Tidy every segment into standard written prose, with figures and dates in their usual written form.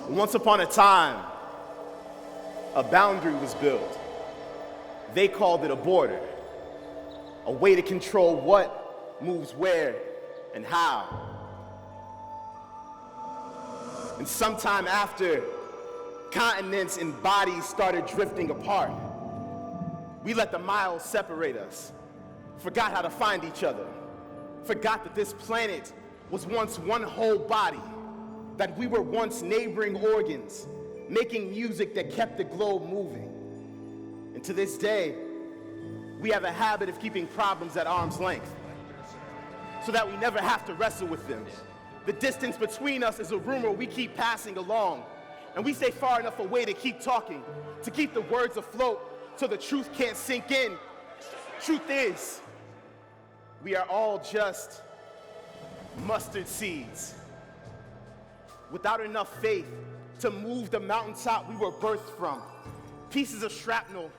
Once upon a time, a boundary was built. They called it a border, a way to control what moves where and how. And sometime after continents and bodies started drifting apart, we let the miles separate us, forgot how to find each other, forgot that this planet was once one whole body, that we were once neighboring organs, making music that kept the globe moving. And to this day, we have a habit of keeping problems at arm's length, so that we never have to wrestle with them. The distance between us is a rumor we keep passing along, and we stay far enough away to keep talking, to keep the words afloat, so the truth can't sink in. Truth is, we are all just mustard seeds, without enough faith to move the mountaintop we were birthed from. Pieces of shrapnel,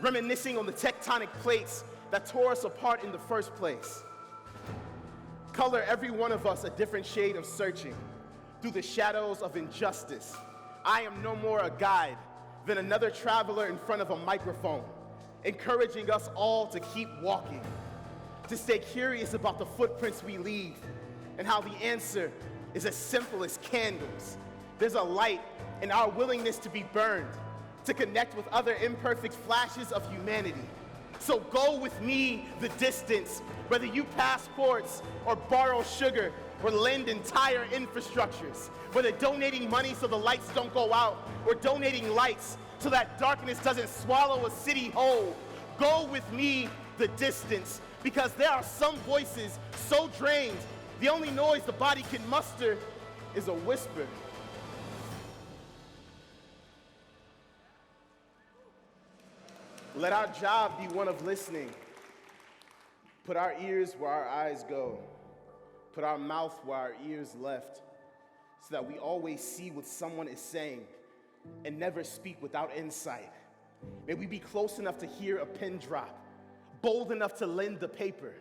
reminiscing on the tectonic plates that tore us apart in the first place. Color every one of us a different shade of searching through the shadows of injustice. I am no more a guide than another traveler in front of a microphone, encouraging us all to keep walking, to stay curious about the footprints we leave, and how the answer is as simple as candles. There's a light in our willingness to be burned, to connect with other imperfect flashes of humanity. So go with me the distance, whether you passports or borrow sugar or lend entire infrastructures, whether donating money so the lights don't go out or donating lights so that darkness doesn't swallow a city whole. Go with me the distance, because there are some voices so drained, the only noise the body can muster is a whisper. Let our job be one of listening. Put our ears where our eyes go. Put our mouth where our ears left, so that we always see what someone is saying and never speak without insight. May we be close enough to hear a pin drop, bold enough to lend the paper,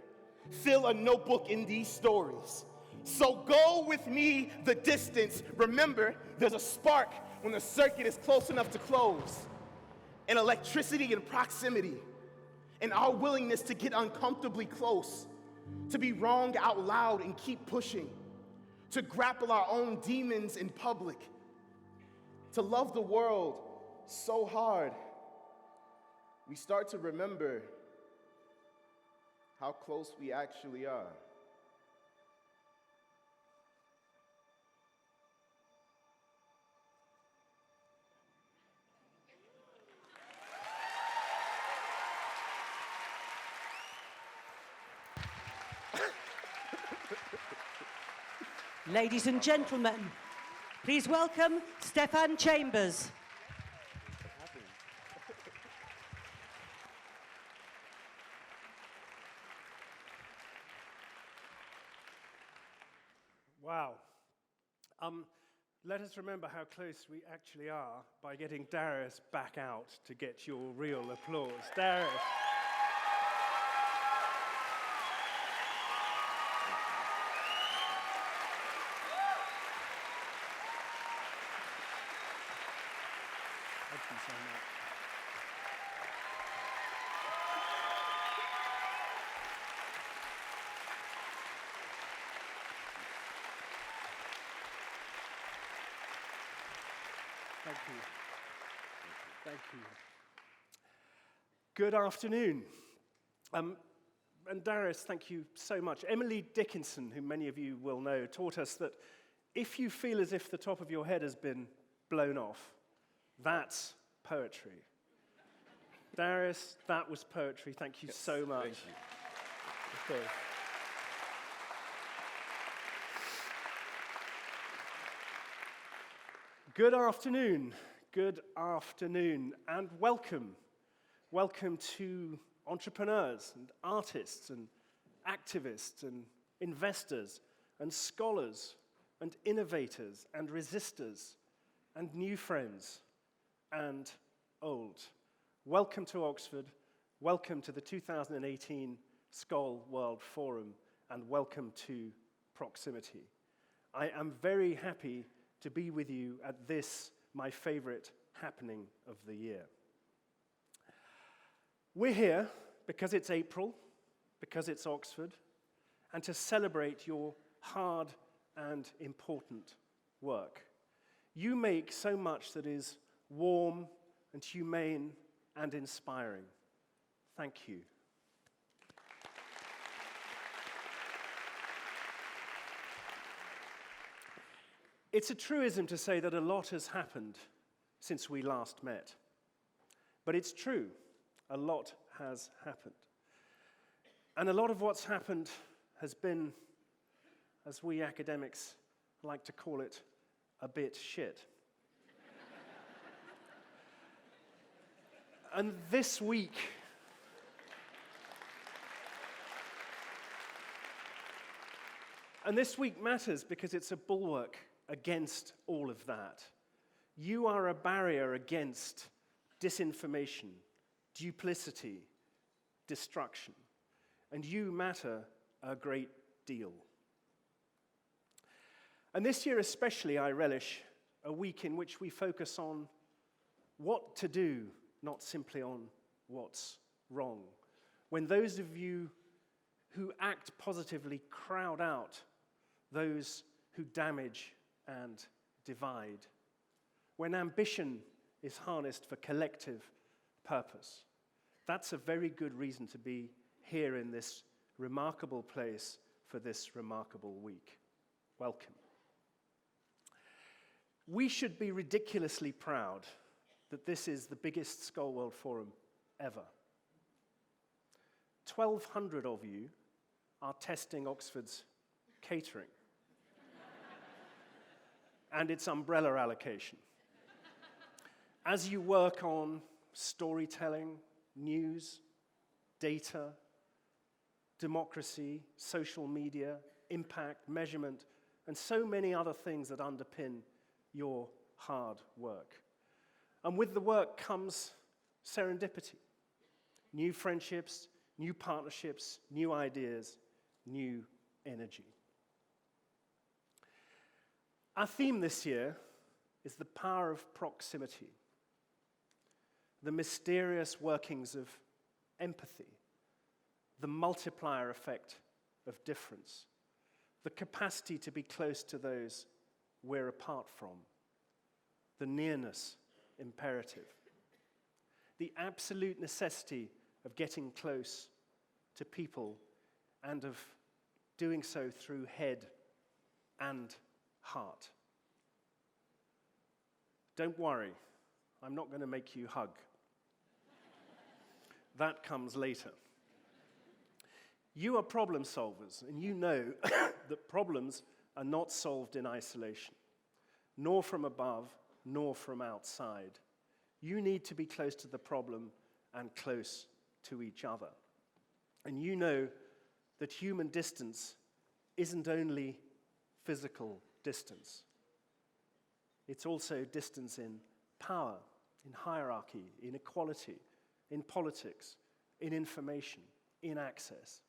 fill a notebook in these stories. So go with me the distance. Remember, there's a spark when the circuit is close enough to close. And electricity and proximity, and our willingness to get uncomfortably close, to be wrong out loud and keep pushing, to grapple our own demons in public, to love the world so hard, we start to remember how close we actually are. Ladies and gentlemen, please welcome Stephan Chambers. Wow. Let us remember how close we actually are by getting Darius back out to get your real applause. Darius. Thank you so much. Thank you. Thank you. Good afternoon. And Darius, thank you so much. Emily Dickinson, who many of you will know, taught us that if you feel as if the top of your head has been blown off, that's poetry. Darius, that was poetry. Thank you so much. Thank you. Okay. Good afternoon, and welcome. Welcome to entrepreneurs and artists and activists and investors and scholars and innovators and resistors and new friends and old. Welcome to Oxford, welcome to the 2018 Skoll World Forum, and welcome to Proximity. I am very happy to be with you at this, my favorite happening of the year. We're here because it's April, because it's Oxford, and to celebrate your hard and important work. You make so much that is warm and humane and inspiring. Thank you. It's a truism to say that a lot has happened since we last met. But it's true, a lot has happened. And a lot of what's happened has been, as we academics like to call it, a bit shit. And this week, matters because it's a bulwark against all of that. You are a barrier against disinformation, duplicity, destruction, and you matter a great deal. And this year especially, I relish a week in which we focus on what to do, not simply on what's wrong. When those of you who act positively crowd out those who damage and divide. When ambition is harnessed for collective purpose. That's a very good reason to be here in this remarkable place for this remarkable week. Welcome. We should be ridiculously proud that this is the biggest Skoll World Forum ever. 1,200 of you are testing Oxford's catering and its umbrella allocation. As you work on storytelling, news, data, democracy, social media, impact, measurement, and so many other things that underpin your hard work. And with the work comes serendipity, new friendships, new partnerships, new ideas, new energy. Our theme this year is the power of proximity, the mysterious workings of empathy, the multiplier effect of difference, the capacity to be close to those we're apart from, the nearness imperative, the absolute necessity of getting close to people and of doing so through head and heart. Don't worry, I'm not going to make you hug. That comes later. You are problem solvers, and you know that problems are not solved in isolation, nor from above, nor from outside. You need to be close to the problem and close to each other. And you know that human distance isn't only physical distance. It's also distance in power, in hierarchy, in equality, in politics, in information, in access.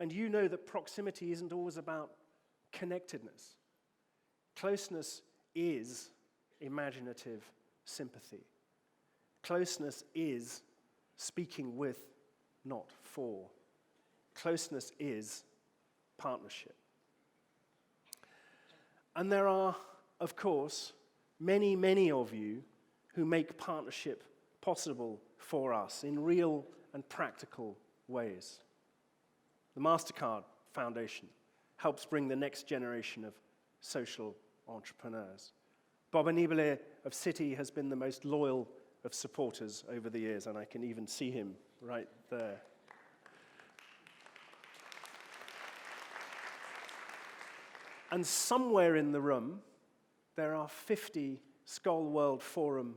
And you know that proximity isn't always about connectedness. Closeness is imaginative sympathy. Closeness is speaking with, not for. Closeness is partnership. And there are, of course, many, many of you who make partnership possible for us in real and practical ways. The MasterCard Foundation helps bring the next generation of social entrepreneurs. Bob Anibale of City has been the most loyal of supporters over the years, and I can even see him right there. And somewhere in the room, there are 50 Skoll World Forum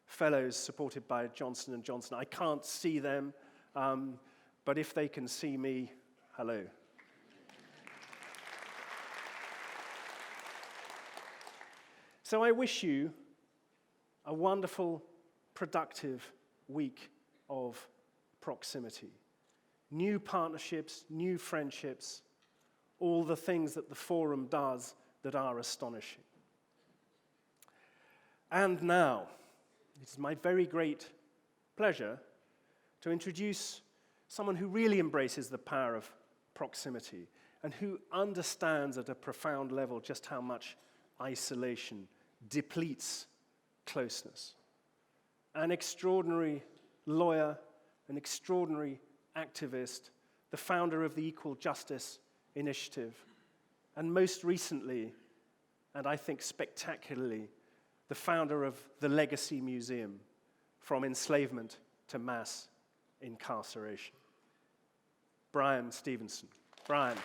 fellows supported by Johnson & Johnson. I can't see them, but if they can see me, hello. So I wish you a wonderful, productive week of proximity. New partnerships, new friendships, all the things that the forum does that are astonishing. And now, it is my very great pleasure to introduce someone who really embraces the power of proximity and who understands at a profound level just how much isolation depletes closeness. An extraordinary lawyer, an extraordinary activist, the founder of the Equal Justice Initiative, and most recently, and I think spectacularly, the founder of the Legacy Museum, From Enslavement to Mass Incarceration. Bryan Stevenson. Bryan.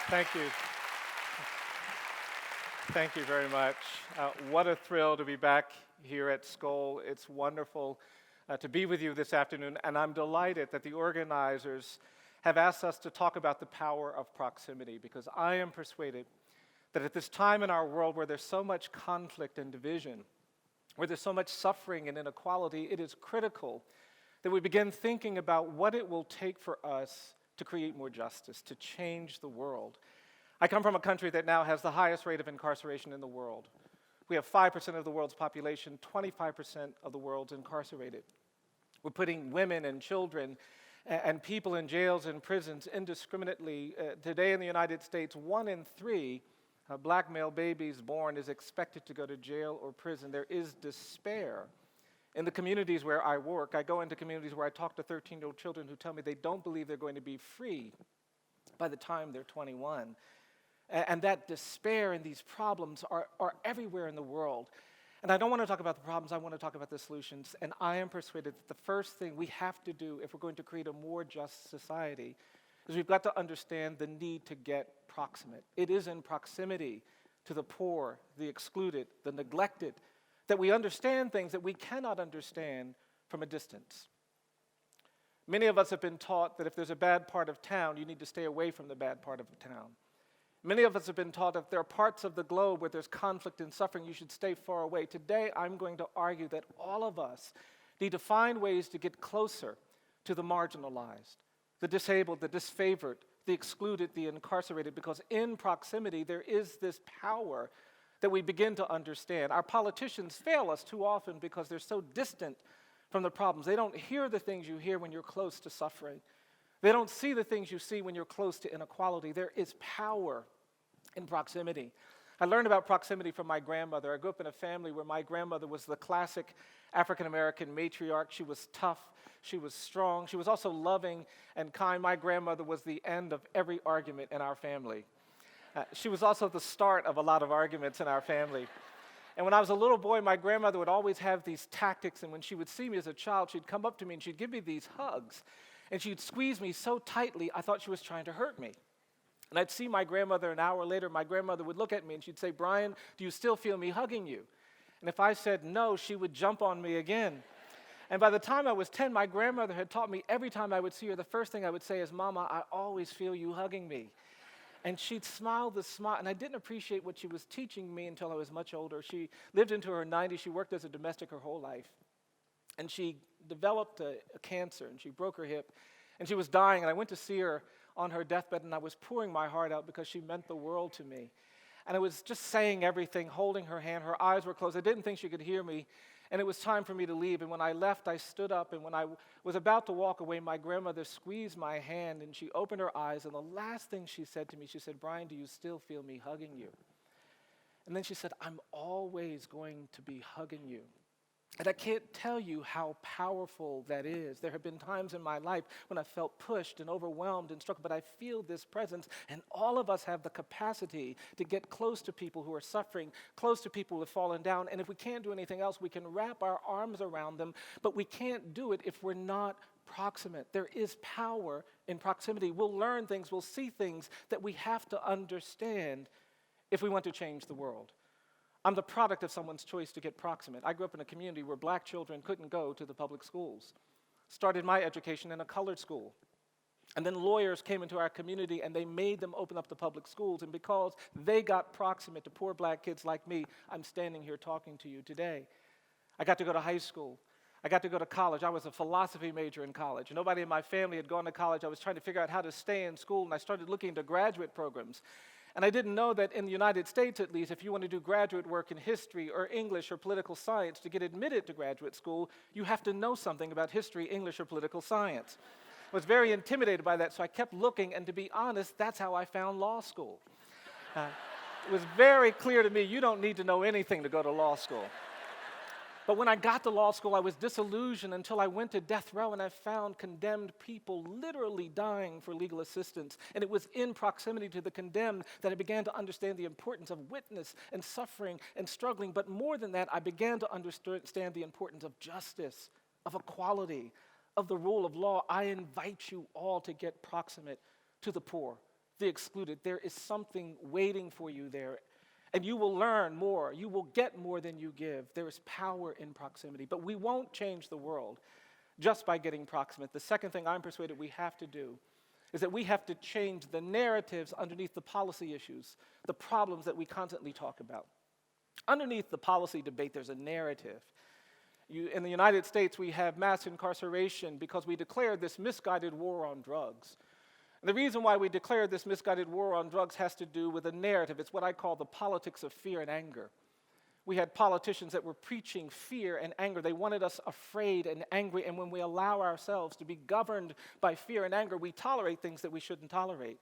Thank you. Thank you very much. What a thrill to be back here at Skoll. It's wonderful to be with you this afternoon, and I'm delighted that the organizers have asked us to talk about the power of proximity, because I am persuaded that at this time in our world where there's so much conflict and division, where there's so much suffering and inequality, it is critical that we begin thinking about what it will take for us to create more justice, to change the world. I come from a country that now has the highest rate of incarceration in the world. We have 5% of the world's population, 25% of the world's incarcerated. We're putting women and children and people in jails and prisons indiscriminately. Today in the United States, 1 in 3 black male babies born is expected to go to jail or prison. There is despair. In the communities where I work, I go into communities where I talk to 13-year-old children who tell me they don't believe they're going to be free by the time they're 21. And that despair and these problems are everywhere in the world. And I don't want to talk about the problems, I want to talk about the solutions. And I am persuaded that the first thing we have to do if we're going to create a more just society is we've got to understand the need to get proximate. It is in proximity to the poor, the excluded, the neglected, that we understand things that we cannot understand from a distance. Many of us have been taught that if there's a bad part of town, you need to stay away from the bad part of the town. Many of us have been taught if there are parts of the globe where there's conflict and suffering, you should stay far away. Today, I'm going to argue that all of us need to find ways to get closer to the marginalized, the disabled, the disfavored, the excluded, the incarcerated, because in proximity, there is this power that we begin to understand. Our politicians fail us too often because they're so distant from the problems. They don't hear the things you hear when you're close to suffering. They don't see the things you see when you're close to inequality. There is power in proximity. I learned about proximity from my grandmother. I grew up in a family where my grandmother was the classic African-American matriarch. She was tough. She was strong. She was also loving and kind. My grandmother was the end of every argument in our family. She was also the start of a lot of arguments in our family. And when I was a little boy, my grandmother would always have these tactics, and when she would see me as a child, she'd come up to me and she'd give me these hugs. And she'd squeeze me so tightly, I thought she was trying to hurt me. And I'd see my grandmother an hour later, my grandmother would look at me and she'd say, "Bryan, do you still feel me hugging you?" And if I said no, she would jump on me again. And by the time I was 10, my grandmother had taught me every time I would see her, the first thing I would say is, "Mama, I always feel you hugging me." And she'd smile the smile, and I didn't appreciate what she was teaching me until I was much older. She lived into her 90s. She worked as a domestic her whole life. And she developed a cancer, and she broke her hip, and she was dying. And I went to see her on her deathbed, and I was pouring my heart out because she meant the world to me. And I was just saying everything, holding her hand. Her eyes were closed. I didn't think she could hear me. And it was time for me to leave. And when I left, I stood up. And when I was about to walk away, my grandmother squeezed my hand, and she opened her eyes. And the last thing she said to me, she said, "Bryan, do you still feel me hugging you?" And then she said, "I'm always going to be hugging you." And I can't tell you how powerful that is. There have been times in my life when I felt pushed and overwhelmed and struck, but I feel this presence, and all of us have the capacity to get close to people who are suffering, close to people who have fallen down, and if we can't do anything else, we can wrap our arms around them, but we can't do it if we're not proximate. There is power in proximity. We'll learn things, we'll see things that we have to understand if we want to change the world. I'm the product of someone's choice to get proximate. I grew up in a community where black children couldn't go to the public schools. Started my education in a colored school. And then lawyers came into our community and they made them open up the public schools. And because they got proximate to poor black kids like me, I'm standing here talking to you today. I got to go to high school. I got to go to college. I was a philosophy major in college. Nobody in my family had gone to college. I was trying to figure out how to stay in school, and I started looking into graduate programs. And I didn't know that in the United States, at least, if you want to do graduate work in history or English or political science, to get admitted to graduate school, you have to know something about history, English, or political science. I was very intimidated by that, so I kept looking, and to be honest, that's how I found law school. It was very clear to me, you don't need to know anything to go to law school. But when I got to law school, I was disillusioned until I went to death row and I found condemned people literally dying for legal assistance. And it was in proximity to the condemned that I began to understand the importance of witness and suffering and struggling. But more than that, I began to understand the importance of justice, of equality, of the rule of law. I invite you all to get proximate to the poor, the excluded. There is something waiting for you there. And you will learn more. You will get more than you give. There is power in proximity. But we won't change the world just by getting proximate. The second thing I'm persuaded we have to do is that we have to change the narratives underneath the policy issues, the problems that we constantly talk about. Underneath the policy debate, there's a narrative. In the United States, we have mass incarceration because we declared this misguided war on drugs. And the reason why we declared this misguided war on drugs has to do with a narrative. It's what I call the politics of fear and anger. We had politicians that were preaching fear and anger. They wanted us afraid and angry, and when we allow ourselves to be governed by fear and anger, we tolerate things that we shouldn't tolerate.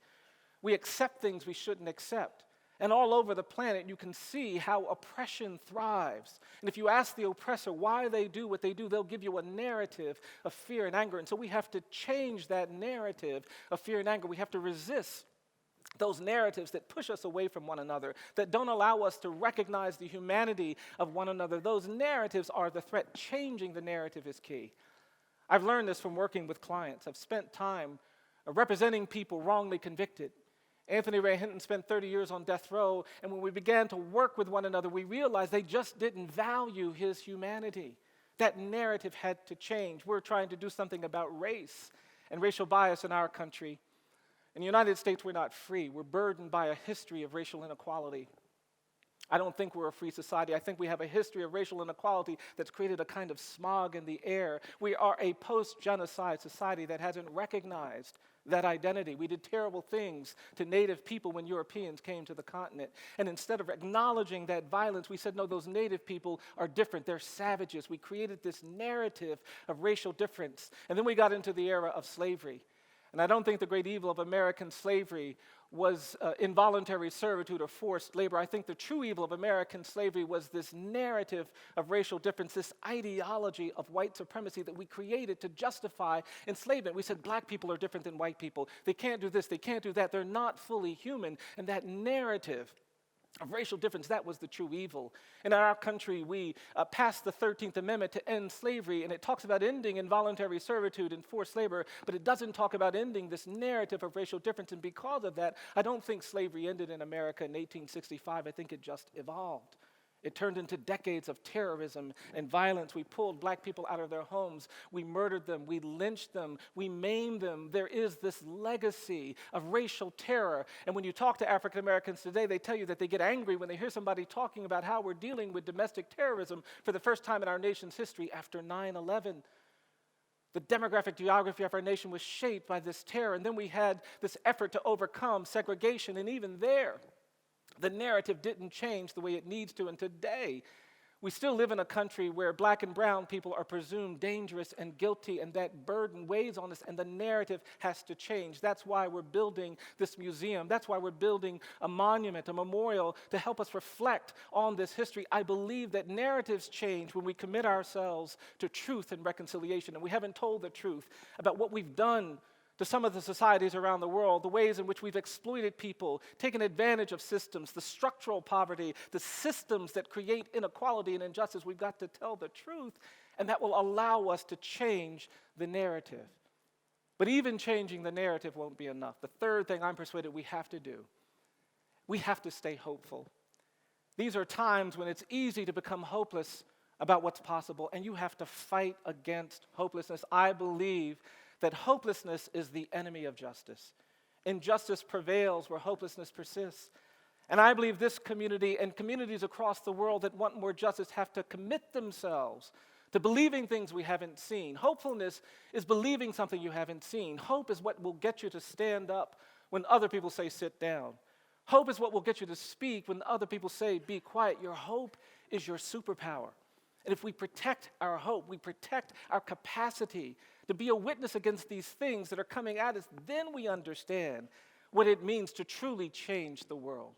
We accept things we shouldn't accept. And all over the planet, you can see how oppression thrives. And if you ask the oppressor why they do what they do, they'll give you a narrative of fear and anger. And so we have to change that narrative of fear and anger. We have to resist those narratives that push us away from one another, that don't allow us to recognize the humanity of one another. Those narratives are the threat. Changing the narrative is key. I've learned this from working with clients. I've spent time representing people wrongly convicted. Anthony Ray Hinton spent 30 years on death row, and when we began to work with one another, we realized they just didn't value his humanity. That narrative had to change. We're trying to do something about race and racial bias in our country. In the United States, we're not free. We're burdened by a history of racial inequality. I don't think we're a free society. I think we have a history of racial inequality that's created a kind of smog in the air. We are a post-genocide society that hasn't recognized that identity. We did terrible things to Native people when Europeans came to the continent. And instead of acknowledging that violence, we said, no, those Native people are different. They're savages. We created this narrative of racial difference. And then we got into the era of slavery. And I don't think the great evil of American slavery was involuntary servitude or forced labor. I think the true evil of American slavery was this narrative of racial difference, this ideology of white supremacy that we created to justify enslavement. We said black people are different than white people. They can't do this, they can't do that. They're not fully human. And that narrative of racial difference, that was the true evil. In our country, we passed the 13th Amendment to end slavery, and it talks about ending involuntary servitude and forced labor, but it doesn't talk about ending this narrative of racial difference. And because of that, I don't think slavery ended in America in 1865. I think it just evolved. It turned into decades of terrorism and violence. We pulled black people out of their homes. We murdered them. We lynched them. We maimed them. There is this legacy of racial terror. And when you talk to African Americans today, they tell you that they get angry when they hear somebody talking about how we're dealing with domestic terrorism for the first time in our nation's history after 9/11. The demographic geography of our nation was shaped by this terror. And then we had this effort to overcome segregation. And even there, the narrative didn't change the way it needs to. And today, we still live in a country where black and brown people are presumed dangerous and guilty, and that burden weighs on us, and the narrative has to change. That's why we're building this museum. That's why we're building a monument, a memorial, to help us reflect on this history. I believe that narratives change when we commit ourselves to truth and reconciliation, and we haven't told the truth about what we've done to some of the societies around the world, the ways in which we've exploited people, taken advantage of systems, the structural poverty, the systems that create inequality and injustice. We've got to tell the truth, and that will allow us to change the narrative. But even changing the narrative won't be enough. The third thing I'm persuaded we have to do, we have to stay hopeful. These are times when it's easy to become hopeless about what's possible, and you have to fight against hopelessness. I believe that hopelessness is the enemy of justice. Injustice prevails where hopelessness persists. And I believe this community and communities across the world that want more justice have to commit themselves to believing things we haven't seen. Hopefulness is believing something you haven't seen. Hope is what will get you to stand up when other people say sit down. Hope is what will get you to speak when other people say be quiet. Your hope is your superpower. And if we protect our hope, we protect our capacity to be a witness against these things that are coming at us, then we understand what it means to truly change the world.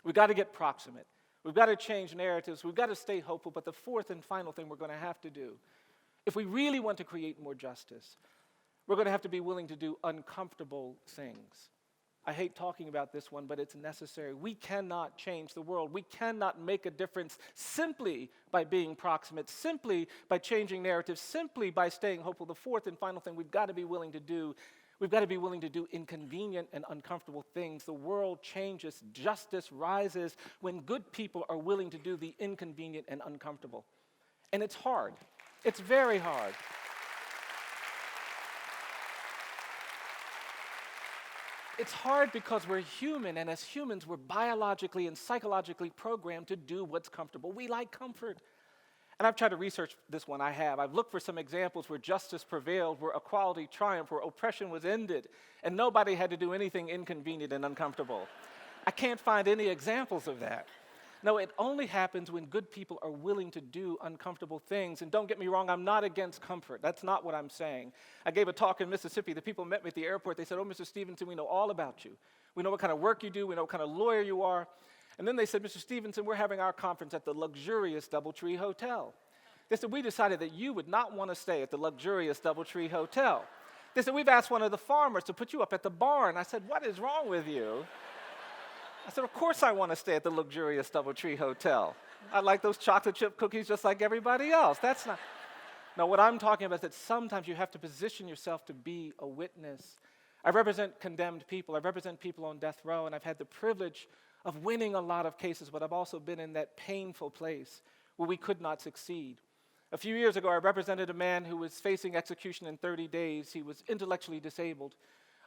We've got to get proximate. We've got to change narratives. We've got to stay hopeful. But the fourth and final thing we're going to have to do, if we really want to create more justice, we're going to have to be willing to do uncomfortable things. I hate talking about this one, but it's necessary. We cannot change the world. We cannot make a difference simply by being proximate, simply by changing narratives, simply by staying hopeful. The fourth and final thing we've got to be willing to do, we've got to be willing to do inconvenient and uncomfortable things. The world changes, justice rises when good people are willing to do the inconvenient and uncomfortable. And it's hard. It's very hard. It's hard because we're human, and as humans, we're biologically and psychologically programmed to do what's comfortable. We like comfort. And I've tried to research this one. I've looked for some examples where justice prevailed, where equality triumphed, where oppression was ended, and nobody had to do anything inconvenient and uncomfortable. I can't find any examples of that. No, it only happens when good people are willing to do uncomfortable things. And don't get me wrong, I'm not against comfort. That's not what I'm saying. I gave a talk in Mississippi. The people met me at the airport. They said, "Oh, Mr. Stevenson, we know all about you. We know what kind of work you do. We know what kind of lawyer you are." And then they said, "Mr. Stevenson, we're having our conference at the luxurious DoubleTree Hotel." They said, "We decided that you would not want to stay at the luxurious DoubleTree Hotel." They said, "We've asked one of the farmers to put you up at the barn." I said, "What is wrong with you?" I said, "Of course I want to stay at the luxurious DoubleTree Hotel. I like those chocolate chip cookies just like everybody else." That's not. No, what I'm talking about is that sometimes you have to position yourself to be a witness. I represent condemned people. I represent people on death row, and I've had the privilege of winning a lot of cases, but I've also been in that painful place where we could not succeed. A few years ago, I represented a man who was facing execution in 30 days. He was intellectually disabled.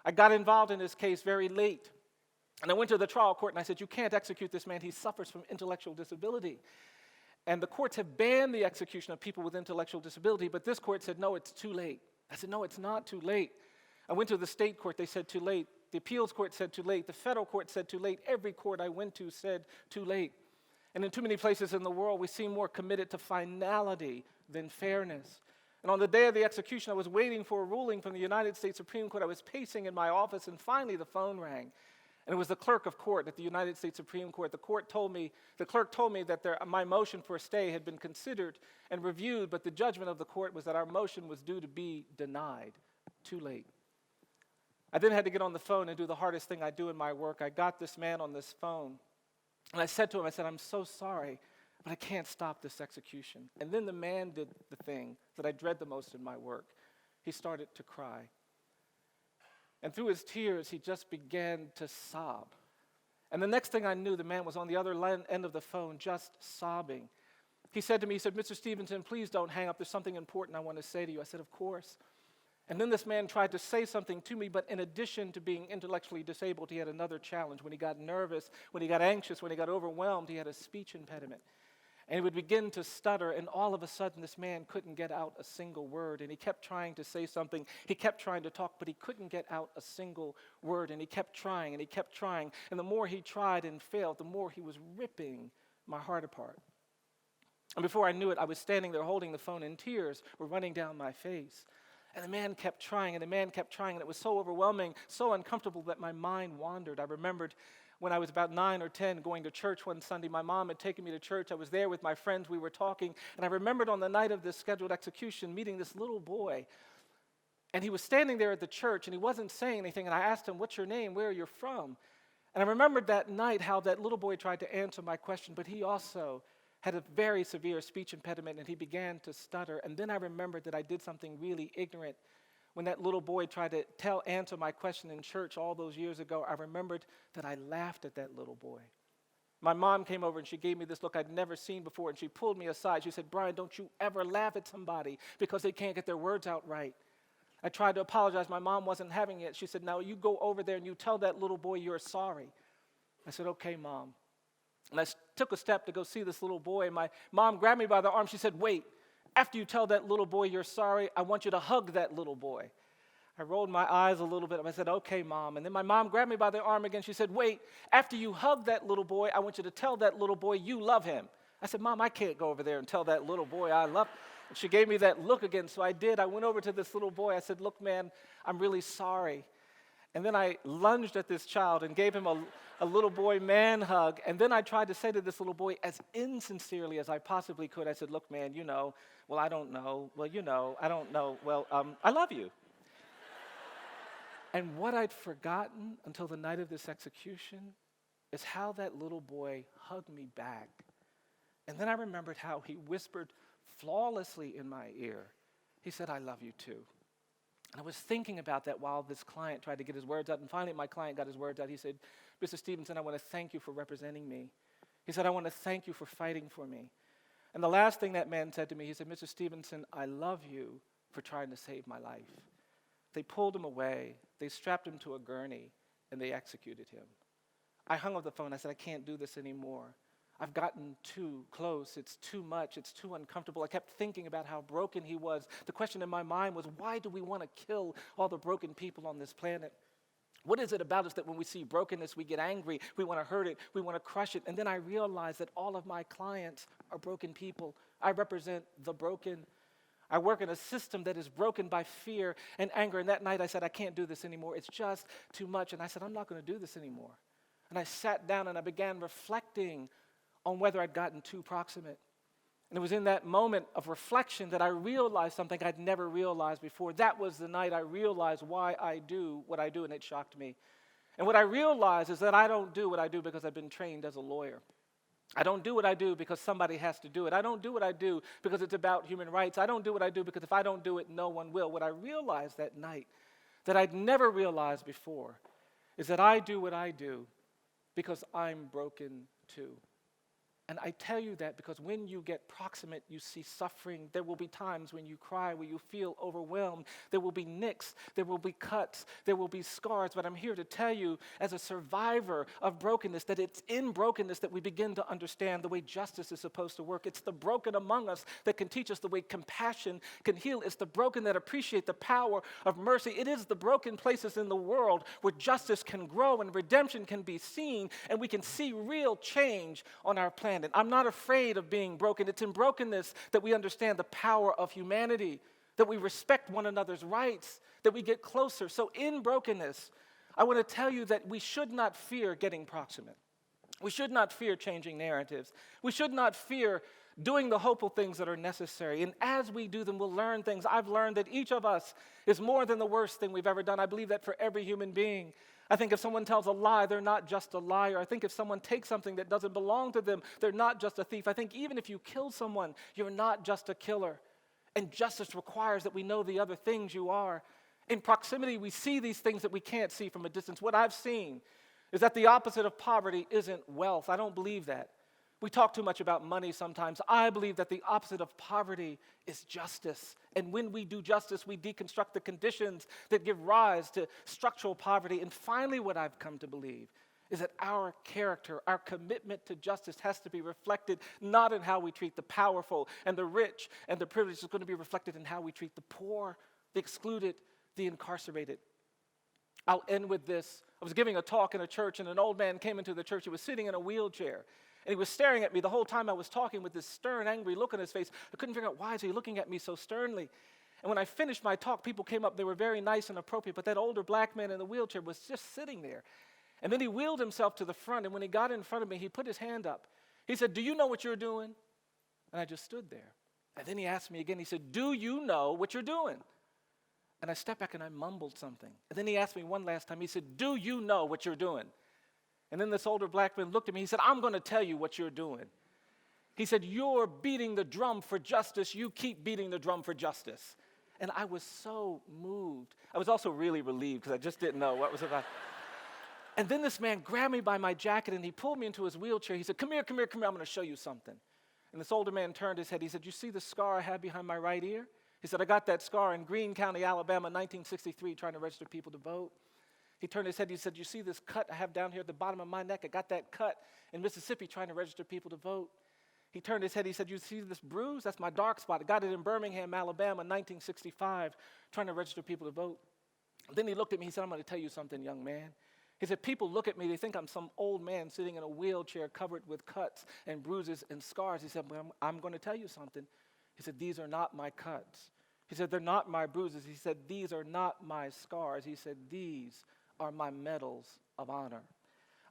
I got involved in his case very late. And I went to the trial court and I said, "You can't execute this man. He suffers from intellectual disability." And the courts have banned the execution of people with intellectual disability, but this court said, "No, it's too late." I said, "No, it's not too late." I went to the state court. They said too late. The appeals court said too late. The federal court said too late. Every court I went to said too late. And in too many places in the world, we seem more committed to finality than fairness. And on the day of the execution, I was waiting for a ruling from the United States Supreme Court. I was pacing in my office, and finally the phone rang. And it was the clerk of court at the United States Supreme Court. The clerk told me that my motion for a stay had been considered and reviewed, but the judgment of the court was that our motion was due to be denied. Too late. I then had to get on the phone and do the hardest thing I do in my work. I got this man on this phone, and I said to him, "I'm so sorry, but I can't stop this execution." And then the man did the thing that I dread the most in my work. He started to cry. And through his tears, he just began to sob. And the next thing I knew, the man was on the other end of the phone just sobbing. He said to me, "Mr. Stevenson, please don't hang up. There's something important I want to say to you." I said, "Of course." And then this man tried to say something to me, but in addition to being intellectually disabled, he had another challenge. When he got nervous, when he got anxious, when he got overwhelmed, he had a speech impediment. And he would begin to stutter, and all of a sudden, this man couldn't get out a single word. And he kept trying to say something. He kept trying to talk, but he couldn't get out a single word. And he kept trying, and he kept trying. And the more he tried and failed, the more he was ripping my heart apart. And before I knew it, I was standing there holding the phone, and tears were running down my face. And the man kept trying, and the man kept trying, and it was so overwhelming, so uncomfortable that my mind wandered. I remembered when I was about 9 or 10 going to church one Sunday. My mom had taken me to church. I was there with my friends. We were talking. And I remembered on the night of this scheduled execution meeting this little boy. And he was standing there at the church, and he wasn't saying anything. And I asked him, "What's your name? Where are you from?" And I remembered that night how that little boy tried to answer my question, but he also had a very severe speech impediment, and he began to stutter. And then I remembered that I did something really ignorant. When that little boy tried to answer my question in church all those years ago, I remembered that I laughed at that little boy. My mom came over and she gave me this look I'd never seen before, and she pulled me aside. She said, "Bryan, don't you ever laugh at somebody because they can't get their words out right." I tried to apologize. My mom wasn't having it. She said, "Now you go over there and you tell that little boy you're sorry." I said, okay, Mom. And I took a step to go see this little boy, and my mom grabbed me by the arm. She said, wait, after you tell that little boy you're sorry, I want you to hug that little boy. I rolled my eyes a little bit, and I said, okay, Mom. And then my mom grabbed me by the arm again. She said, wait, after you hug that little boy, I want you to tell that little boy you love him. I said, Mom, I can't go over there and tell that little boy I love him. And she gave me that look again, so I did. I went over to this little boy. I said, look, man, I'm really sorry. And then I lunged at this child and gave him a little boy man hug. And then I tried to say to this little boy as insincerely as I possibly could, I said, look, man, you know, well, I don't know. Well, you know, I don't know. Well, I love you. And what I'd forgotten until the night of this execution is how that little boy hugged me back. And then I remembered how he whispered flawlessly in my ear. He said, I love you too. And I was thinking about that while this client tried to get his words out. And finally, my client got his words out. He said, Mr. Stevenson, I want to thank you for representing me. He said, I want to thank you for fighting for me. And the last thing that man said to me, he said, Mr. Stevenson, I love you for trying to save my life. They pulled him away, they strapped him to a gurney, and they executed him. I hung up the phone. I said, I can't do this anymore. I've gotten too close. It's too much. It's too uncomfortable. I kept thinking about how broken he was. The question in my mind was, why do we want to kill all the broken people on this planet? What is it about us that when we see brokenness, we get angry, we want to hurt it, we want to crush it? And then I realized that all of my clients are broken people. I represent the broken. I work in a system that is broken by fear and anger. And that night I said, I can't do this anymore. It's just too much. And I said, I'm not going to do this anymore. And I sat down and I began reflecting on whether I'd gotten too proximate. And it was in that moment of reflection that I realized something I'd never realized before. That was the night I realized why I do what I do, and it shocked me. And what I realized is that I don't do what I do because I've been trained as a lawyer. I don't do what I do because somebody has to do it. I don't do what I do because it's about human rights. I don't do what I do because if I don't do it, no one will. What I realized that night that I'd never realized before is that I do what I do because I'm broken too. And I tell you that because when you get proximate, you see suffering. There will be times when you cry, where you feel overwhelmed. There will be nicks, there will be cuts, there will be scars. But I'm here to tell you, as a survivor of brokenness, that it's in brokenness that we begin to understand the way justice is supposed to work. It's the broken among us that can teach us the way compassion can heal. It's the broken that appreciate the power of mercy. It is the broken places in the world where justice can grow and redemption can be seen, and we can see real change on our planet. I'm not afraid of being broken. It's in brokenness that we understand the power of humanity, that we respect one another's rights, that we get closer. So in brokenness, I want to tell you that we should not fear getting proximate. We should not fear changing narratives. We should not fear doing the hopeful things that are necessary. And as we do them, we'll learn things. I've learned that each of us is more than the worst thing we've ever done. I believe that for every human being. I think if someone tells a lie, they're not just a liar. I think if someone takes something that doesn't belong to them, they're not just a thief. I think even if you kill someone, you're not just a killer. And justice requires that we know the other things you are. In proximity, we see these things that we can't see from a distance. What I've seen is that the opposite of poverty isn't wealth. I don't believe that. We talk too much about money sometimes. I believe that the opposite of poverty is justice. And when we do justice, we deconstruct the conditions that give rise to structural poverty. And finally, what I've come to believe is that our character, our commitment to justice has to be reflected not in how we treat the powerful and the rich and the privileged. It's going to be reflected in how we treat the poor, the excluded, the incarcerated. I'll end with this. I was giving a talk in a church, and an old man came into the church. He was sitting in a wheelchair. And he was staring at me the whole time I was talking with this stern, angry look on his face. I couldn't figure out why is he looking at me so sternly. And when I finished my talk, people came up. They were very nice and appropriate, but that older black man in the wheelchair was just sitting there. And then he wheeled himself to the front, and when he got in front of me, he put his hand up. He said, "Do you know what you're doing?" And I just stood there. And then he asked me again. He said, "Do you know what you're doing?" And I stepped back and I mumbled something. And then he asked me one last time. He said, "Do you know what you're doing?" And then this older black man looked at me. He said, "I'm going to tell you what you're doing." He said, "You're beating the drum for justice. You keep beating the drum for justice." And I was so moved. I was also really relieved because I just didn't know what was about. And then this man grabbed me by my jacket and he pulled me into his wheelchair. He said, "Come here, come here, come here. I'm going to show you something." And this older man turned his head. He said, "You see the scar I have behind my right ear?" He said, "I got that scar in Greene County, Alabama, 1963, trying to register people to vote." He turned his head, he said, you see this cut I have down here at the bottom of my neck? I got that cut in Mississippi trying to register people to vote. He turned his head, he said, you see this bruise? That's my dark spot. I got it in Birmingham, Alabama, 1965, trying to register people to vote. Then he looked at me, he said, I'm going to tell you something, young man. He said, people look at me, they think I'm some old man sitting in a wheelchair covered with cuts and bruises and scars. He said, but I'm going to tell you something. He said, these are not my cuts. He said, they're not my bruises. He said, these are not my scars. He said, these are my medals of honor.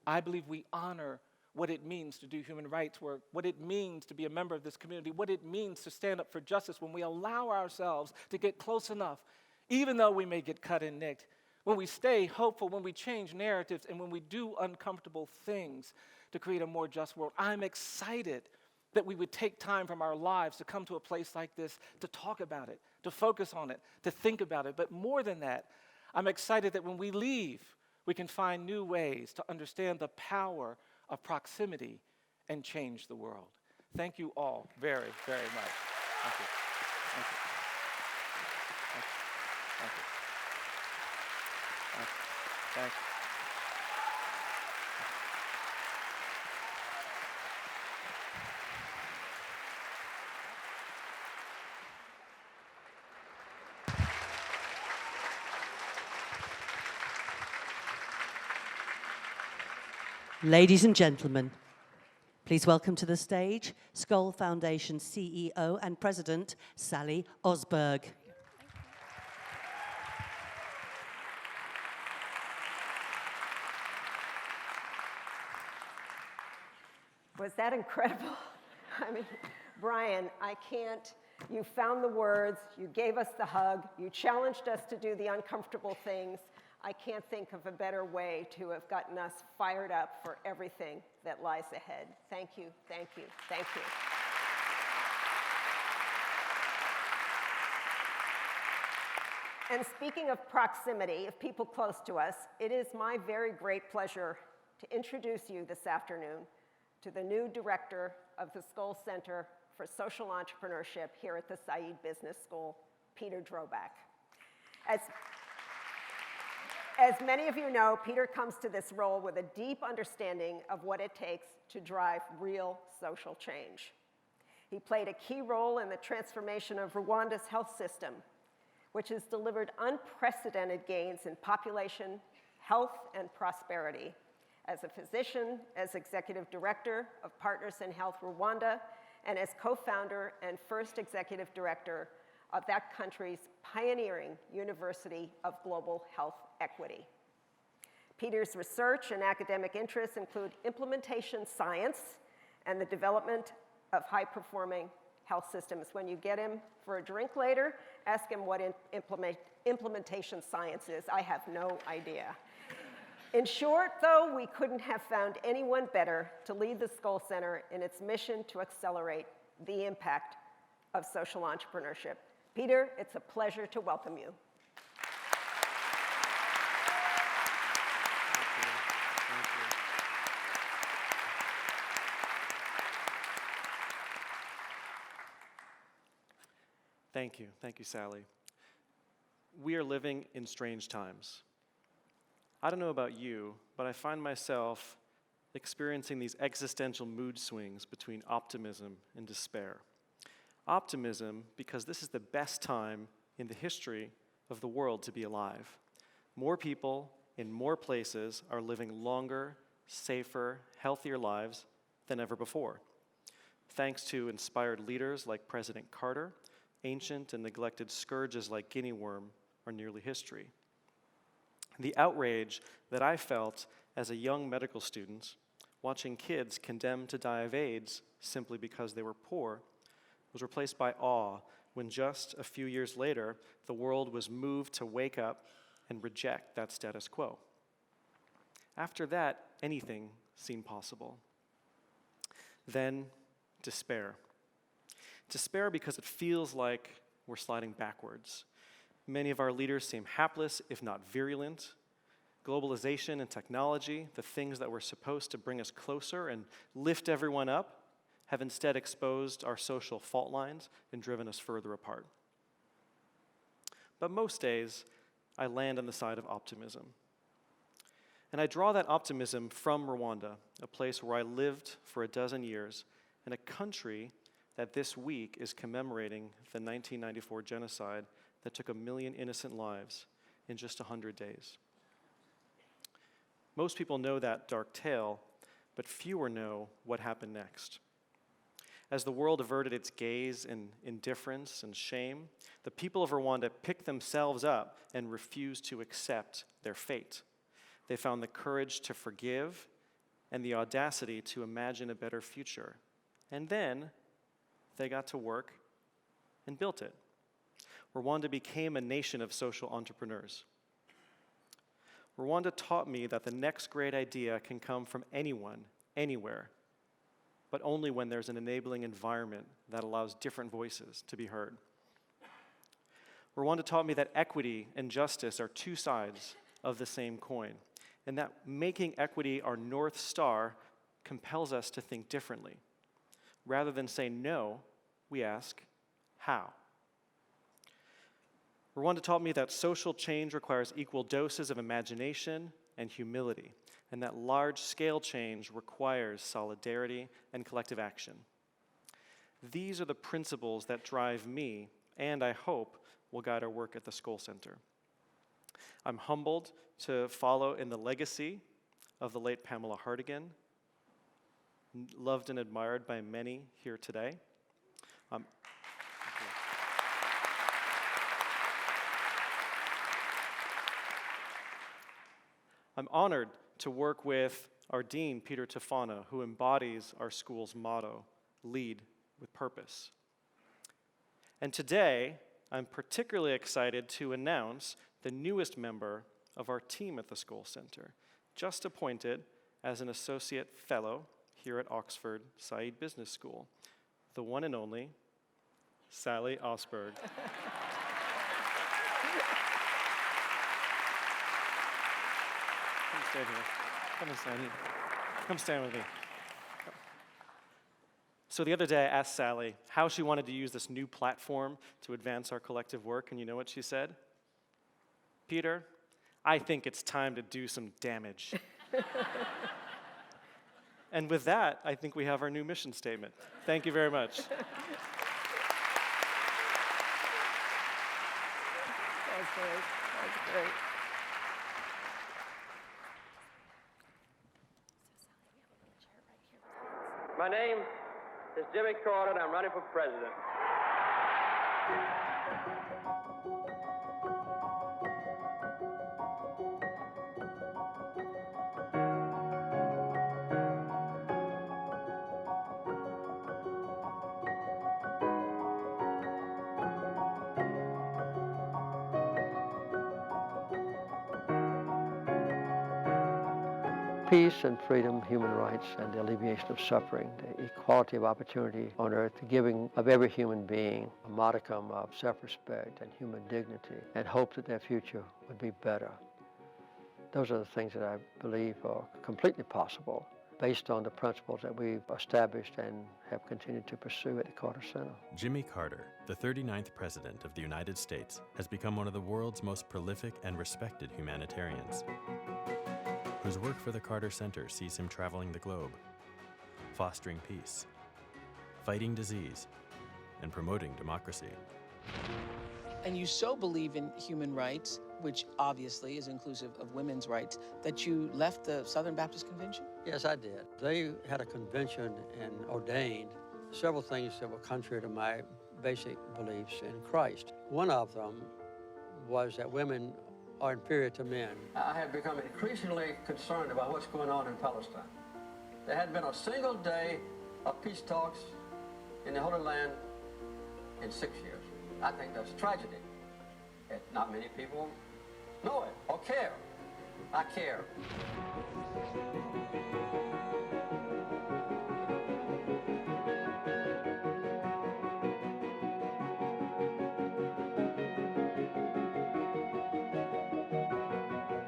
I believe we honor what it means to do human rights work, what it means to be a member of this community, what it means to stand up for justice when we allow ourselves to get close enough, even though we may get cut and nicked, when we stay hopeful, when we change narratives, and when we do uncomfortable things to create a more just world. I'm excited that we would take time from our lives to come to a place like this, to talk about it, to focus on it, to think about it. But more than that, I'm excited that when we leave, we can find new ways to understand the power of proximity and change the world. Thank you all very, very much. Thank you. Thank you. Thank you. Thank you. Thank you. Ladies and gentlemen, please welcome to the stage Skoll Foundation CEO and President, Sally Osberg. Was that incredible? I mean, Bryan, I can't, you found the words, you gave us the hug, you challenged us to do the uncomfortable things. I can't think of a better way to have gotten us fired up for everything that lies ahead. Thank you, thank you, thank you. And speaking of proximity, of people close to us, it is my very great pleasure to introduce you this afternoon to the new director of the Skoll Center for Social Entrepreneurship here at the Said Business School, Peter Drobak. As many of you know, Peter comes to this role with a deep understanding of what it takes to drive real social change. He played a key role in the transformation of Rwanda's health system, which has delivered unprecedented gains in population, health, and prosperity. As a physician, as executive director of Partners in Health Rwanda, and as co-founder and first executive director of that country's pioneering University of Global Health Equity. Peter's research and academic interests include implementation science and the development of high-performing health systems. When you get him for a drink later, ask him what implementation science is. I have no idea. In short, though, we couldn't have found anyone better to lead the Skoll Center in its mission to accelerate the impact of social entrepreneurship. Peter, it's a pleasure to welcome you. Thank you. Thank you, Sally. We are living in strange times. I don't know about you, but I find myself experiencing these existential mood swings between optimism and despair. Optimism, because this is the best time in the history of the world to be alive. More people in more places are living longer, safer, healthier lives than ever before. Thanks to inspired leaders like President Carter, ancient and neglected scourges like guinea worm are nearly history. The outrage that I felt as a young medical student, watching kids condemned to die of AIDS simply because they were poor, was replaced by awe when just a few years later, the world was moved to wake up and reject that status quo. After that, anything seemed possible. Then, despair. Despair because it feels like we're sliding backwards. Many of our leaders seem hapless, if not virulent. Globalization and technology, the things that were supposed to bring us closer and lift everyone up, have instead exposed our social fault lines and driven us further apart. But most days, I land on the side of optimism. And I draw that optimism from Rwanda, a place where I lived for 12 years, and a country that this week is commemorating the 1994 genocide that took 1 million innocent lives in just 100 days. Most people know that dark tale, but fewer know what happened next. As the world averted its gaze in indifference and shame, the people of Rwanda picked themselves up and refused to accept their fate. They found the courage to forgive and the audacity to imagine a better future. And then they got to work and built it. Rwanda became a nation of social entrepreneurs. Rwanda taught me that the next great idea can come from anyone, anywhere, but only when there's an enabling environment that allows different voices to be heard. Rwanda taught me that equity and justice are two sides of the same coin, and that making equity our North Star compels us to think differently. Rather than say no, we ask, how? Rwanda taught me that social change requires equal doses of imagination and humility, and that large-scale change requires solidarity and collective action. These are the principles that drive me, and I hope will guide our work at the Skoll Center. I'm humbled to follow in the legacy of the late Pamela Hartigan, loved and admired by many here today. I'm honored to work with our dean, Peter Tafana, who embodies our school's motto, lead with purpose. And today, I'm particularly excited to announce the newest member of our team at the Skoll Center, just appointed as an associate fellow here at Oxford Said Business School, the one and only Sally Osberg. Come stand here. Come and stand here. Come stand with me. So the other day I asked Sally how she wanted to use this new platform to advance our collective work, and you know what she said? Peter, I think it's time to do some damage. And with that, I think we have our new mission statement. Thank you very much. That's great. That's great. My name is Jimmy Carter, and I'm running for president. Peace and freedom, human rights, and the alleviation of suffering, the equality of opportunity on earth, the giving of every human being a modicum of self-respect and human dignity, and hope that their future would be better. Those are the things that I believe are completely possible based on the principles that we've established and have continued to pursue at the Carter Center. Jimmy Carter, the 39th President of the United States, has become one of the world's most prolific and respected humanitarians, whose work for the Carter Center sees him traveling the globe, fostering peace, fighting disease, and promoting democracy. And you so believe in human rights, which obviously is inclusive of women's rights, that you left the Southern Baptist Convention? Yes, I did. They had a convention and ordained several things that were contrary to my basic beliefs in Christ. One of them was that women are inferior to men. I have become increasingly concerned about what's going on in Palestine. There hadn't been a single day of peace talks in the Holy Land in 6 years. I think that's a tragedy. Not many people know it or care. I care.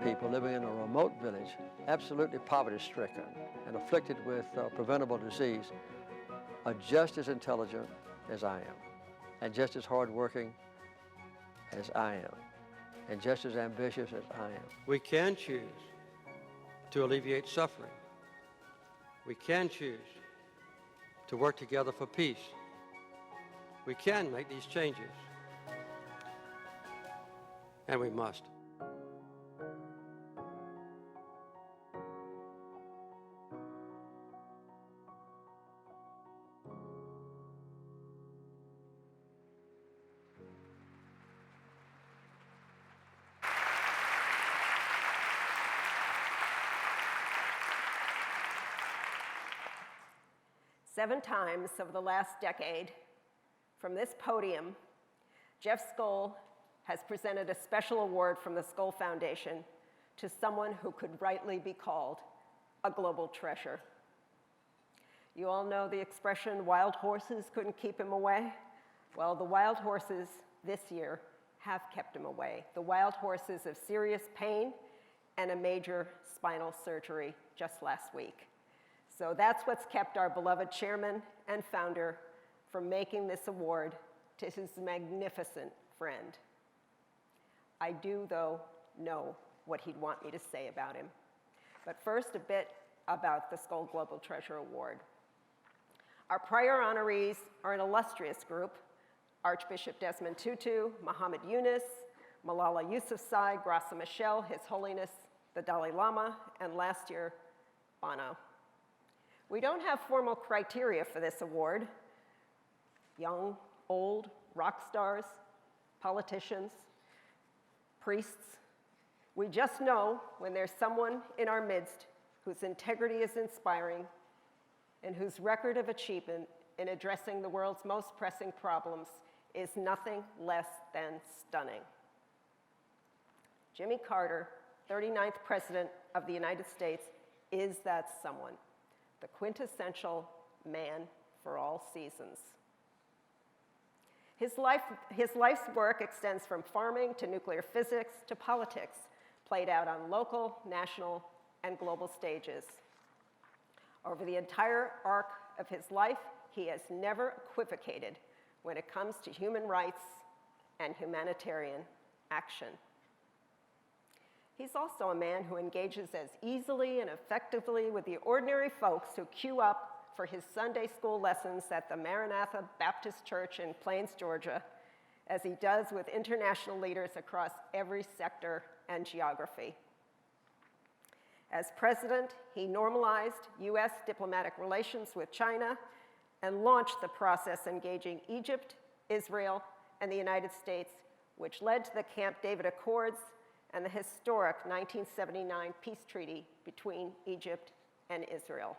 People living in a remote village, absolutely poverty-stricken and afflicted with preventable disease, are just as intelligent as I am, and just as hardworking as I am, and just as ambitious as I am. We can choose to alleviate suffering. We can choose to work together for peace. We can make these changes, and we must. Seven times over the last decade, from this podium, Jeff Skoll has presented a special award from the Skoll Foundation to someone who could rightly be called a global treasure. You all know the expression, wild horses couldn't keep him away? Well, the wild horses this year have kept him away. The wild horses of serious pain and a major spinal surgery just last week. So that's what's kept our beloved chairman and founder from making this award to his magnificent friend. I do, though, know what he'd want me to say about him. But first, a bit about the Skoll Global Treasure Award. Our prior honorees are an illustrious group: Archbishop Desmond Tutu, Muhammad Yunus, Malala Yousafzai, Graça Machel, His Holiness the Dalai Lama, and last year, Bono. We don't have formal criteria for this award. Young, old, rock stars, politicians, priests. We just know when there's someone in our midst whose integrity is inspiring and whose record of achievement in addressing the world's most pressing problems is nothing less than stunning. Jimmy Carter, 39th President of the United States, is that someone, the quintessential man for all seasons. His life's work extends from farming to nuclear physics to politics, played out on local, national, and global stages. Over the entire arc of his life, he has never equivocated when it comes to human rights and humanitarian action. He's also a man who engages as easily and effectively with the ordinary folks who queue up for his Sunday school lessons at the Maranatha Baptist Church in Plains, Georgia, as he does with international leaders across every sector and geography. As president, he normalized U.S. diplomatic relations with China and launched the process engaging Egypt, Israel, and the United States, which led to the Camp David Accords and the historic 1979 peace treaty between Egypt and Israel.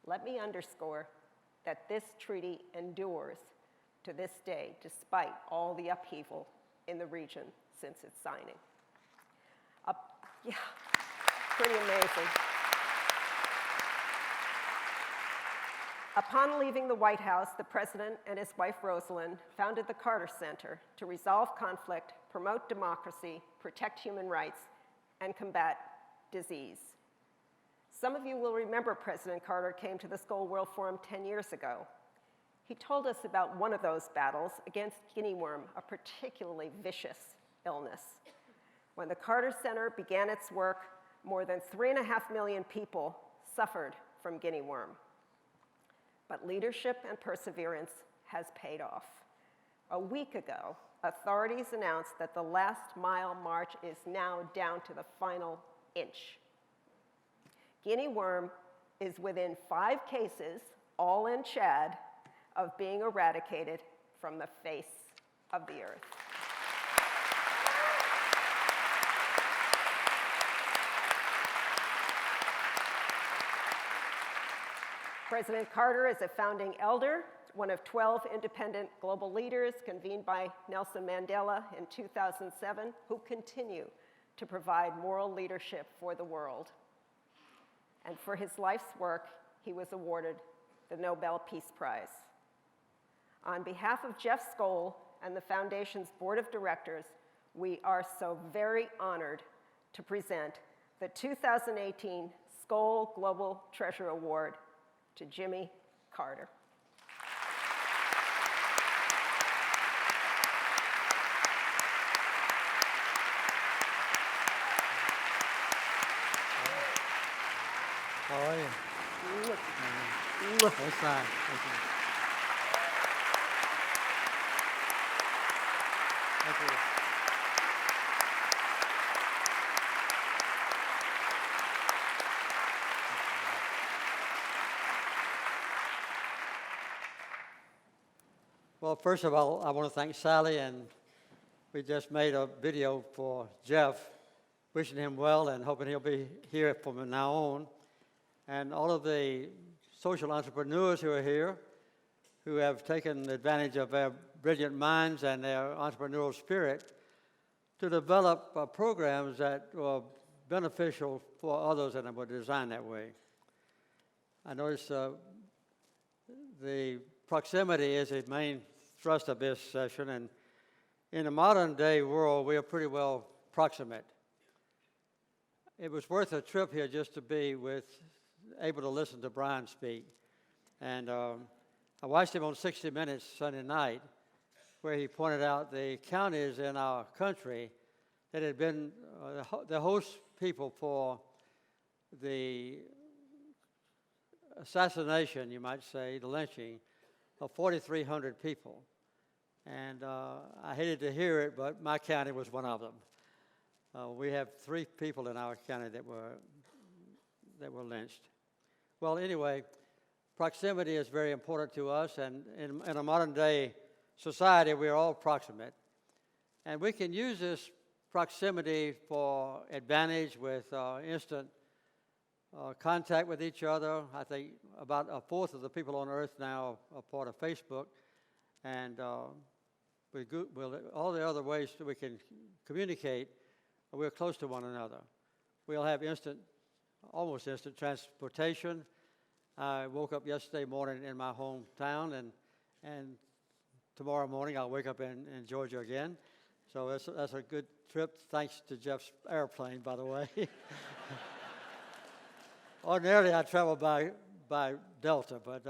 Let me underscore that this treaty endures to this day, despite all the upheaval in the region since its signing. Yeah, pretty amazing. Upon leaving the White House, the president and his wife Rosalind founded the Carter Center to resolve conflict, promote democracy, protect human rights, and combat disease. Some of you will remember President Carter came to the Skoll World Forum 10 years ago. He told us about one of those battles against guinea worm, a particularly vicious illness. When the Carter Center began its work, more than 3.5 million people suffered from guinea worm. But leadership and perseverance has paid off. A week ago, authorities announced that the last mile march is now down to the final inch. Guinea worm is within 5 cases, all in Chad, of being eradicated from the face of the earth. President Carter is a founding elder, one of 12 independent global leaders convened by Nelson Mandela in 2007, who continue to provide moral leadership for the world. And for his life's work, he was awarded the Nobel Peace Prize. On behalf of Jeff Skoll and the Foundation's Board of Directors, we are so very honored to present the 2018 Skoll Global Treasure Award to Jimmy Carter. How are you? That's fine. Thank you. Thank you. Well, first of all, I want to thank Sally, and we just made a video for Jeff, wishing him well and hoping he'll be here from now on. And all of the social entrepreneurs who are here, who have taken advantage of their brilliant minds and their entrepreneurial spirit to develop programs that were beneficial for others and were designed that way. I noticed the proximity is the main thrust of this session, and in the modern day world, we are pretty well proximate. It was worth a trip here just to be able to listen to Bryan speak. And I watched him on 60 Minutes Sunday night, where he pointed out the counties in our country that had been the host people for the assassination, you might say, the lynching of 4,300 people. And I hated to hear it, but my county was one of them. We have 3 people in our county that were lynched. Well, anyway, proximity is very important to us, and in a modern day society, we are all proximate. And we can use this proximity for advantage with instant contact with each other. I think about a fourth of the people on earth now are part of Facebook, and all the other ways that we can communicate, we're close to one another. We'll have almost instant transportation. I woke up yesterday morning in my hometown, and tomorrow morning I'll wake up in Georgia again. So that's a good trip, thanks to Jeff's airplane, by the way. Ordinarily, I travel by Delta, but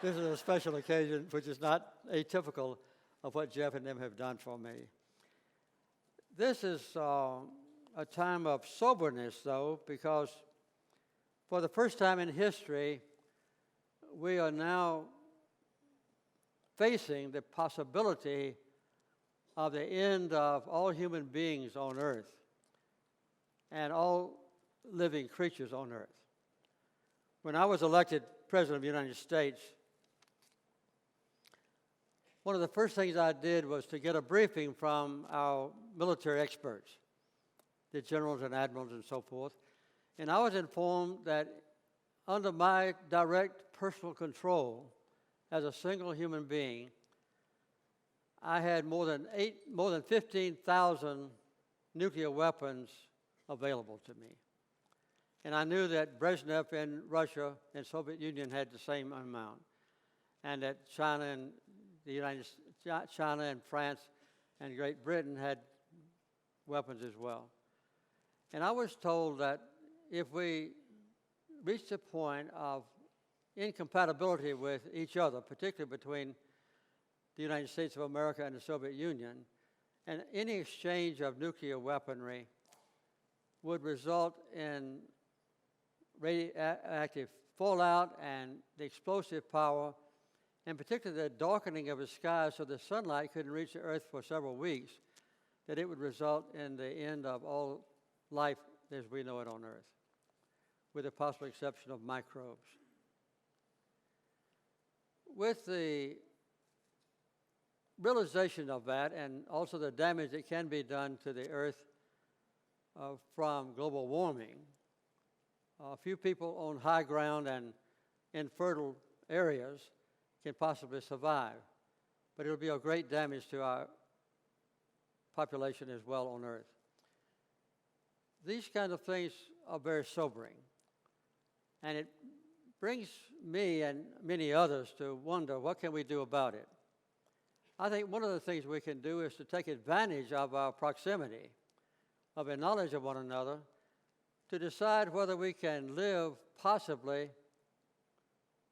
this is a special occasion, which is not atypical of what Jeff and them have done for me. This is a time of soberness, though, because for the first time in history, we are now facing the possibility of the end of all human beings on earth and all living creatures on earth. When I was elected President of the United States, one of the first things I did was to get a briefing from our military experts, the generals and admirals and so forth, and I was informed that under my direct personal control as a single human being, I had more than 15,000 nuclear weapons available to me. And I knew that Brezhnev in Russia and Soviet Union had the same amount, and that China and China and France and Great Britain had weapons as well. And I was told that if we reached a point of incompatibility with each other, particularly between the United States of America and the Soviet Union, and any exchange of nuclear weaponry would result in radioactive fallout and the explosive power, and particularly the darkening of the sky so the sunlight couldn't reach the earth for several weeks, that it would result in the end of all life as we know it on earth, with the possible exception of microbes. With the realization of that, and also the damage that can be done to the earth from global warming, a few people on high ground and infertile areas can possibly survive, but it'll be a great damage to our population as well on earth. These kind of things are very sobering, and it brings me and many others to wonder, what can we do about it? I think one of the things we can do is to take advantage of our proximity, of a knowledge of one another, to decide whether we can live possibly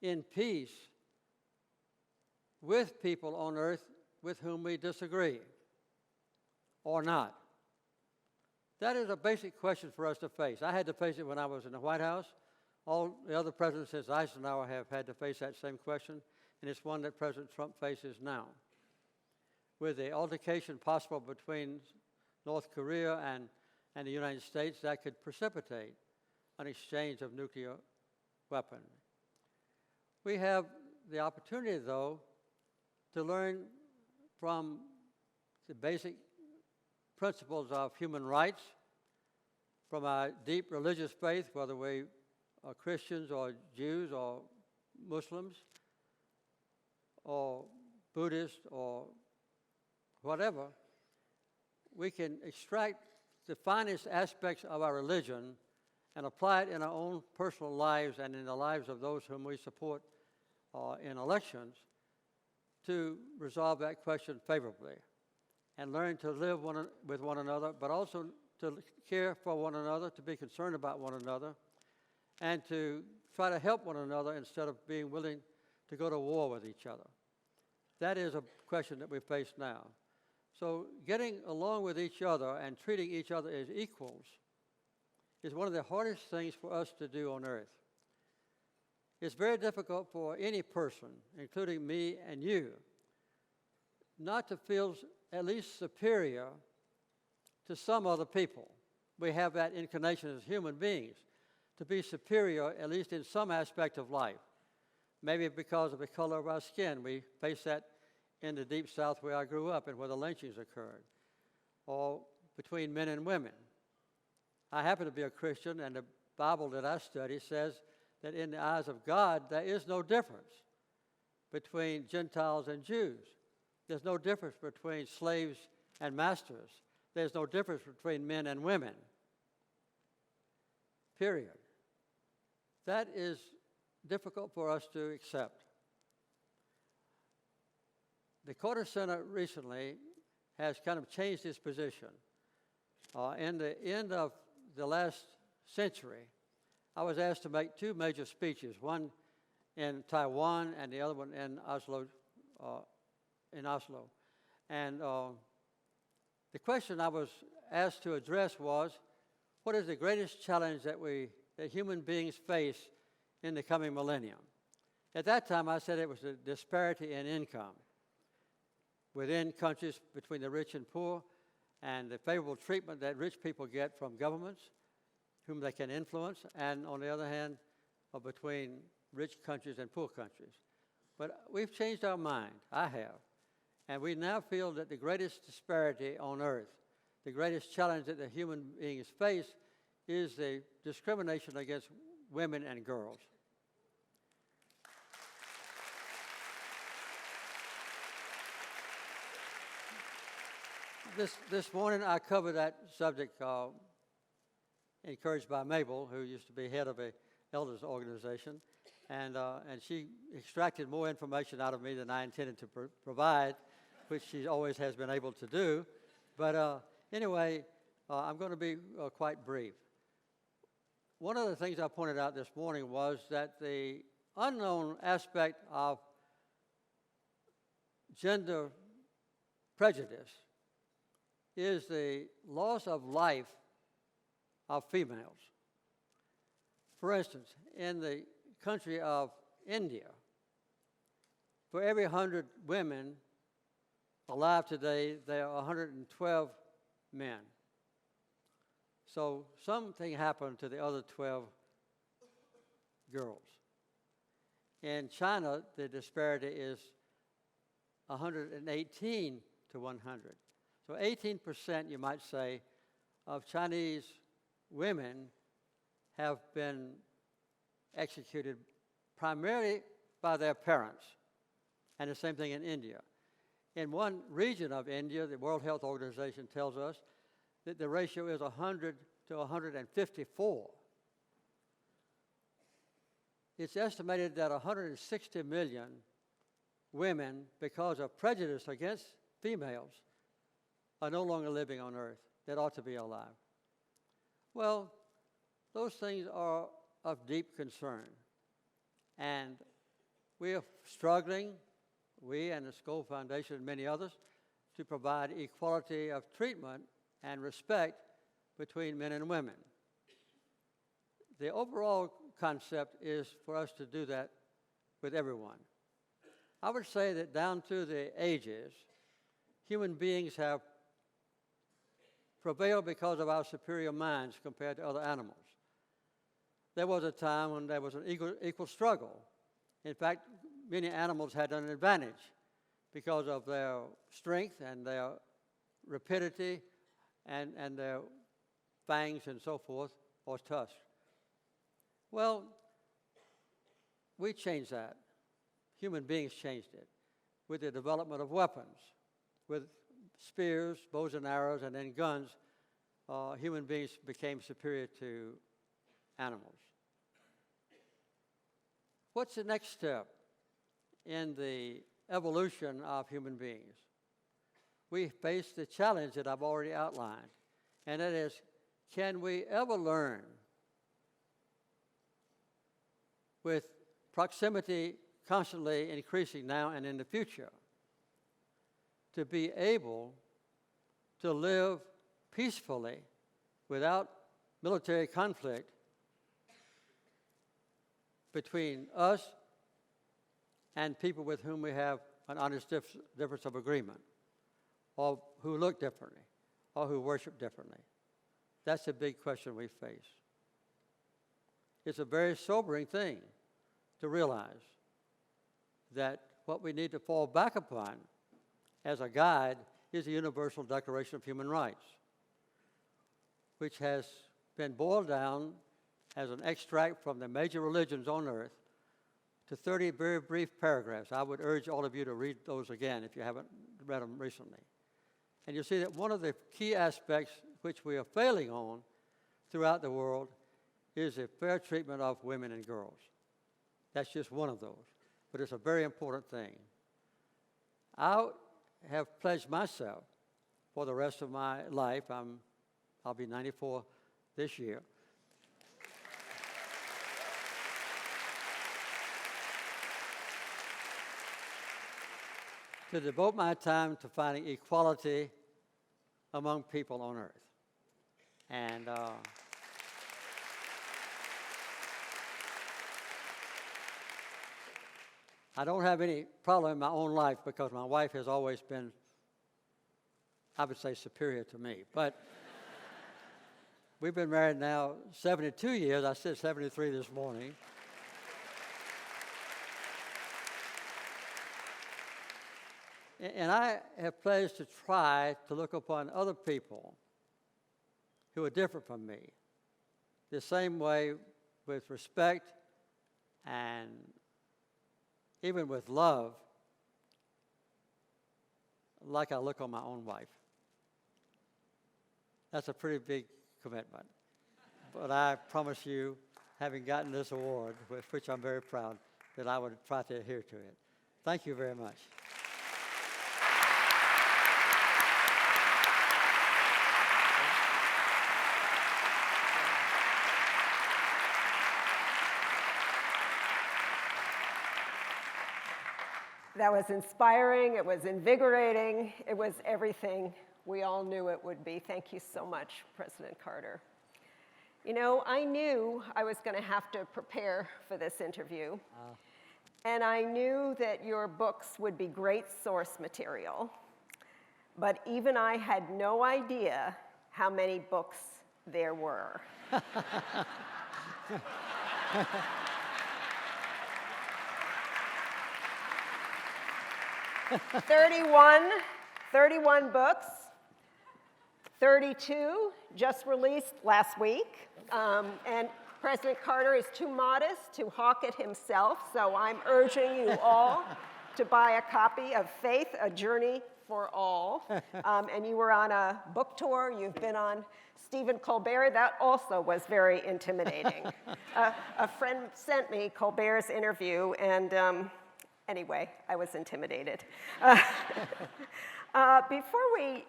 in peace with people on earth with whom we disagree or not. That is a basic question for us to face. I had to face it when I was in the White House. All the other presidents since Eisenhower have had to face that same question, and it's one that President Trump faces now. With the altercation possible between North Korea and the United States, that could precipitate an exchange of nuclear weapons. We have the opportunity, though, to learn from the basic principles of human rights, from our deep religious faith, whether we are Christians or Jews or Muslims or Buddhists or whatever. We can extract the finest aspects of our religion and apply it in our own personal lives and in the lives of those whom we support in elections to resolve that question favorably and learn to live with one another, but also to care for one another, to be concerned about one another, and to try to help one another instead of being willing to go to war with each other. That is a question that we face now. So getting along with each other and treating each other as equals is one of the hardest things for us to do on earth. It's very difficult for any person, including me and you, not to feel at least superior to some other people. We have that inclination as human beings to be superior, at least in some aspect of life. Maybe because of the color of our skin. We face that in the deep South where I grew up and where the lynchings occurred, or between men and women. I happen to be a Christian, and the Bible that I study says that in the eyes of God, there is no difference between Gentiles and Jews. There's no difference between slaves and masters. There's no difference between men and women. Period. That is difficult for us to accept. The Carter Center recently has kind of changed its position. In the end of the last century, I was asked to make two major speeches, one in Taiwan and the other one in Oslo. And the question I was asked to address was, what is the greatest challenge that human beings face in the coming millennium? At that time, I said it was the disparity in income within countries between the rich and poor, and the favorable treatment that rich people get from governments whom they can influence, and on the other hand, between rich countries and poor countries. But we've changed our mind, I have, and we now feel that the greatest disparity on earth, the greatest challenge that the human beings face is the discrimination against women and girls. This morning I covered that subject, encouraged by Mabel, who used to be head of a elders organization, and she extracted more information out of me than I intended to provide, which she always has been able to do. But anyway, I'm going to be quite brief. One of the things I pointed out this morning was that the unknown aspect of gender prejudice is the loss of life of females. For instance, in the country of India, for every 100 women alive today, there are 112 men. So something happened to the other 12 girls. In China, the disparity is 118 to 100. So 18%, you might say, of Chinese women have been executed primarily by their parents, and the same thing in India. In one region of India, the World Health Organization tells us that the ratio is 100 to 154. It's estimated that 160 million women, because of prejudice against females, are no longer living on earth that ought to be alive. Well, those things are of deep concern. And we are struggling, we and the Skoll Foundation and many others, to provide equality of treatment and respect between men and women. The overall concept is for us to do that with everyone. I would say that down through the ages, human beings have prevailed because of our superior minds compared to other animals. There was a time when there was an equal struggle. In fact, many animals had an advantage because of their strength and their rapidity and their fangs and so forth, or tusks. Well, we changed that. Human beings changed it with the development of weapons, with spears, bows and arrows, and then guns. Human beings became superior to animals. What's the next step in the evolution of human beings? We face the challenge that I've already outlined, and that is, can we ever learn with proximity constantly increasing now and in the future to be able to live peacefully without military conflict between us and people with whom we have an honest difference of agreement, or who look differently, or who worship differently? That's a big question we face. It's a very sobering thing to realize that what we need to fall back upon as a guide is the Universal Declaration of Human Rights, which has been boiled down as an extract from the major religions on earth to 30 very brief paragraphs. I would urge all of you to read those again if you haven't read them recently. And you'll see that one of the key aspects which we are failing on throughout the world is the fair treatment of women and girls. That's just one of those, but it's a very important thing. I have pledged myself for the rest of my life, I'll be 94 this year, to devote my time to finding equality among people on earth. And I don't have any problem in my own life because my wife has always been, I would say, superior to me. But we've been married now 72 years. I said 73 this morning. And I have pledged to try to look upon other people who are different from me the same way, with respect and even with love, like I look on my own wife. That's a pretty big commitment. But I promise you, having gotten this award, with which I'm very proud, that I would try to adhere to it. Thank you very much. That was inspiring, it was invigorating, it was everything we all knew it would be. Thank you so much, President Carter. You know, I knew I was going to have to prepare for this interview, and I knew that your books would be great source material, but even I had no idea how many books there were. 31 books, 32 just released last week, and President Carter is too modest to hawk it himself, so I'm urging you all to buy a copy of Faith, A Journey for All. And you were on a book tour, you've been on Stephen Colbert, that also was very intimidating. A friend sent me Colbert's interview, and anyway, I was intimidated. Before we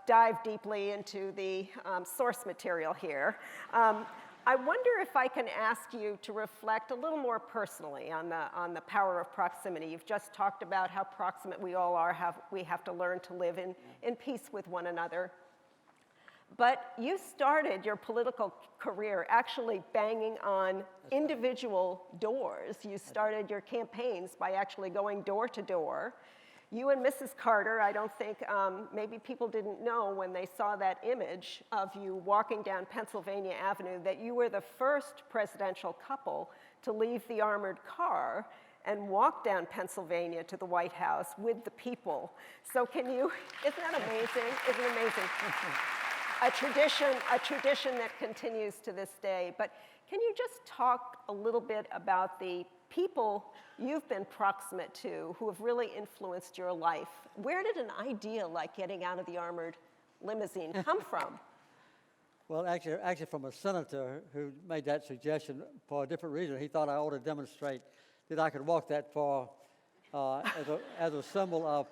dive deeply into the source material here, I wonder if I can ask you to reflect a little more personally on the power of proximity. You've just talked about how proximate we all are, how we have to learn to live in peace with one another. But you started your political career actually banging on individual doors. You started your campaigns by actually going door to door. You and Mrs. Carter, I don't think, maybe people didn't know when they saw that image of you walking down Pennsylvania Avenue that you were the first presidential couple to leave the armored car and walk down Pennsylvania to the White House with the people. So can you, isn't that amazing? Isn't it amazing? A tradition that continues to this day. But can you just talk a little bit about the people you've been proximate to who have really influenced your life? Where did an idea like getting out of the armored limousine come from? Well, actually from a senator who made that suggestion for a different reason. He thought I ought to demonstrate that I could walk that far as a symbol of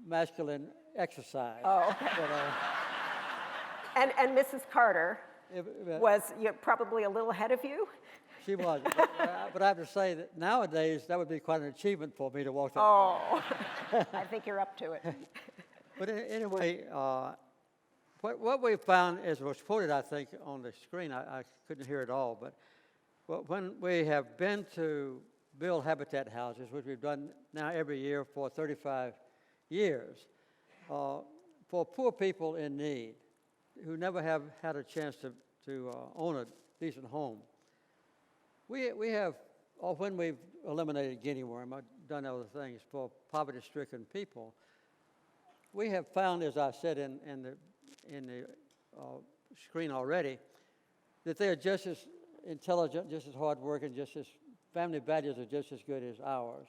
masculine exercise. Oh, okay. But, and Mrs. Carter was probably a little ahead of you? She was. But I have to say that nowadays, that would be quite an achievement for me to walk that. Oh, I think you're up to it. But anyway, what we found, as was quoted, I think, on the screen, I couldn't hear it all, but when we have been to build habitat houses, which we've done now every year for 35 years, for poor people in need, who never have had a chance to own a decent home. We have, or when we've eliminated guinea worm, I've done other things for poverty-stricken people, we have found, as I said in the screen already, that they are just as intelligent, just as hardworking, just as family values are just as good as ours.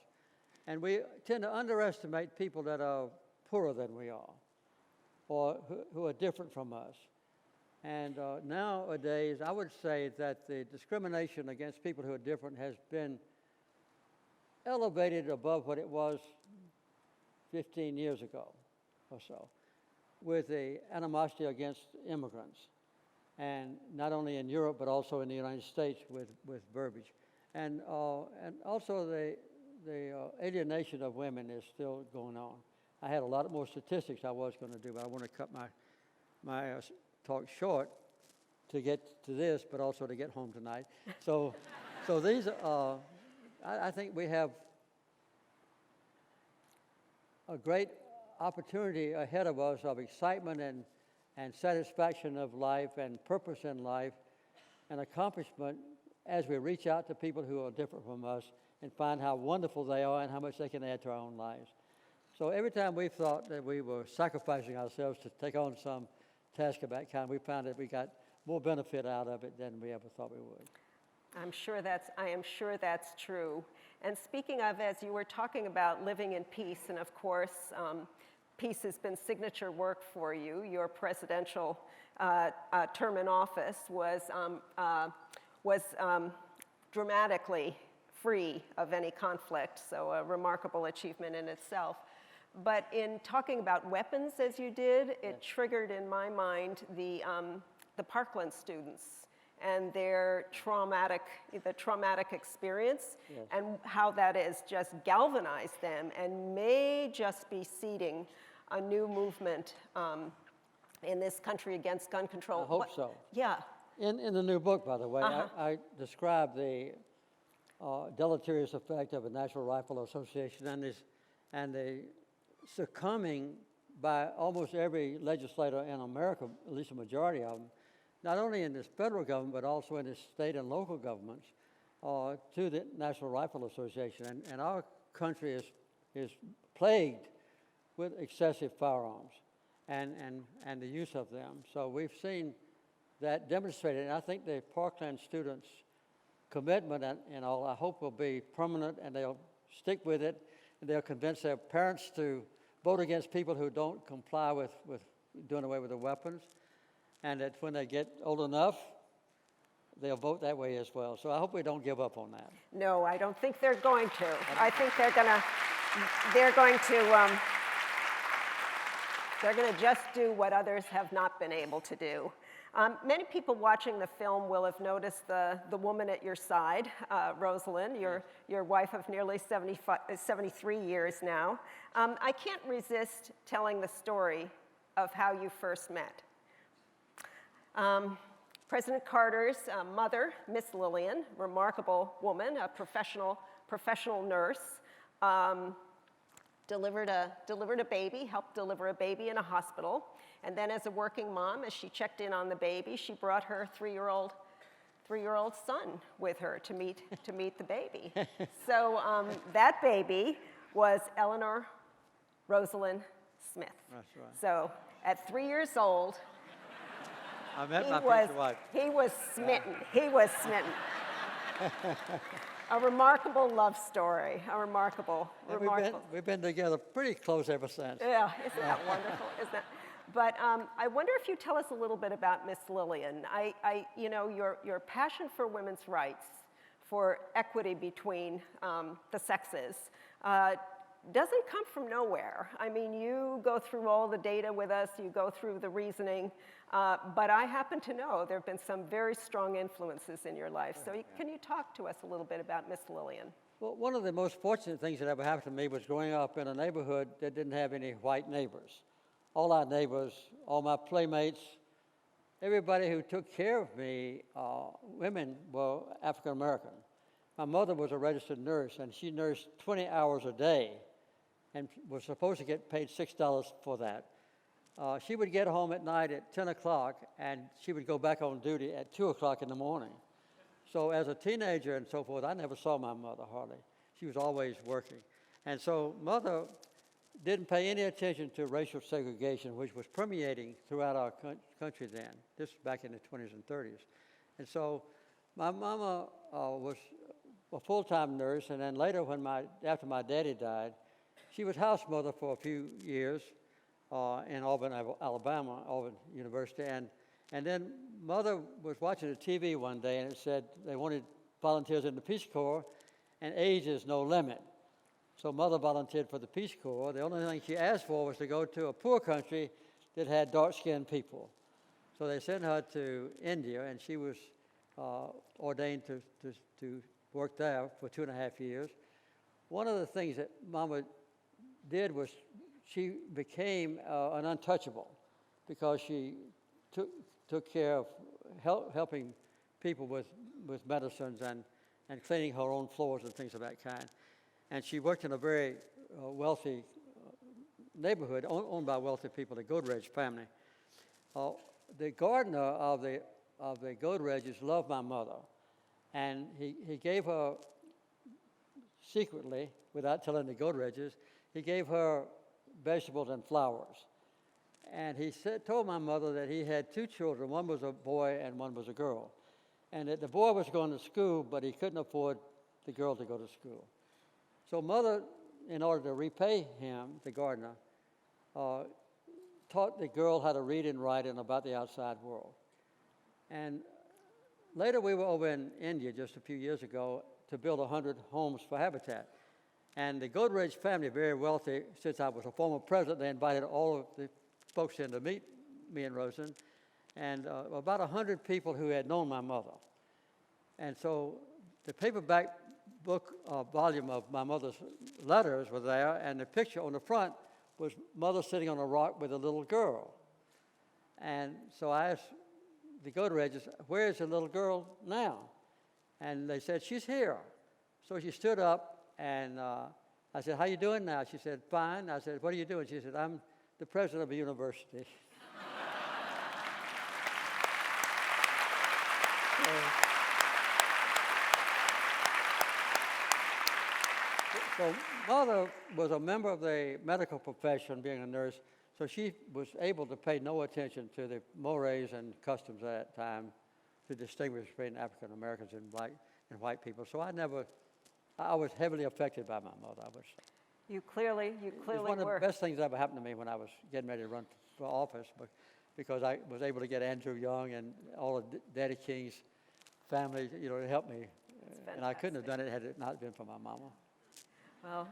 And we tend to underestimate people that are poorer than we are, or who are different from us. And nowadays, I would say that the discrimination against people who are different has been elevated above what it was 15 years ago or so, with the animosity against immigrants, and not only in Europe, but also in the United States with Burbage. And also the alienation of women is still going on. I had a lot more statistics I was going to do, but I want to cut my talk short to get to this, but also to get home tonight. So these I think we have a great opportunity ahead of us of excitement and satisfaction of life and purpose in life and accomplishment as we reach out to people who are different from us and find how wonderful they are and how much they can add to our own lives. So every time we thought that we were sacrificing ourselves to take on some task of that kind, we found that we got more benefit out of it than we ever thought we would. I am sure that's true. And speaking of, as you were talking about living in peace, and of course, peace has been signature work for you. Your presidential term in office was dramatically free of any conflict, so a remarkable achievement in itself. But in talking about weapons, as you did, it triggered in my mind the Parkland students and their traumatic experience, and how that has just galvanized them and may just be seeding a new movement in this country against gun control. I hope so. Yeah. In the new book, by the way, I describe the deleterious effect of a National Rifle Association and the succumbing by almost every legislator in America, at least a majority of them, not only in this federal government, but also in the state and local governments, to the National Rifle Association. And our country is plagued with excessive firearms and the use of them. So we've seen that demonstrated, and I think the Parkland students' commitment and all, I hope will be permanent, and they'll stick with it, and they'll convince their parents to vote against people who don't comply with doing away with the weapons, and that when they get old enough, they'll vote that way as well. So I hope we don't give up on that. No, I don't think they're going to. I think they're going to just do what others have not been able to do. Many people watching the film will have noticed the woman at your side, Rosalind, your wife of nearly 73 years now. I can't resist telling the story of how you first met. President Carter's mother, Miss Lillian, remarkable woman, a professional nurse, delivered a baby, helped deliver a baby in a hospital. And then as a working mom, as she checked in on the baby, she brought her three-year-old son with her to meet the baby. So that baby was Eleanor Rosalind Smith. That's right. So at 3 years old, I met my future wife. he was smitten. He was smitten. A remarkable love story. A remarkable. We've been together pretty close ever since. Yeah, isn't that wonderful? Isn't that? But I wonder if you tell us a little bit about Miss Lillian. You know, your passion for women's rights, for equity between the sexes, doesn't come from nowhere. I mean, you go through all the data with us, you go through the reasoning, but I happen to know there have been some very strong influences in your life. So can you talk to us a little bit about Miss Lillian? Well, one of the most fortunate things that ever happened to me was growing up in a neighborhood that didn't have any white neighbors. All our neighbors, all my playmates, everybody who took care of me, women were African American. My mother was a registered nurse, and she nursed 20 hours a day and was supposed to get paid $6 for that. She would get home at night at 10 o'clock, and she would go back on duty at 2 o'clock in the morning. So as a teenager and so forth, I never saw my mother hardly. She was always working. And so Mother didn't pay any attention to racial segregation, which was permeating throughout our country then. This was back in the 20s and 30s. And so my mama was a full-time nurse, and then later, after my daddy died, she was house mother for a few years in Auburn, Alabama, Auburn University. And then Mother was watching the TV one day, and it said they wanted volunteers in the Peace Corps, and age is no limit. So Mother volunteered for the Peace Corps. The only thing she asked for was to go to a poor country that had dark-skinned people. So they sent her to India, and she was ordained to work there for 2.5 years. One of the things that Mama did was she became an untouchable because she took care of helping people with medicines and cleaning her own floors and things of that kind. And she worked in a very wealthy neighborhood owned by wealthy people, the Godrej family. The gardener of the Godrejes loved my mother, and he gave her secretly, without telling the Godrejes, he gave her vegetables and flowers. And he told my mother that he had 2 children. One was a boy and one was a girl. And that the boy was going to school, but he couldn't afford the girl to go to school. So Mother, in order to repay him, the gardener, taught the girl how to read and write and about the outside world. And later we were over in India just a few years ago to build 100 homes for Habitat. And the Godrej family, very wealthy, since I was a former president, they invited all of the folks in to meet me and Rosen, and about 100 people who had known my mother. And so the paperback book volume of my mother's letters were there, and the picture on the front was Mother sitting on a rock with a little girl. And so I asked the Godrejes, where is the little girl now? And they said, she's here. So she stood up, and I said, how you doing now? She said, fine. I said, what are you doing? She said, I'm the president of a university. So Mother was a member of the medical profession, being a nurse, so she was able to pay no attention to the mores and customs at that time to distinguish between African Americans and white people. So I was heavily affected by my mother. You clearly It was one of the best things that ever happened to me when I was getting ready to run for office, because I was able to get Andrew Young and all of Daddy King's family, to help me. And I couldn't have done it had it not been for my mama. Well,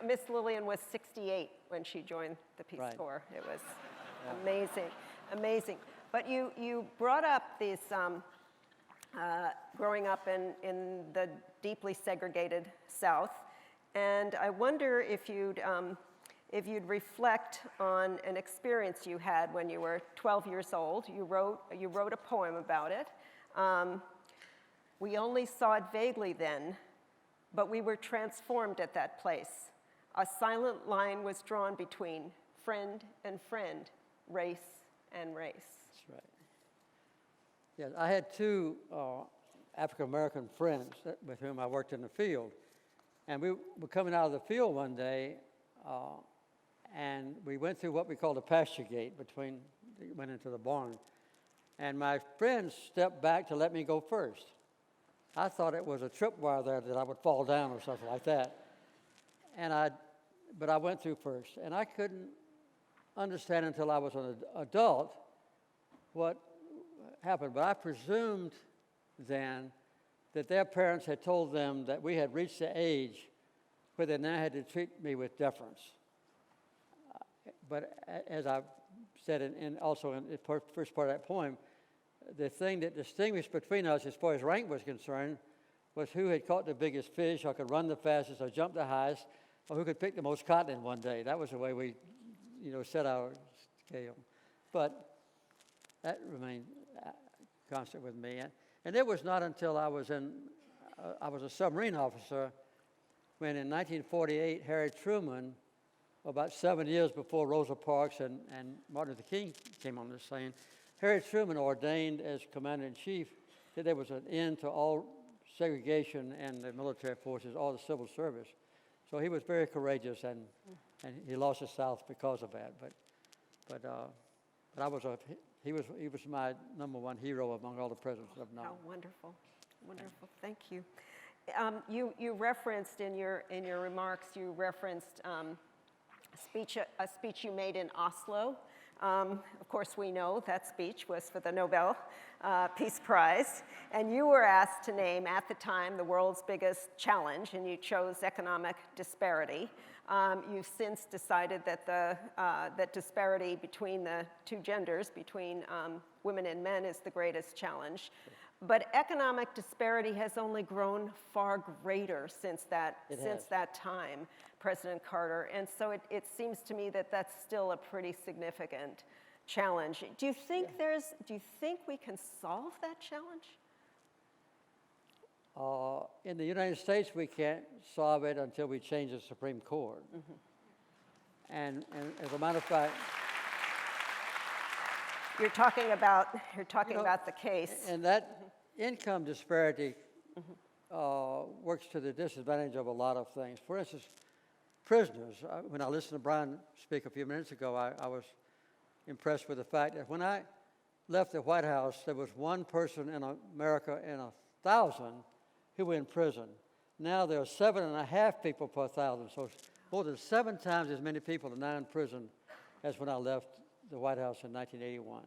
Miss Lillian was 68 when she joined the Peace Corps. It was amazing, amazing. But you brought up this growing up in the deeply segregated South, and I wonder if you'd if you'd reflect on an experience you had when you were 12 years old. You wrote a poem about it. We only saw it vaguely then, but we were transformed at that place. A silent line was drawn between friend and friend, race and race. That's right. Yes, I had two African-American friends with whom I worked in the field. And we were coming out of the field one day, and we went through what we call the pasture gate went into the barn. And my friends stepped back to let me go first. I thought it was a tripwire there that I would fall down or something like that. But I went through first. And I couldn't understand until I was an adult what happened. But I presumed then that their parents had told them that we had reached the age where they now had to treat me with deference. But as I said also in the first part of that poem, the thing that distinguished between us as far as rank was concerned was who had caught the biggest fish, or could run the fastest, or jump the highest, or who could pick the most cotton in one day. That was the way we, set our scale. But that remained constant with me. And it was not until I was a submarine officer when in 1948, Harry Truman, about 7 years before Rosa Parks and Martin Luther King came on the scene, Harry Truman ordained as commander-in-chief that there was an end to all segregation in the military forces, all the civil service. So he was very courageous, and he lost the South because of that. But he was my number one hero among all the presidents I've known. Oh, wonderful, wonderful. Thank you. You referenced in your remarks. You referenced a speech you made in Oslo. Of course, we know that speech was for the Nobel Peace Prize, and you were asked to name at the time the world's biggest challenge, and you chose economic disparity. You've since decided that that disparity between the two genders, between women and men, is the greatest challenge. But economic disparity has only grown far greater since that time, President Carter. And so it seems to me that that's still a pretty significant challenge. Do you think we can solve that challenge? In the United States, we can't solve it until we change the Supreme Court. Mm-hmm. And as a matter of fact, you're talking about the case. And that income disparity works to the disadvantage of a lot of things. For instance, prisoners. When I listened to Bryan speak a few minutes ago, I was impressed with the fact that when I left the White House, there was one person in America in 1,000 who were in prison. Now there are 7.5 people per 1,000, so more than 7 times as many people are now in prison as when I left the White House in 1981.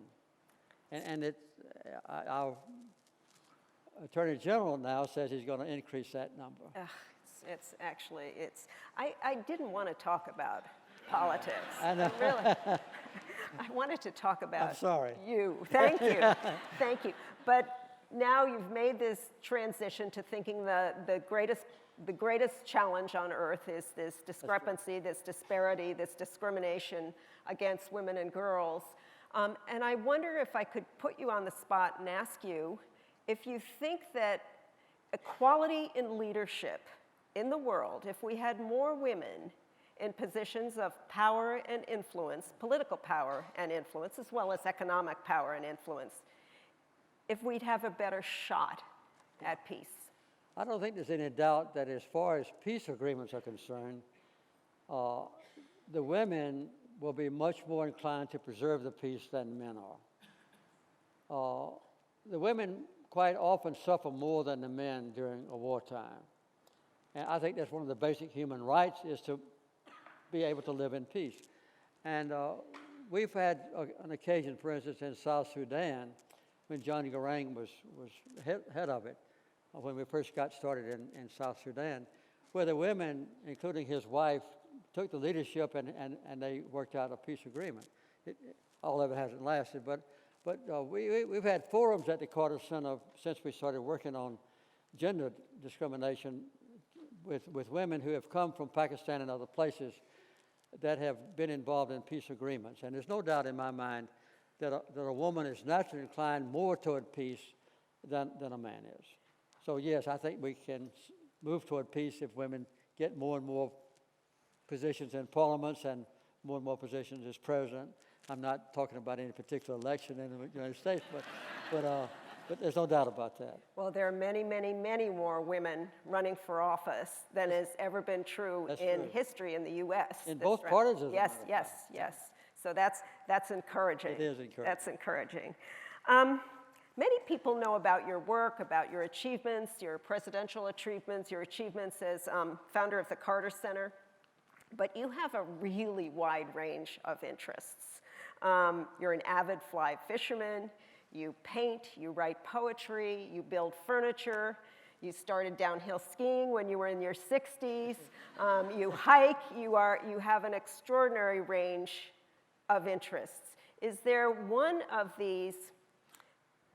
And our Attorney General now says he's going to increase that number. I didn't want to talk about politics. I know. I wanted to talk about I'm sorry. you. Thank you. Thank you. But now you've made this transition to thinking the greatest challenge on earth is this discrepancy, this disparity, this discrimination against women and girls. And I wonder if I could put you on the spot and ask you if you think that equality in leadership in the world, if we had more women in positions of power and influence, political power and influence, as well as economic power and influence, if we'd have a better shot at peace. I don't think there's any doubt that as far as peace agreements are concerned, the women will be much more inclined to preserve the peace than the men are. The women quite often suffer more than the men during a wartime. And I think that's one of the basic human rights, is to be able to live in peace. And we've had an occasion, for instance, in South Sudan, when John Garang was head of it, when we first got started in South Sudan, where the women, including his wife, took the leadership and they worked out a peace agreement. All of it hasn't lasted, but we've had forums at the Carter Center since we started working on gender discrimination with women who have come from Pakistan and other places that have been involved in peace agreements. And there's no doubt in my mind that a woman is naturally inclined more toward peace than a man is. So yes, I think we can move toward peace if women get more and more positions in parliaments and more positions as president. I'm not talking about any particular election in the United States, but there's no doubt about that. Well, there are many, many, many more women running for office than has ever been true in history in the U.S. In both parties, as a yes, matter of yes, fact. yes. So that's encouraging. It is encouraging. That's encouraging. Many people know about your work, about your achievements, your presidential achievements, your achievements as founder of the Carter Center, but you have a really wide range of interests. You're an avid fly fisherman, you paint, you write poetry, you build furniture, you started downhill skiing when you were in your 60s, you hike, you have an extraordinary range of interests. Is there one of these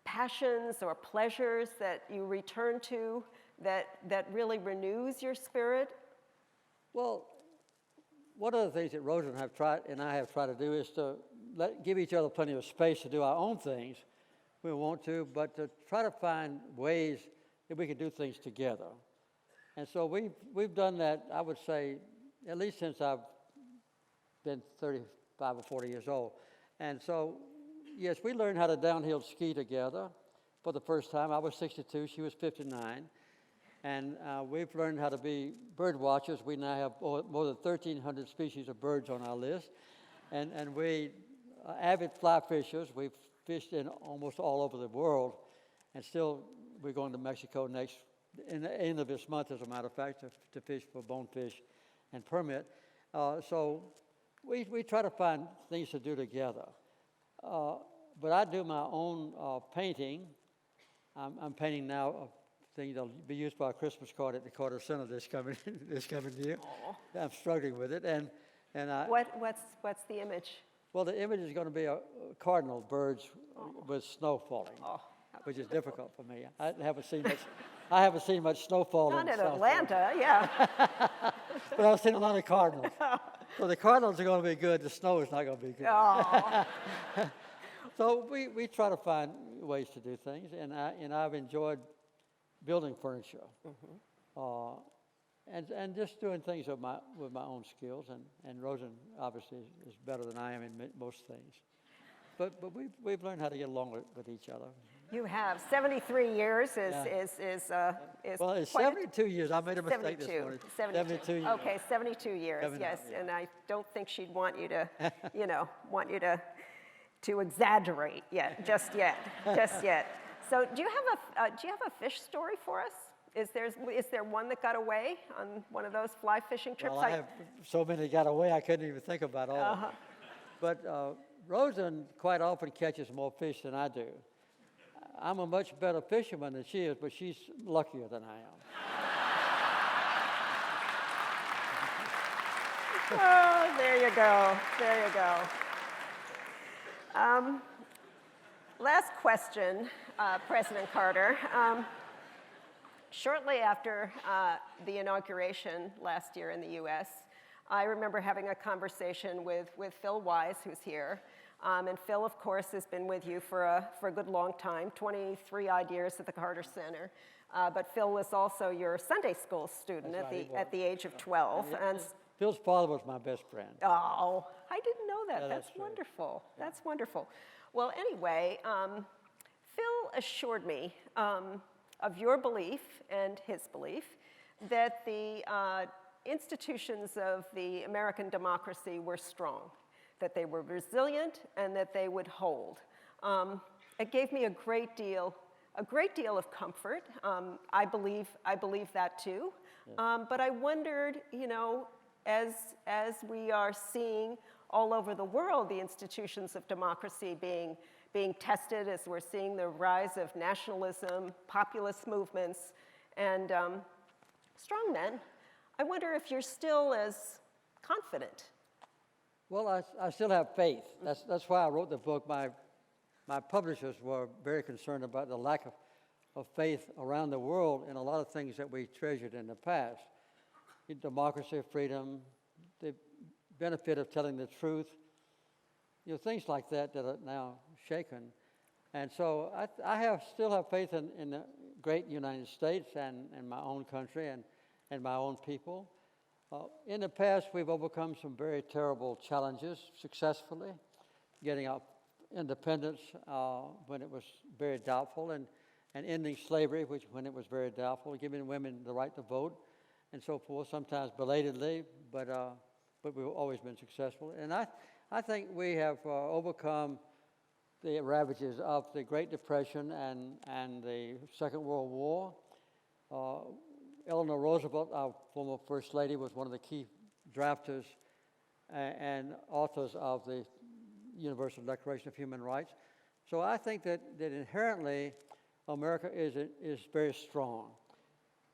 passions or pleasures that you return to that really renews your spirit? Well, one of the things that Rosa and I have tried to do is to give each other plenty of space to do our own things we want to, but to try to find ways that we can do things together. And so we've done that, I would say, at least since I've been 35 or 40 years old. And so, yes, we learned how to downhill ski together for the first time. I was 62, she was 59. And we've learned how to be bird watchers. We now have more than 1,300 species of birds on our list. And we avid fly fishers. We've fished in almost all over the world. And still, we're going to Mexico in the end of this month, as a matter of fact, to fish for bonefish and permit. So we try to find things to do together. But I do my own painting. I'm painting now a thing that'll be used for a Christmas card at the Carter Center this coming year. Aww. I'm struggling with it, and what's the image? Well, the image is going to be a cardinal birds with snow falling, which is difficult for me. I haven't seen much snow falling. Not in Atlanta, yeah. But I've seen a lot of cardinals. So the cardinals are going to be good. The snow is not going to be good. So we try to find ways to do things, and I've enjoyed building furniture, and just doing things with my own skills. And Rosen obviously is better than I am in most things, but we've learned how to get along with each other. You have 73 years is well, it's 72 years. I made a mistake this morning. 72 years. Okay, 72 years. 72, yes, yeah. And I don't think she'd want you to, to exaggerate just yet. So, do you have a fish story for us? Is there one that got away on one of those fly fishing trips? Well, I have so many that got away I couldn't even think about all of them. But Rosen quite often catches more fish than I do. I'm a much better fisherman than she is, but she's luckier than I am. Oh, there you go. There you go. Last question, President Carter. Shortly after the inauguration last year in the U.S., I remember having a conversation with Phil Wise, who's here. And Phil, of course, has been with you for a good long time, 23 odd years at the Carter Center. But Phil was also your Sunday school student at the age of 12. And Phil's father was my best friend. Oh, I didn't know that. Yeah, that's true. wonderful. Yeah. That's wonderful. Well, anyway, Phil assured me of your belief and his belief that the institutions of the American democracy were strong, that they were resilient, and that they would hold. It gave me a great deal of comfort. I believe that too. Yeah. But I wondered, as we are seeing all over the world the institutions of democracy being tested, as we're seeing the rise of nationalism, populist movements, and strongmen, I wonder if you're still as confident. Well, I still have faith. That's why I wrote the book. My publishers were very concerned about the lack of faith around the world in a lot of things that we treasured in the past. Democracy, freedom, benefit of telling the truth, things like that that are now shaken. And so I still have faith in the great United States and my own country and my own people. In the past, we've overcome some very terrible challenges successfully, getting our independence when it was very doubtful, and ending slavery, when it was very doubtful, giving women the right to vote, and so forth, sometimes belatedly, but we've always been successful. And I think we have overcome the ravages of the Great Depression and the Second World War. Eleanor Roosevelt, our former First Lady, was one of the key drafters and authors of the Universal Declaration of Human Rights. So I think that inherently America is very strong.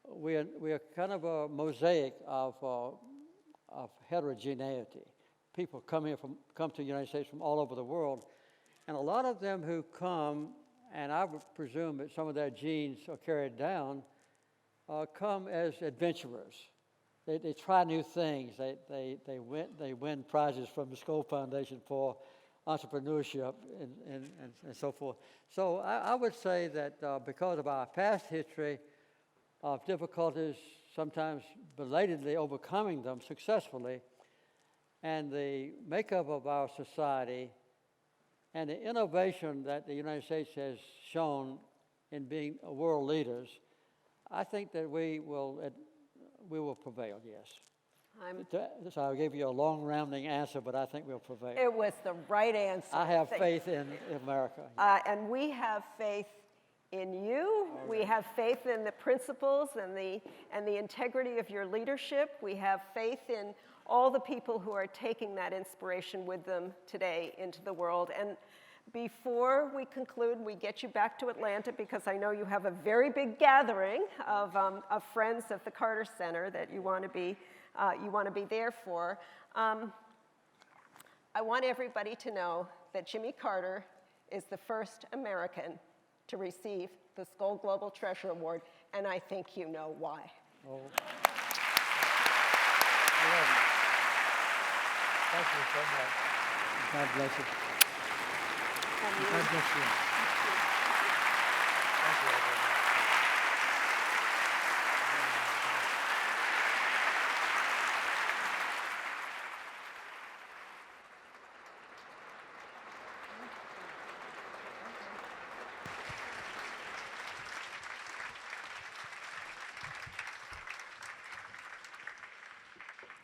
We are kind of a mosaic of heterogeneity. People come to the United States from all over the world, and a lot of them who come, and I would presume that some of their genes are carried down, come as adventurers. They try new things. They win prizes from the Skoll Foundation for entrepreneurship and so forth. So I would say that because of our past history of difficulties, sometimes belatedly overcoming them successfully, and the makeup of our society and the innovation that the United States has shown in being world leaders, I think that we will prevail, yes. So I gave you a long, rounding answer, but I think we'll prevail. It was the right answer. I have faith in America. And we have faith in you. We have faith in the principles and the integrity of your leadership. We have faith in all the people who are taking that inspiration with them today into the world. And before we conclude, we get you back to Atlanta, because I know you have a very big gathering of friends at the Carter Center that you want to be there for. I want everybody to know that Jimmy Carter is the first American to receive the Skoll Global Treasure Award, and I think you know why. Oh. I love you. Thank you so much. God bless you. God bless you. Thank you, everyone.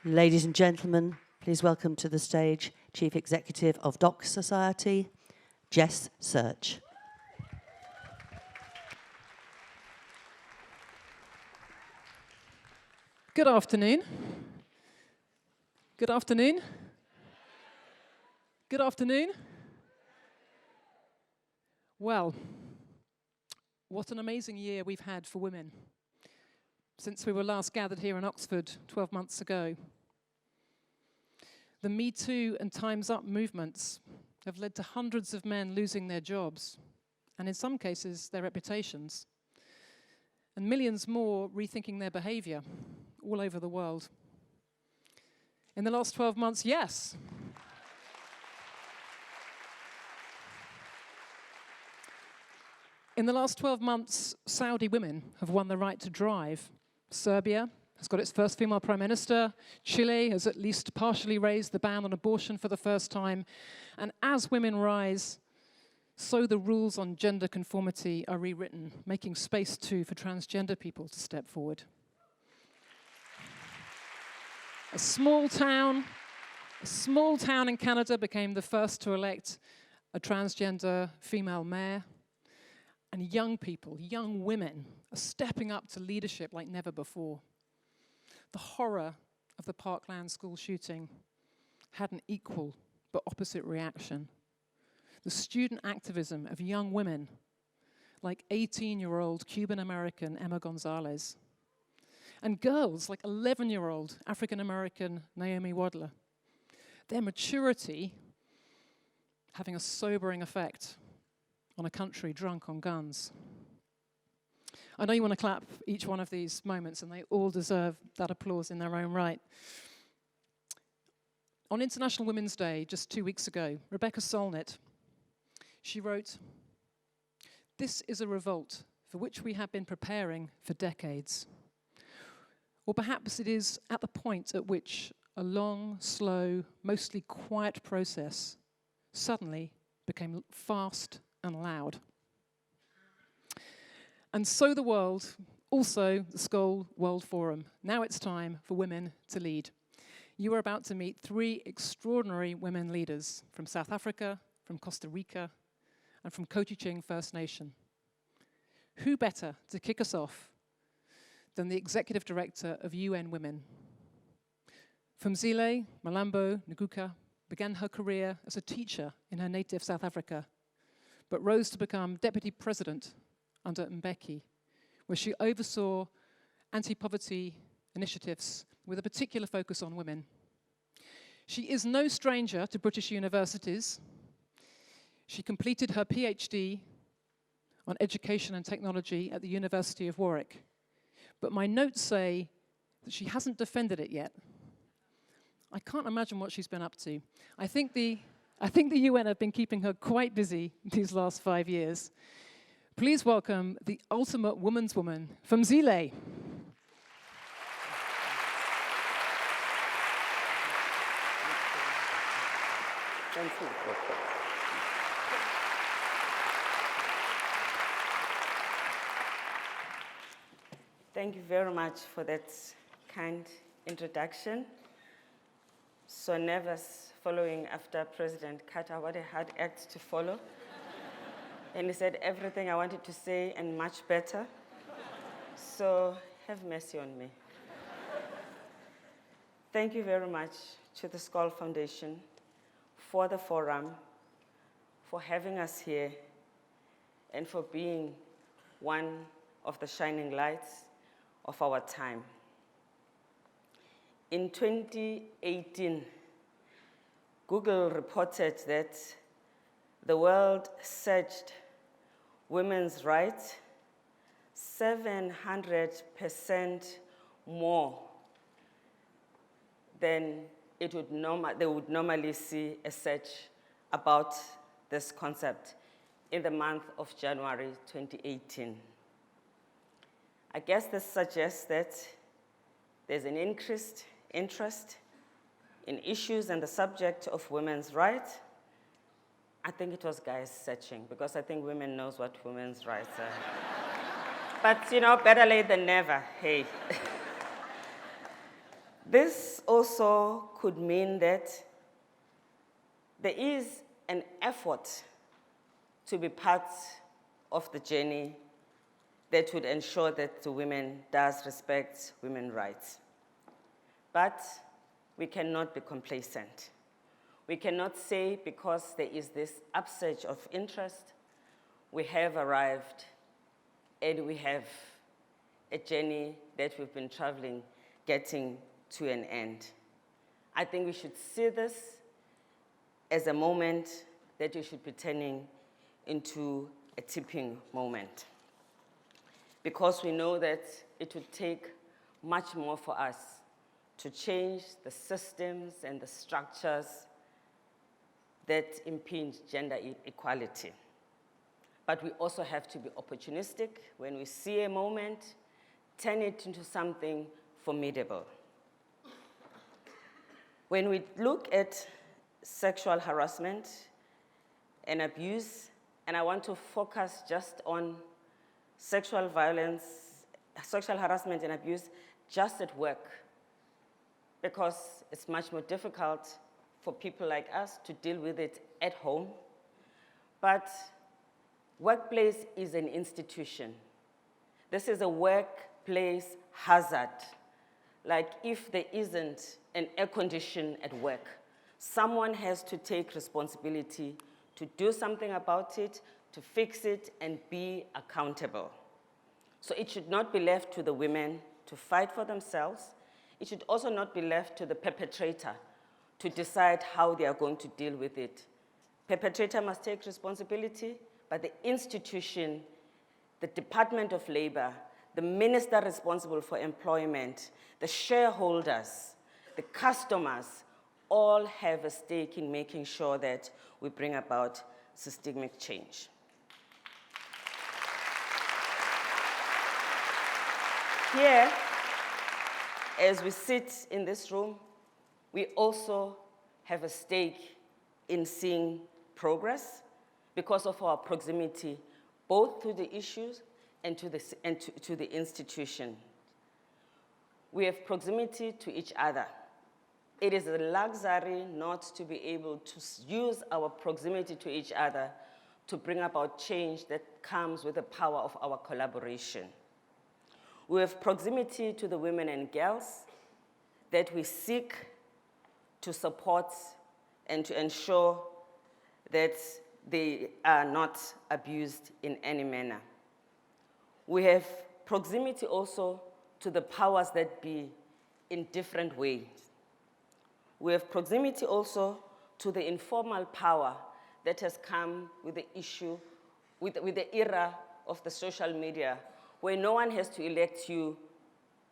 Ladies and gentlemen, please welcome to the stage Chief Executive of Doc Society, Jess Search. Good afternoon. Good afternoon. Good afternoon. Well, what an amazing year we've had for women since we were last gathered here in Oxford 12 months ago. The Me Too and Time's Up movements have led to hundreds of men losing their jobs, and in some cases, their reputations, and millions more rethinking their behavior all over the world. In the last 12 months, yes. In the last 12 months, Saudi women have won the right to drive. Serbia has got its first female prime minister. Chile has at least partially raised the ban on abortion for the first time. And as women rise, so the rules on gender conformity are rewritten, making space too for transgender people to step forward. A small town in Canada became the first to elect a transgender female mayor. And young people, young women, are stepping up to leadership like never before. The horror of the Parkland school shooting had an equal but opposite reaction. The student activism of young women, like 18-year-old Cuban-American Emma Gonzalez, and girls like 11-year-old African-American Naomi Wadler, their maturity having a sobering effect on a country drunk on guns. I know you want to clap each one of these moments, and they all deserve that applause in their own right. On International Women's Day, just 2 weeks ago, Rebecca Solnit, she wrote, "This is a revolt for which we have been preparing for decades. Or perhaps it is at the point at which a long, slow, mostly quiet process suddenly became fast and loud." And so the world, also the Skoll World Forum. Now it's time for women to lead. You are about to meet 3 extraordinary women leaders from South Africa, from Costa Rica, and from Kochiching First Nation. Who better to kick us off than the Executive Director of UN Women? Phumzile Mlambo-Ngcuka began her career as a teacher in her native South Africa, but rose to become Deputy President under Mbeki, where she oversaw anti-poverty initiatives with a particular focus on women. She is no stranger to British universities. She completed her PhD on education and technology at the University of Warwick. But my notes say that she hasn't defended it yet. I can't imagine what she's been up to. I think the UN have been keeping her quite busy these last 5 years. Please welcome the ultimate woman's woman, Phumzile. Thank you. Thank you very much for that kind introduction. So nervous following after President Carter, what a hard act to follow. And he said everything I wanted to say and much better. So have mercy on me. Thank you very much to the Skoll Foundation for the forum, for having us here, and for being one of the shining lights of our time. In 2018, Google reported that the world searched women's rights 700% more than they would normally see a search about this concept in the month of January 2018. I guess this suggests that there's an increased interest in issues and the subject of women's rights. I think it was guys searching, because I think women knows what women's rights are. But, you know, better late than never, hey. This also could mean that there is an effort to be part of the journey that would ensure that the women does respect women's rights. But we cannot be complacent. We cannot say because there is this upsurge of interest, we have arrived and we have a journey that we've been traveling, getting to an end. I think we should see this as a moment that we should be turning into a tipping moment, because we know that it would take much more for us to change the systems and the structures that impinge gender equality. But we also have to be opportunistic. When we see a moment, turn it into something formidable. When we look at sexual harassment and abuse, and I want to focus just on sexual violence, sexual harassment and abuse just at work, because it's much more difficult for people like us to deal with it at home. But workplace is an institution. This is a workplace hazard. Like if there isn't an air condition at work, someone has to take responsibility to do something about it, to fix it, and be accountable. So it should not be left to the women to fight for themselves. It should also not be left to the perpetrator to decide how they are going to deal with it. Perpetrator must take responsibility, but the institution, the Department of Labor, the minister responsible for employment, the shareholders, the customers, all have a stake in making sure that we bring about systemic change. Here, as we sit in this room, we also have a stake in seeing progress because of our proximity, both to the issues and to the institution. We have proximity to each other. It is a luxury not to be able to use our proximity to each other to bring about change that comes with the power of our collaboration. We have proximity to the women and girls that we seek to support and to ensure that they are not abused in any manner. We have proximity also to the powers that be in different ways. We have proximity also to the informal power that has come with the issue, with the era of the social media, where no one has to elect you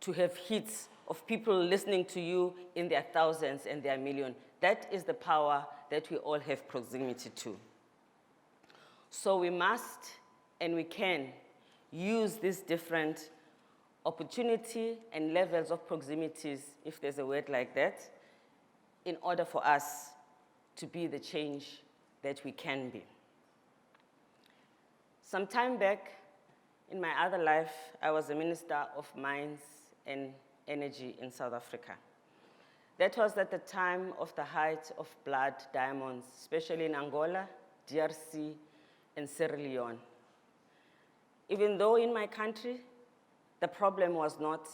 to have hits of people listening to you in their thousands and their millions. That is the power that we all have proximity to. So we must and we can use these different opportunity and levels of proximities, if there's a word like that, in order for us to be the change that we can be. Some time back, in my other life, I was a Minister of Mines and Energy in South Africa. That was at the time of the height of blood diamonds, especially in Angola, DRC, and Sierra Leone. Even though in my country, the problem was not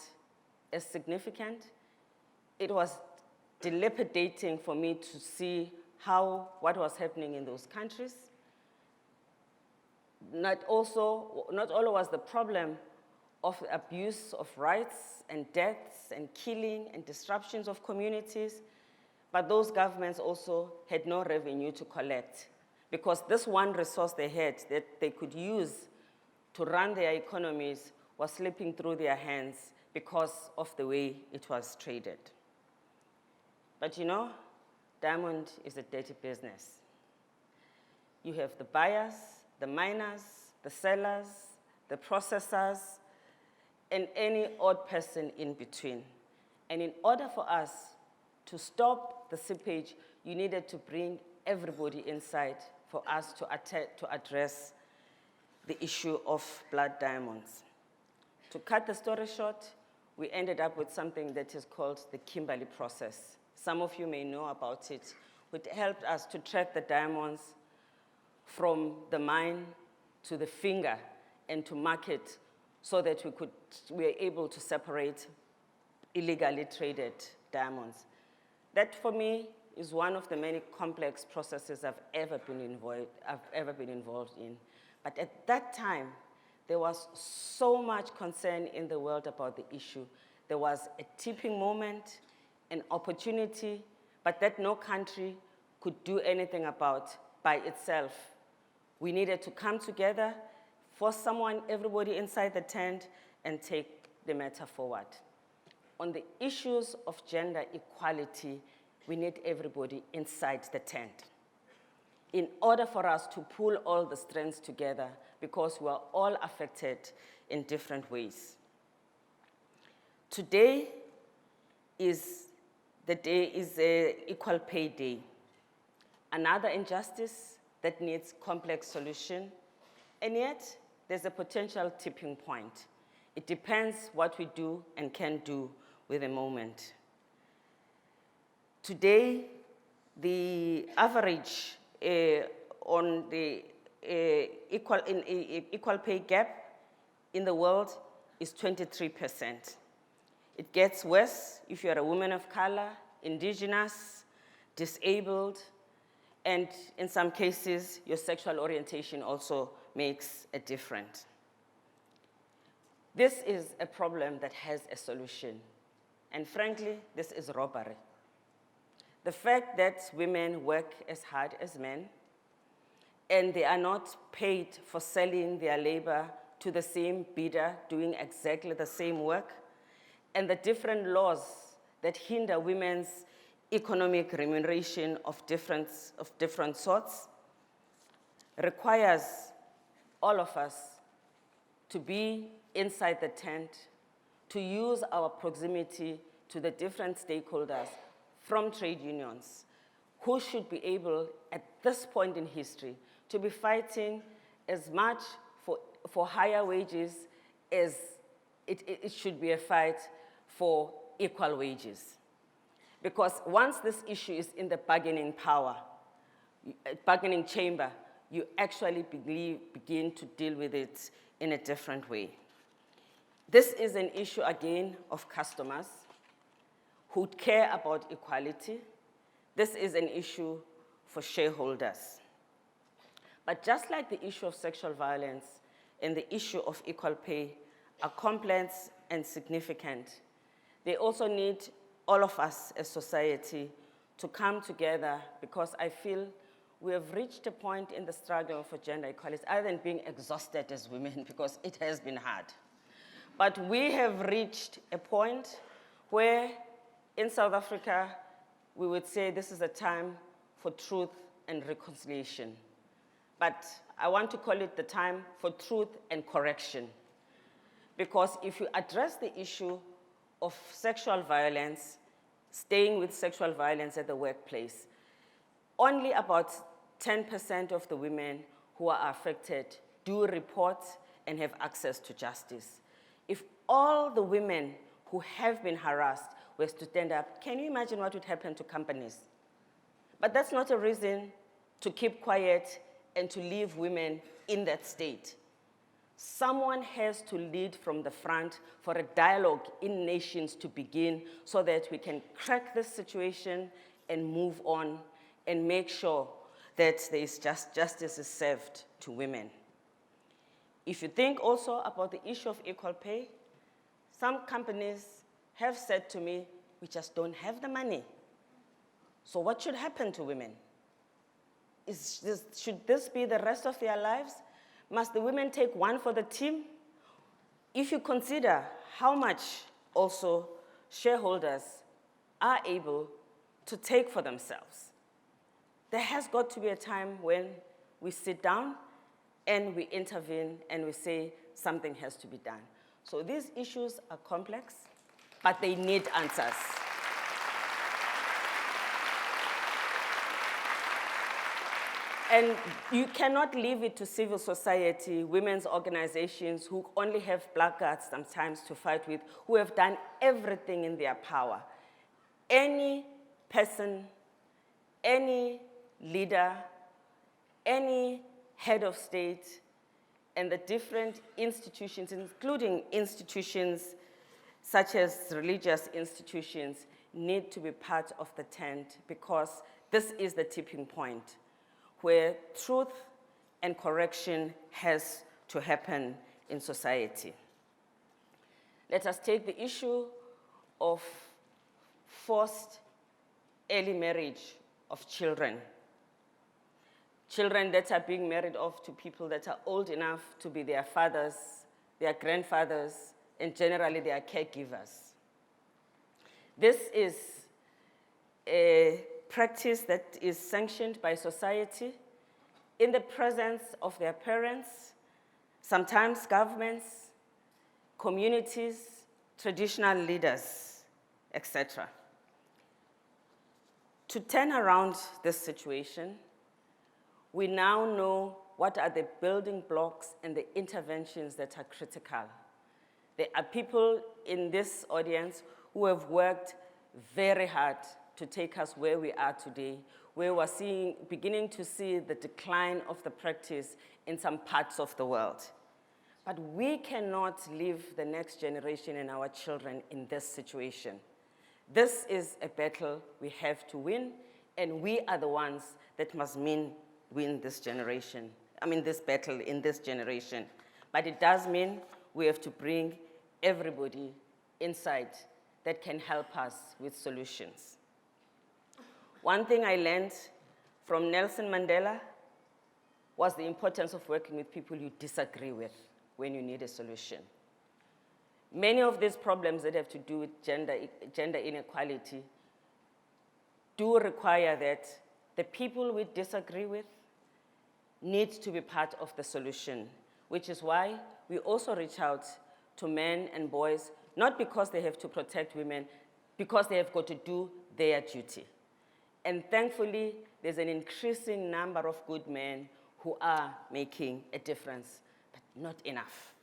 as significant, it was dilapidating for me to see what was happening in those countries. Not only was the problem of abuse of rights and deaths and killing and disruptions of communities, but those governments also had no revenue to collect because this one resource they had that they could use to run their economies was slipping through their hands because of the way it was traded. But you know, diamond is a dirty business. You have the buyers, the miners, the sellers, the processors, and any odd person in between. And in order for us to stop the seepage, you needed to bring everybody inside for us to address the issue of blood diamonds. To cut the story short, we ended up with something that is called the Kimberley process. Some of you may know about it, which helped us to track the diamonds from the mine to the finger and to market so that we were able to separate illegally traded diamonds. That, for me, is one of the many complex processes I've ever been involved in. But at that time, there was so much concern in the world about the issue. There was a tipping moment, an opportunity, but that no country could do anything about by itself. We needed to come together, force everybody inside the tent, and take the matter forward. On the issues of gender equality, we need everybody inside the tent in order for us to pull all the strengths together because we are all affected in different ways. Today is Equal Pay Day, another injustice that needs complex solution, and yet there's a potential tipping point. It depends what we do and can do with the moment. Today, the average on the equal pay gap in the world is 23%. It gets worse if you're a woman of color, indigenous, disabled, and in some cases, your sexual orientation also makes a difference. This is a problem that has a solution, and frankly, this is robbery. The fact that women work as hard as men, and they are not paid for selling their labor to the same bidder doing exactly the same work, and the different laws that hinder women's economic remuneration of different sorts requires all of us to be inside the tent, to use our proximity to the different stakeholders from trade unions, who should be able, at this point in history, to be fighting as much for higher wages as it should be a fight for equal wages. Because once this issue is in the bargaining chamber, you actually begin to deal with it in a different way. This is an issue, again, of customers who care about equality. This is an issue for shareholders. But just like the issue of sexual violence and the issue of equal pay are complex and significant, they also need all of us as society to come together, because I feel we have reached a point in the struggle for gender equality, other than being exhausted as women, because it has been hard. But we have reached a point where in South Africa, we would say this is a time for truth and reconciliation. But I want to call it the time for truth and correction. Because if you address the issue of sexual violence, staying with sexual violence at the workplace, only about 10% of the women who are affected do report and have access to justice. If all the women who have been harassed were to stand up, can you imagine what would happen to companies? But that's not a reason to keep quiet and to leave women in that state. Someone has to lead from the front for a dialogue in nations to begin, so that we can crack this situation and move on and make sure that there is justice is served to women. If you think also about the issue of equal pay, some companies have said to me, we just don't have the money. So what should happen to women? Should this be the rest of their lives? Must the women take one for the team? If you consider how much also shareholders are able to take for themselves, there has got to be a time when we sit down and we intervene and we say something has to be done. So these issues are complex, but they need answers. And you cannot leave it to civil society, women's organizations who only have placards sometimes to fight with, who have done everything in their power. Any person, any leader, any head of state, and the different institutions, including institutions such as religious institutions, need to be part of the tent, because this is the tipping point where truth and correction has to happen in society. Let us take the issue of forced early marriage of children. Children that are being married off to people that are old enough to be their fathers, their grandfathers, and generally their caregivers. This is a practice that is sanctioned by society in the presence of their parents, sometimes governments, communities, traditional leaders, etc. To turn around this situation, we now know what are the building blocks and the interventions that are critical. There are people in this audience who have worked very hard to take us where we are today, where we're beginning to see the decline of the practice in some parts of the world. But we cannot leave the next generation and our children in this situation. This is a battle we have to win, and we are the ones that must win this generation. This battle in this generation. But it does mean we have to bring everybody inside that can help us with solutions. One thing I learned from Nelson Mandela was the importance of working with people you disagree with when you need a solution. Many of these problems that have to do with gender inequality do require that the people we disagree with need to be part of the solution, which is why we also reach out to men and boys, not because they have to protect women, because they have got to do their duty. And thankfully, there's an increasing number of good men who are making a difference, but not enough.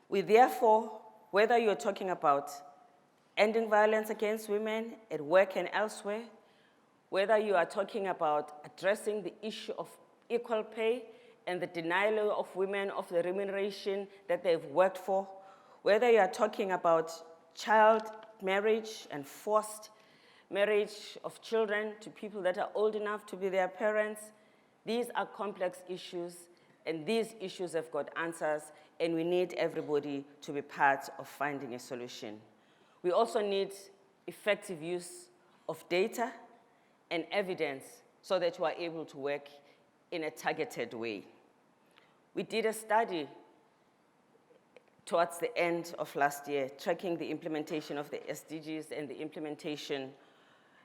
We therefore, whether you're talking about ending violence against women at work and elsewhere, whether you are talking about addressing the issue of equal pay and the denial of women of the remuneration that they've worked for, whether you are talking about child marriage and forced marriage of children to people that are old enough to be their parents, these are complex issues, and these issues have got answers, and we need everybody to be part of finding a solution. We also need effective use of data and evidence so that we are able to work in a targeted way. We did a study towards the end of last year, tracking the implementation of the SDGs and the implementation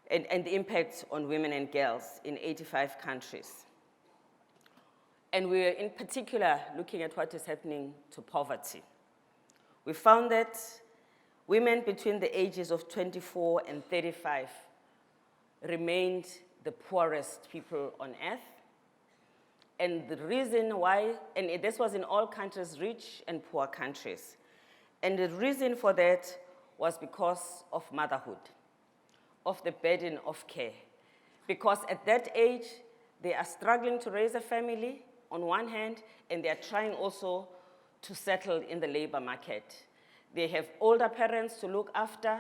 and the impact on women and girls in 85 countries. And we're in particular looking at what is happening to poverty. We found that women between the ages of 24 and 35 remained the poorest people on earth. And the reason why, and this was in all countries, rich and poor countries. And the reason for that was because of motherhood, of the burden of care. Because at that age, they are struggling to raise a family on one hand, and they are trying also to settle in the labor market. They have older parents to look after,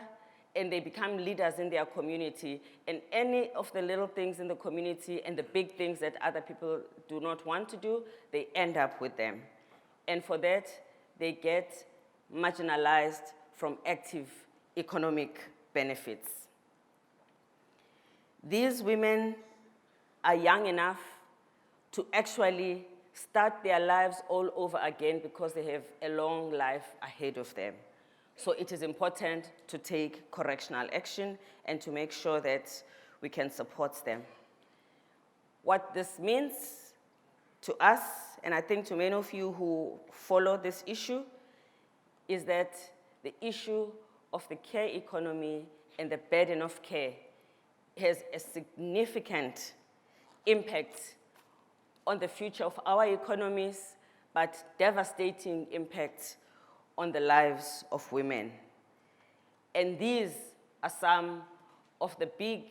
and they become leaders in their community. And any of the little things in the community and the big things that other people do not want to do, they end up with them. And for that, they get marginalized from active economic benefits. These women are young enough to actually start their lives all over again because they have a long life ahead of them. So it is important to take correctional action and to make sure that we can support them. What this means to us, and I think to many of you who follow this issue, is that the issue of the care economy and the burden of care has a significant impact on the future of our economies, but devastating impact on the lives of women. And these are some of the big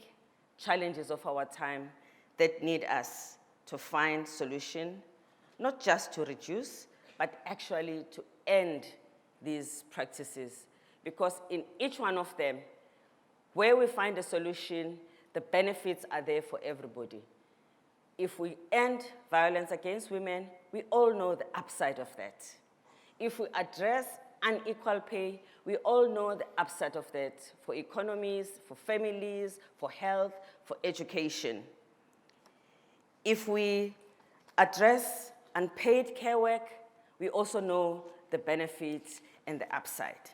challenges of our time that need us to find solution, not just to reduce, but actually to end these practices. Because in each one of them, where we find a solution, the benefits are there for everybody. If we end violence against women, we all know the upside of that. If we address unequal pay, we all know the upside of that for economies, for families, for health, for education. If we address unpaid care work, we also know the benefits and the upside.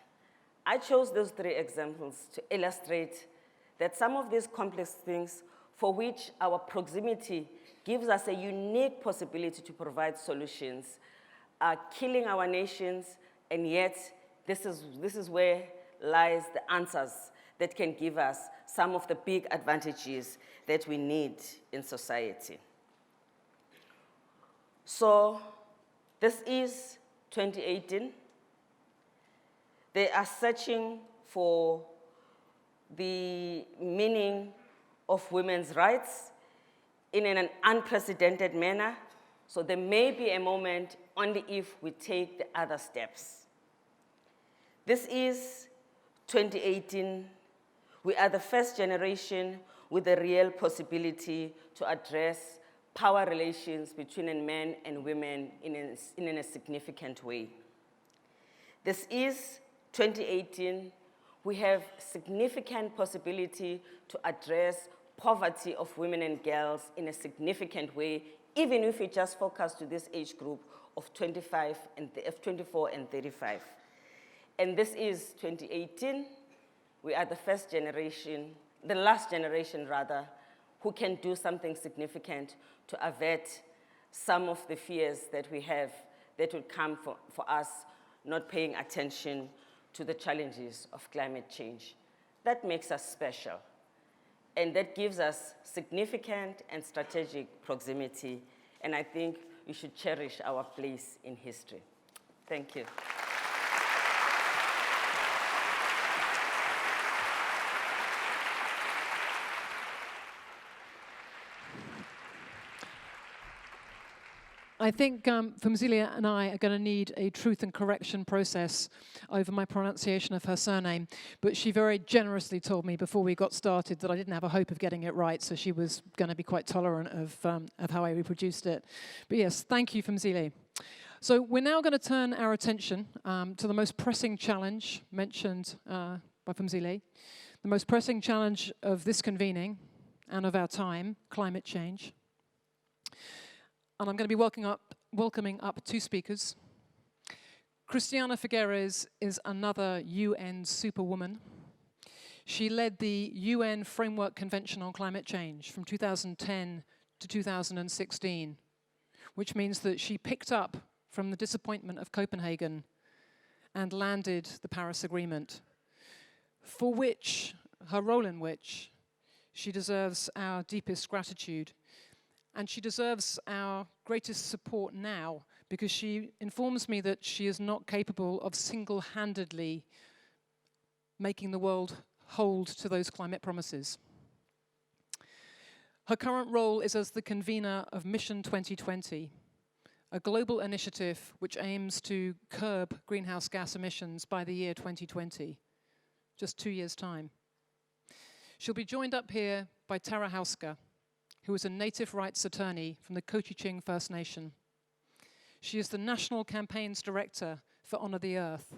I chose those three examples to illustrate that some of these complex things for which our proximity gives us a unique possibility to provide solutions are killing our nations, and yet this is where lies the answers that can give us some of the big advantages that we need in society. So this is 2018. They are searching for the meaning of women's rights in an unprecedented manner. So there may be a moment only if we take the other steps. This is 2018. We are the first generation with a real possibility to address power relations between men and women in a significant way. This is 2018. We have significant possibility to address poverty of women and girls in a significant way, even if we just focus to this age group of 24 and 35. And this is 2018. We are the first generation the last generation rather, who can do something significant to avert some of the fears that we have that would come for us not paying attention to the challenges of climate change. That makes us special. And that gives us significant and strategic proximity. And I think we should cherish our place in history. Thank you. I think Phumzile and I are going to need a truth and correction process over my pronunciation of her surname, but she very generously told me before we got started that I didn't have a hope of getting it right, so she was going to be quite tolerant of how I reproduced it. But yes, thank you, Phumzile. So we're now going to turn our attention to the most pressing challenge mentioned by Phumzile, the most pressing challenge of this convening and of our time, climate change. And I'm going to be welcoming up two speakers. Christiana Figueres is another UN superwoman. She led the UN Framework Convention on Climate Change from 2010 to 2016, which means that she picked up from the disappointment of Copenhagen and landed the Paris Agreement, for which, her role in which, she deserves our deepest gratitude. And she deserves our greatest support now, because she informs me that she is not capable of single-handedly making the world hold to those climate promises. Her current role is as the convener of Mission 2020, a global initiative which aims to curb greenhouse gas emissions by the year 2020, just 2 years' time. She'll be joined up here by Tara Houska, who is a native rights attorney from the Cochiching First Nation. She is the National Campaigns Director for Honor the Earth,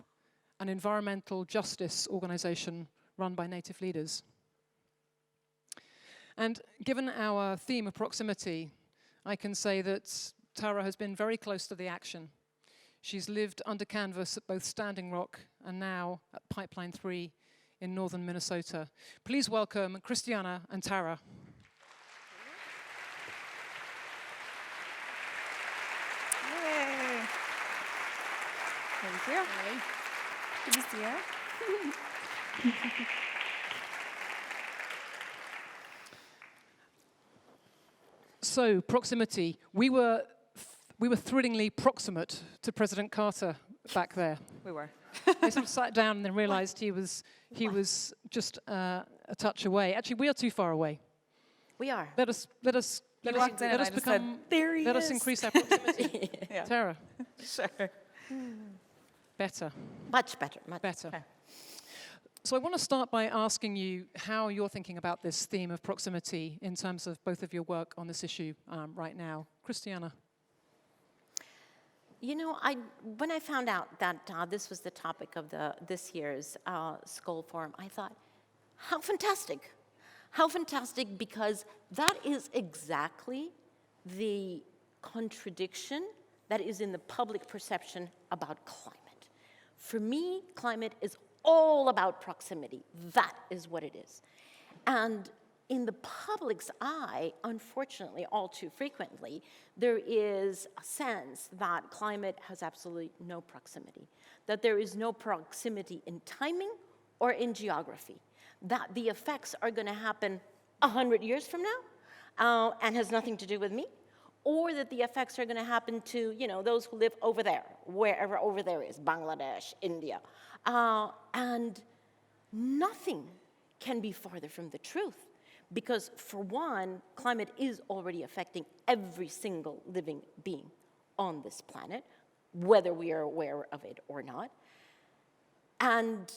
an environmental justice organization run by native leaders. And given our theme of proximity, I can say that Tara has been very close to the action. She's lived under canvas at both Standing Rock and now at Pipeline 3 in northern Minnesota. Please welcome Christiana and Tara. Thank you. Hey. Good to see you. So, proximity. We were thrillingly proximate to President Carter back there. We were. They sort of sat down and then realized he was just a touch away. Actually, we are too far away. We are. Let us increase our proximity. Yeah. Tara. Sure. Better. Much better. Much better. Okay. So I want to start by asking you how you're thinking about this theme of proximity in terms of both of your work on this issue right now. Christiana. You know, when I found out that this was the topic of this year's Skoll Forum, I thought, how fantastic. How fantastic, because that is exactly the contradiction that is in the public perception about climate. For me, climate is all about proximity. That is what it is. And in the public's eye, unfortunately, all too frequently, there is a sense that climate has absolutely no proximity, that there is no proximity in timing or in geography, that the effects are going to happen 100 years from now and has nothing to do with me, or that the effects are going to happen to, those who live over there, wherever over there is, Bangladesh, India. And nothing can be farther from the truth, because for one, climate is already affecting every single living being on this planet, whether we are aware of it or not. And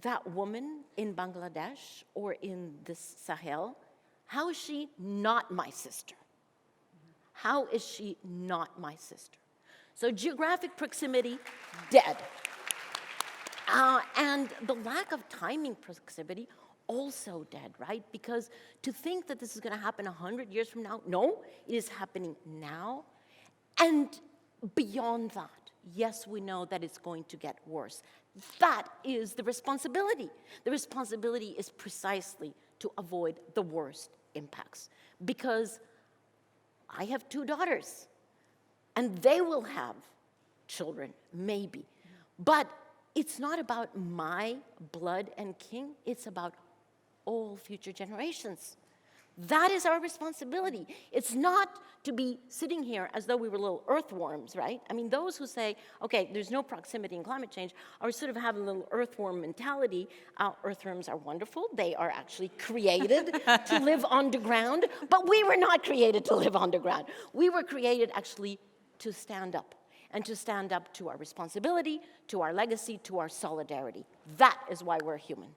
that woman in Bangladesh or in this Sahel, how is she not my sister? How is she not my sister? So geographic proximity, dead. And the lack of timing proximity, also dead, right? Because to think that this is going to happen 100 years from now, no, it is happening now. And beyond that, yes, we know that it's going to get worse. That is the responsibility. The responsibility is precisely to avoid the worst impacts. Because I have 2 daughters, and they will have children, maybe. But it's not about my blood and kin, it's about all future generations. That is our responsibility. It's not to be sitting here as though we were little earthworms, right? I mean, those who say, okay, there's no proximity in climate change, are sort of having a little earthworm mentality. Earthworms are wonderful. They are actually created to live underground, but we were not created to live underground. We were created actually to stand up, and to stand up to our responsibility, to our legacy, to our solidarity. That is why we're human.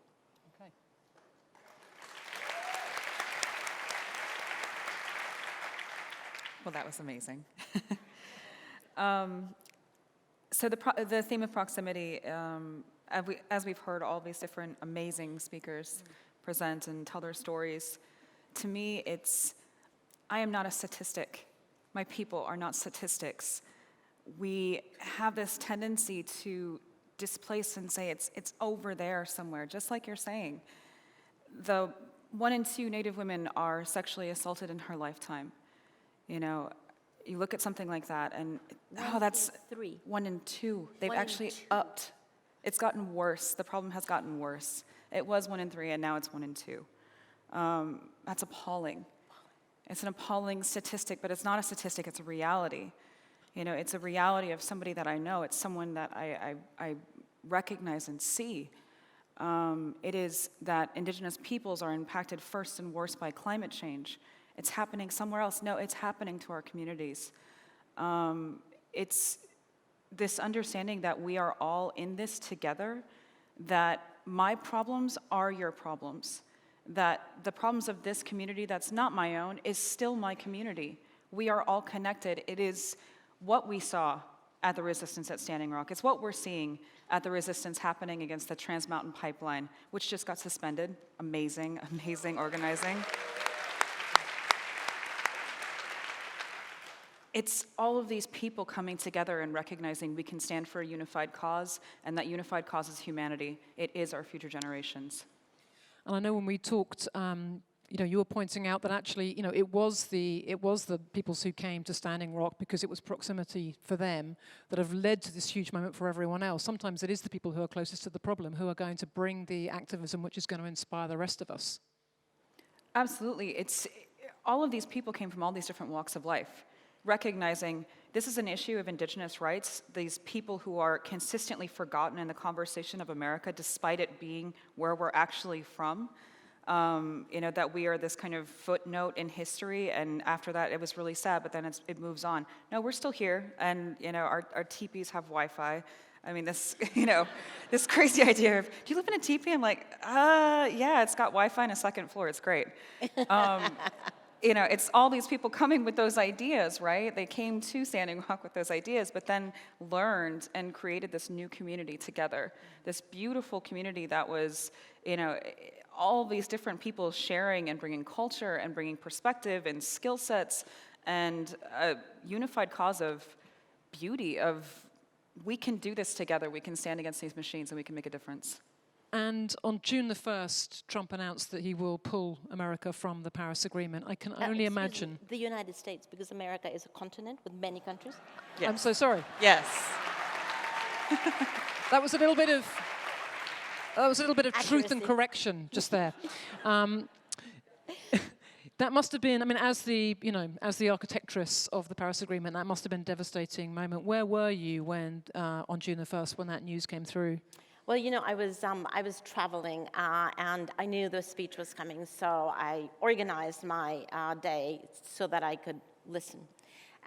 Well, that was amazing. So the theme of proximity, as we've heard all these different amazing speakers present and tell their stories, to me I am not a statistic. My people are not statistics. We have this tendency to displace and say it's over there somewhere, just like you're saying. The 1 in 2 Native women are sexually assaulted in her lifetime. You know, you look at something like that and, that's 3. 1 in 2. They've 1 in actually 2. upped. It's gotten worse. The problem has gotten worse. It was 1 in 3 and now it's 1 in 2. That's appalling. It's an appalling statistic, but it's not a statistic, it's a reality. You know, it's a reality of somebody that I know. It's someone that I recognize and see. It is that Indigenous peoples are impacted first and worst by climate change. It's happening somewhere else. No, it's happening to our communities. It's this understanding that we are all in this together, that my problems are your problems, that the problems of this community that's not my own is still my community. We are all connected. It is what we saw at the resistance at Standing Rock. It's what we're seeing at the resistance happening against the Trans Mountain Pipeline, which just got suspended. Amazing, amazing organizing. It's all of these people coming together and recognizing we can stand for a unified cause, and that unified cause is humanity. It is our future generations. And I know when we talked, you were pointing out that actually, it was the peoples who came to Standing Rock because it was proximity for them that have led to this huge moment for everyone else. Sometimes it is the people who are closest to the problem who are going to bring the activism which is going to inspire the rest of us. Absolutely. All of these people came from all these different walks of life, recognizing this is an issue of Indigenous rights, these people who are consistently forgotten in the conversation of America, despite it being where we're actually from. That we are this kind of footnote in history, and after that it was really sad, but then it moves on. No, we're still here, and our teepees have Wi-Fi. I mean, this crazy idea of, do you live in a teepee? I'm like, yeah, it's got Wi-Fi and a second floor, it's great. It's all these people coming with those ideas, right? They came to Standing Rock with those ideas, but then learned and created this new community together, this beautiful community that was, all these different people sharing and bringing culture and bringing perspective and skill sets and a unified cause of beauty, of we can do this together, we can stand against these machines and we can make a difference. And on June the 1st, Trump announced that he will pull America from the Paris Agreement. I can only imagine. The United States, because America is a continent with many countries. Yes. I'm so sorry. Yes. That was a little bit of truth and correction just there. That must have been, as the architectress of the Paris Agreement, that must have been a devastating moment. Where were you when, on June the 1st, when that news came through? Well, I was traveling, and I knew the speech was coming, so I organized my day so that I could listen.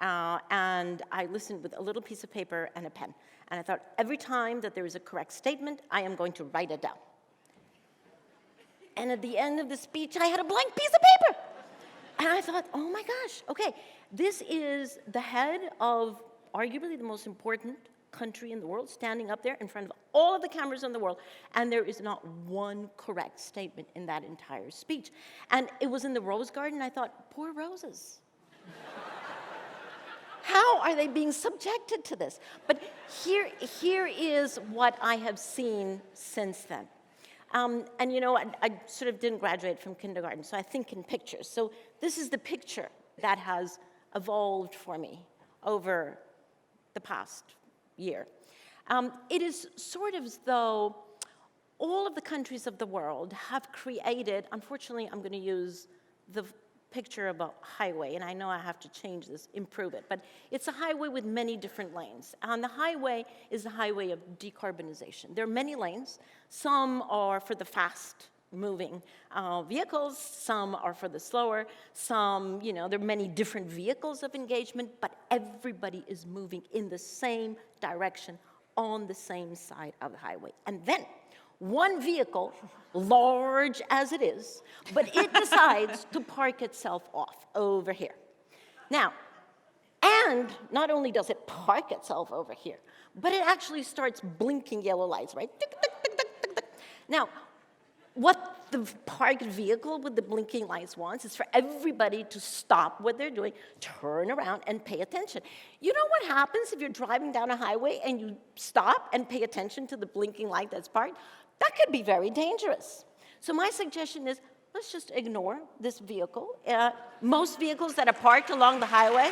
And I listened with a little piece of paper and a pen. And I thought, every time that there is a correct statement, I am going to write it down. And at the end of the speech, I had a blank piece of paper. And I thought, oh my gosh, okay, this is the head of arguably the most important country in the world standing up there in front of all of the cameras in the world, and there is not one correct statement in that entire speech. And it was in the Rose Garden. I thought, poor roses. how are they being subjected to this? But here is what I have seen since then. And you know, I sort of didn't graduate from kindergarten, so I think in pictures. So this is the picture that has evolved for me over the past year. It is sort of as though all of the countries of the world have created, unfortunately, I'm going to use the picture of a highway, and I know I have to change this, improve it, but it's a highway with many different lanes. And the highway is a highway of decarbonization. There are many lanes. Some are for the fast-moving vehicles, some are for the slower, some, you know, there are many different vehicles of engagement, but everybody is moving in the same direction on the same side of the highway. And then one vehicle, large as it is, but it decides to park itself off over here. Now, and not only does it park itself over here, but it actually starts blinking yellow lights, right? Tick, tick, tick, tick, tick, tick. Now, what the parked vehicle with the blinking lights wants is for everybody to stop what they're doing, turn around, and pay attention. You know what happens if you're driving down a highway and you stop and pay attention to the blinking light that's parked? That could be very dangerous. So my suggestion is, let's just ignore this vehicle. Most vehicles that are parked along the highway,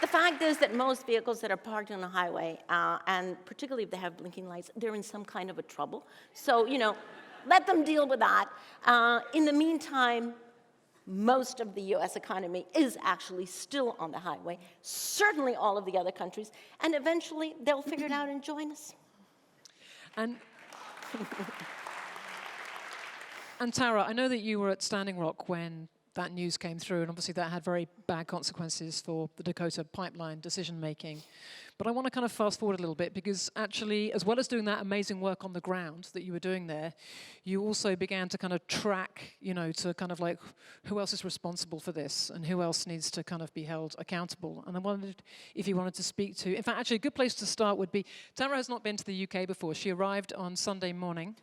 the fact is that most vehicles that are parked on the highway, and particularly if they have blinking lights, they're in some kind of a trouble. So, you know, let them deal with that. In the meantime, most of the US economy is actually still on the highway, certainly all of the other countries, and eventually they'll figure it out and join us. And Tara, I know that you were at Standing Rock when that news came through, and obviously that had very bad consequences for the Dakota pipeline decision-making. But I want to kind of fast forward a little bit, because actually, as well as doing that amazing work on the ground that you were doing there, you also began to kind of track, you know, to kind of like, who else is responsible for this, and who else needs to kind of be held accountable. And I wondered if you wanted to speak to, in fact, actually a good place to start would be, Tara has not been to the UK before. She arrived on Sunday morning,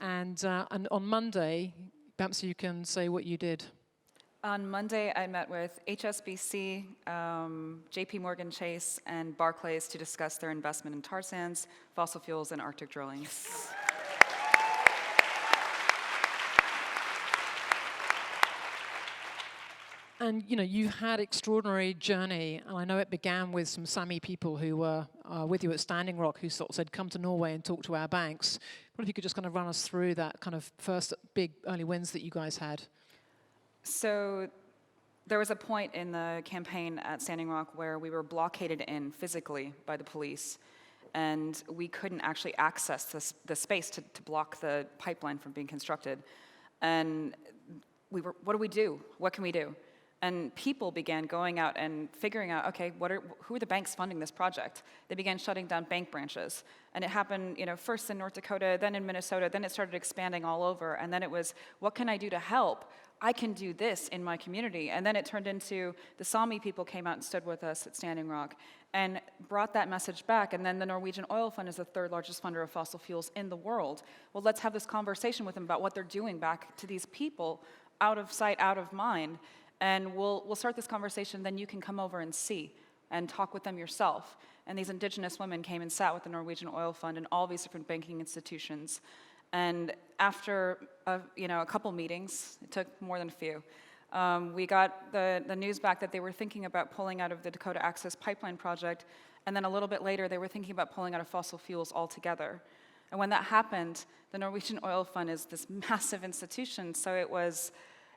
and on Monday, perhaps you can say what you did. On Monday, I met with HSBC, JP Morgan Chase, and Barclays to discuss their investment in tar sands, fossil fuels, and Arctic drilling. Yes. And you know, you've had extraordinary journey, and I know it began with some Sami people who were with you at Standing Rock, who sort of said, "Come to Norway and talk to our banks." What if you could just kind of run us through that kind of first big early wins that you guys had? So there was a point in the campaign at Standing Rock where we were blockaded in physically by the police, and we couldn't actually access the space to block the pipeline from being constructed. And we were, what do we do? What can we do? And people began going out and figuring out, okay, who are the banks funding this project? They began shutting down bank branches. And it happened, you know, first in North Dakota, then in Minnesota, then it started expanding all over. And then it was, what can I do to help? I can do this in my community. And then it turned into the Sami people came out and stood with us at Standing Rock and brought that message back. And then the Norwegian Oil Fund is the third largest funder of fossil fuels in the world. Well, let's have this conversation with them about what they're doing back to these people, out of sight, out of mind. And we'll start this conversation, then you can come over and see and talk with them yourself. And these indigenous women came and sat with the Norwegian Oil Fund and all these different banking institutions. And after a couple meetings, it took more than a few, we got the news back that they were thinking about pulling out of the Dakota Access Pipeline project, and then a little bit later they were thinking about pulling out of fossil fuels altogether. And when that happened, the Norwegian Oil Fund is this massive institution, so it was,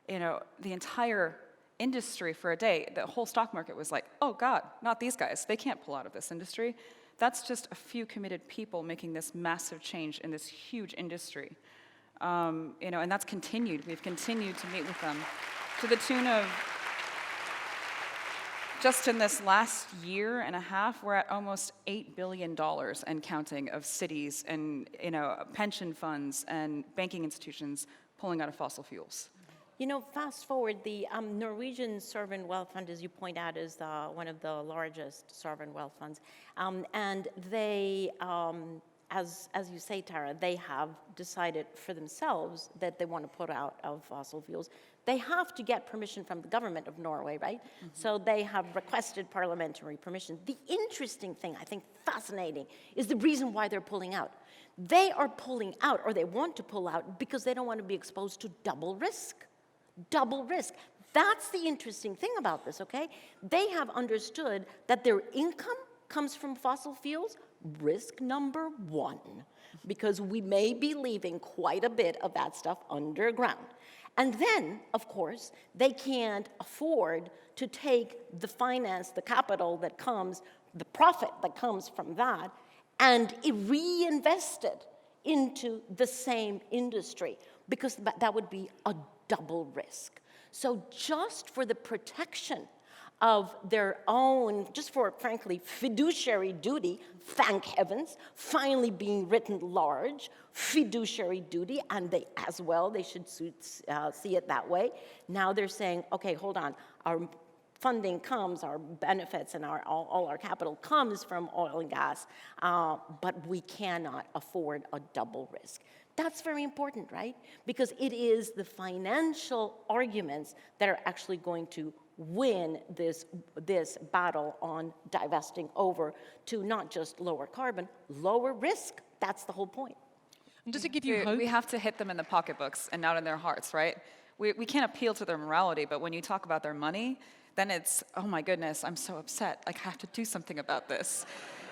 you know, the entire industry for a day, the whole stock market was like, oh God, not these guys, they can't pull out of this industry. That's just a few committed people making this massive change in this huge industry. And that's continued. We've continued to meet with them to the tune of, just in this last year and a half, we're at almost $8 billion and counting of cities and pension funds and banking institutions pulling out of fossil fuels. You know, fast forward, the Norwegian Sovereign Wealth Fund, as you point out, is one of the largest sovereign wealth funds. And they as you say, Tara, they have decided for themselves that they want to put out of fossil fuels. They have to get permission from the government of Norway, right? Mm-hmm. So they have requested parliamentary permission. The interesting thing, I think fascinating, is the reason why they're pulling out. They are pulling out, or they want to pull out, because they don't want to be exposed to double risk. Double risk. That's the interesting thing about this, okay? They have understood that their income comes from fossil fuels, risk number one, because we may be leaving quite a bit of that stuff underground. And then, of course, they can't afford to take the finance, the capital that comes, the profit that comes from that, and reinvest it into the same industry, because that would be a double risk. So just for the protection of their own, just for, frankly, fiduciary duty, thank heavens, finally being written large, fiduciary duty, and they should see it that way. Now they're saying, okay, hold on, our funding comes, our benefits and all our capital comes from oil and gas, but we cannot afford a double risk. That's very important, right? Because it is the financial arguments that are actually going to win this battle on divesting over to not just lower carbon, lower risk. That's the whole point. And does it give you hope? We have to hit them in the pocketbooks and not in their hearts, right? We can't appeal to their morality, but when you talk about their money, then it's, oh my goodness, I'm so upset. I have to do something about this.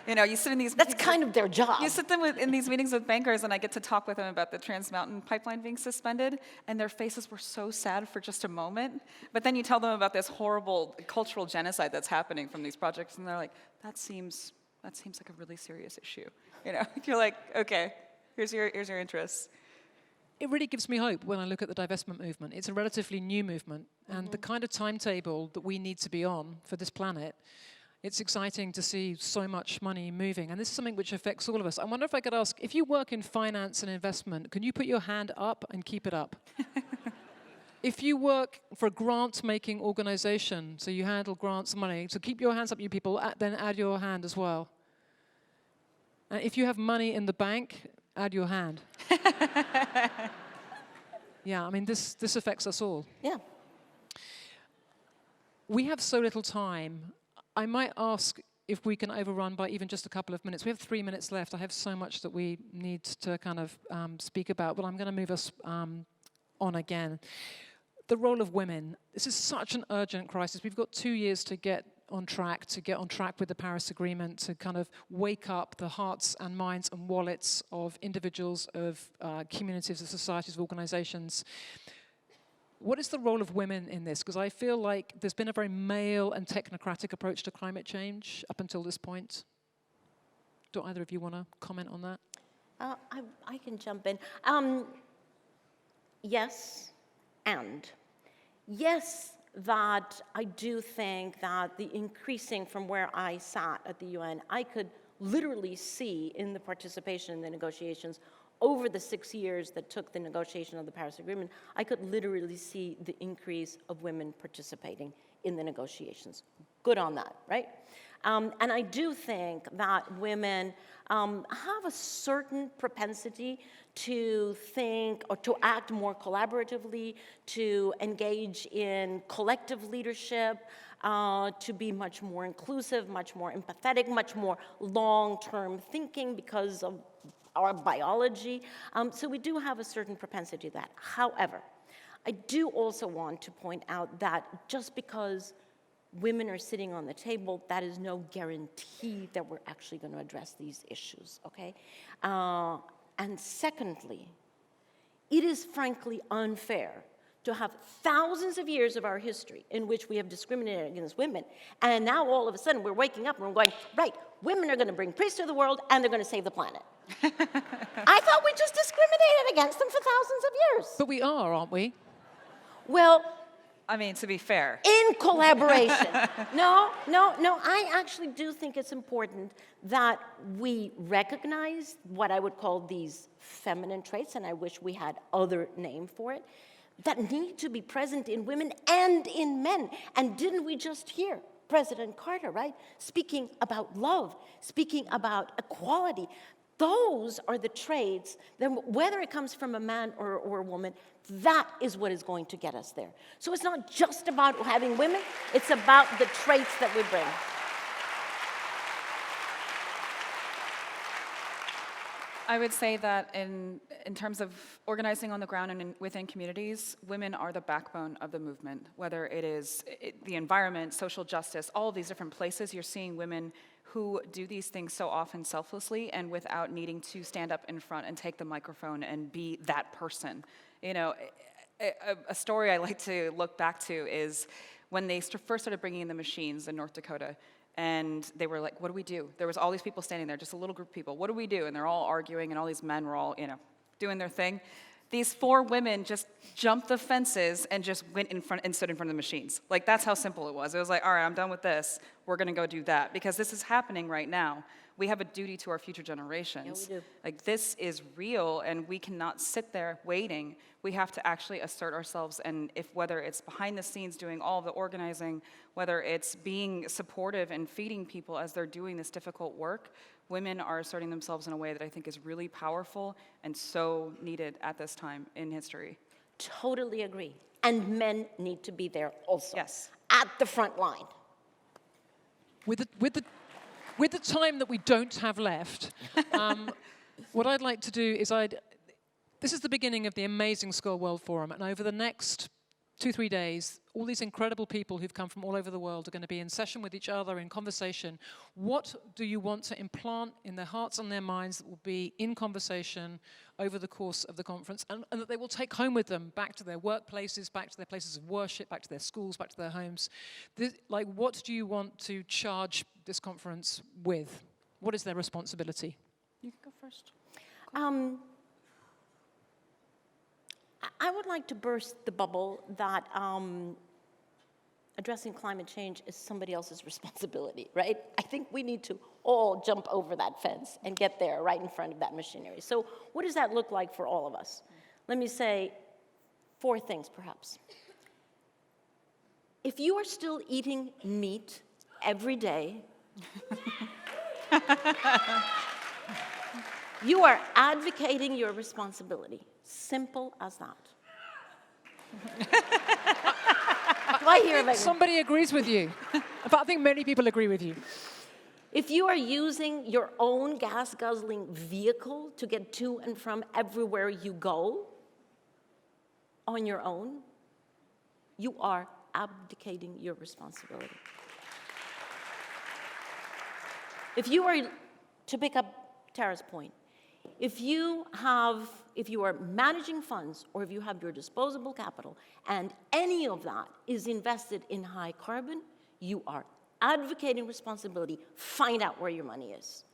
You know, you sit in these That's kind of their job. You sit them in these meetings with bankers, and I get to talk with them about the Trans Mountain pipeline being suspended, and their faces were so sad for just a moment. But then you tell them about this horrible cultural genocide that's happening from these projects, and they're like, that seems like a really serious issue. You know, you're like, okay, here's your interests. It really gives me hope when I look at the divestment movement. It's a relatively new movement, and the kind of timetable that we need to be on for this planet, it's exciting to see so much money moving. And this is something which affects all of us. I wonder if I could ask, if you work in finance and investment, can you put your hand up and keep it up? If you work for a grant-making organization, so you handle grants and money, so keep your hands up, you people, then add your hand as well. And if you have money in the bank, add your hand. Yeah, I mean, this affects us all. Yeah. We have so little time. I might ask if we can overrun by even just a couple of minutes. We have 3 minutes left. I have so much that we need to kind of speak about, but I'm going to move us on again. The role of women. This is such an urgent crisis. We've got 2 years to get on track with the Paris Agreement, to kind of wake up the hearts and minds and wallets of individuals, of communities, of societies, of organizations. What is the role of women in this? Because I feel like there's been a very male and technocratic approach to climate change up until this point. Do either of you want to comment on that? I can jump in. Yes, and. Yes, that I do think that the increasing from where I sat at the UN, I could literally see in the participation in the negotiations over the 6 years that took the negotiation of the Paris Agreement, I could literally see the increase of women participating in the negotiations. Good on that, right? And I do think that women have a certain propensity to think or to act more collaboratively, to engage in collective leadership, to be much more inclusive, much more empathetic, much more long-term thinking because of our biology. So we do have a certain propensity to that. However, I do also want to point out that just because women are sitting on the table, that is no guarantee that we're actually going to address these issues, okay? And secondly, it is frankly unfair to have thousands of years of our history in which we have discriminated against women, and now all of a sudden we're waking up and we're going, right, women are going to bring peace to the world and they're going to save the planet. I thought we just discriminated against them for thousands of years. But we are, aren't we? Well, I mean, to be fair. In collaboration. No, I actually do think it's important that we recognize what I would call these feminine traits, and I wish we had other name for it, that need to be present in women and in men. And didn't we just hear President Carter, right, speaking about love, speaking about equality? Those are the traits, then whether it comes from a man or a woman, that is what is going to get us there. So it's not just about having women, it's about the traits that we bring. I would say that in terms of organizing on the ground and within communities, women are the backbone of the movement. Whether it is the environment, social justice, all of these different places, you're seeing women who do these things so often selflessly and without needing to stand up in front and take the microphone and be that person. You know, a story I like to look back to is when they first started bringing in the machines in North Dakota. And they were like, what do we do? There was all these people standing there, just a little group of people. What do we do? And they're all arguing, and all these men were all, doing their thing. These 4 women just jumped the fences and just went in front and stood in front of the machines. Like, that's how simple it was. It was like, all right, I'm done with this. We're going to go do that. Because this is happening right now. We have a duty to our future generations. Yeah, we do. Like, this is real, and we cannot sit there waiting. We have to actually assert ourselves, and whether it's behind the scenes doing all of the organizing, whether it's being supportive and feeding people as they're doing this difficult work, women are asserting themselves in a way that I think is really powerful and so needed at this time in history. Totally agree. And men need to be there also. Yes. At the front line. With the time that we don't have left, what I'd like to do is this is the beginning of the amazing Skoll World Forum, and over the next 2-3 days, all these incredible people who've come from all over the world are going to be in session with each other, in conversation. What do you want to implant in their hearts and their minds that will be in conversation over the course of the conference, and that they will take home with them back to their workplaces, back to their places of worship, back to their schools, back to their homes? What do you want to charge this conference with? What is their responsibility? You can go first. I would like to burst the bubble that addressing climate change is somebody else's responsibility, right? I think we need to all jump over that fence and get there right in front of that machinery. So what does that look like for all of us? Let me say 4 things, perhaps. If you are still eating meat every day, you are advocating your responsibility. Simple as that. I think somebody agrees with you. In fact, I think many people agree with you. If you are using your own gas-guzzling vehicle to get to and from everywhere you go on your own, you are abdicating your responsibility. If you are, to pick up Tara's point, if you are managing funds or if you have your disposable capital and any of that is invested in high carbon, you are advocating responsibility. Find out where your money is.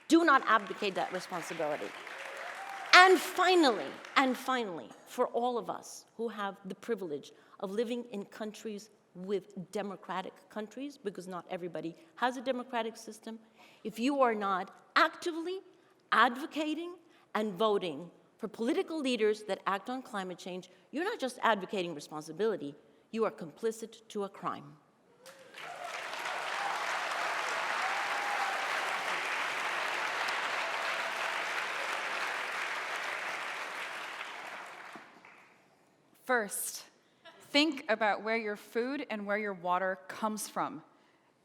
Do not abdicate that responsibility. And finally, for all of us who have the privilege of living in countries with democratic countries, because not everybody has a democratic system, if you are not actively advocating and voting for political leaders that act on climate change, you're not just advocating responsibility, you are complicit to a crime. First, think about where your food and where your water comes from.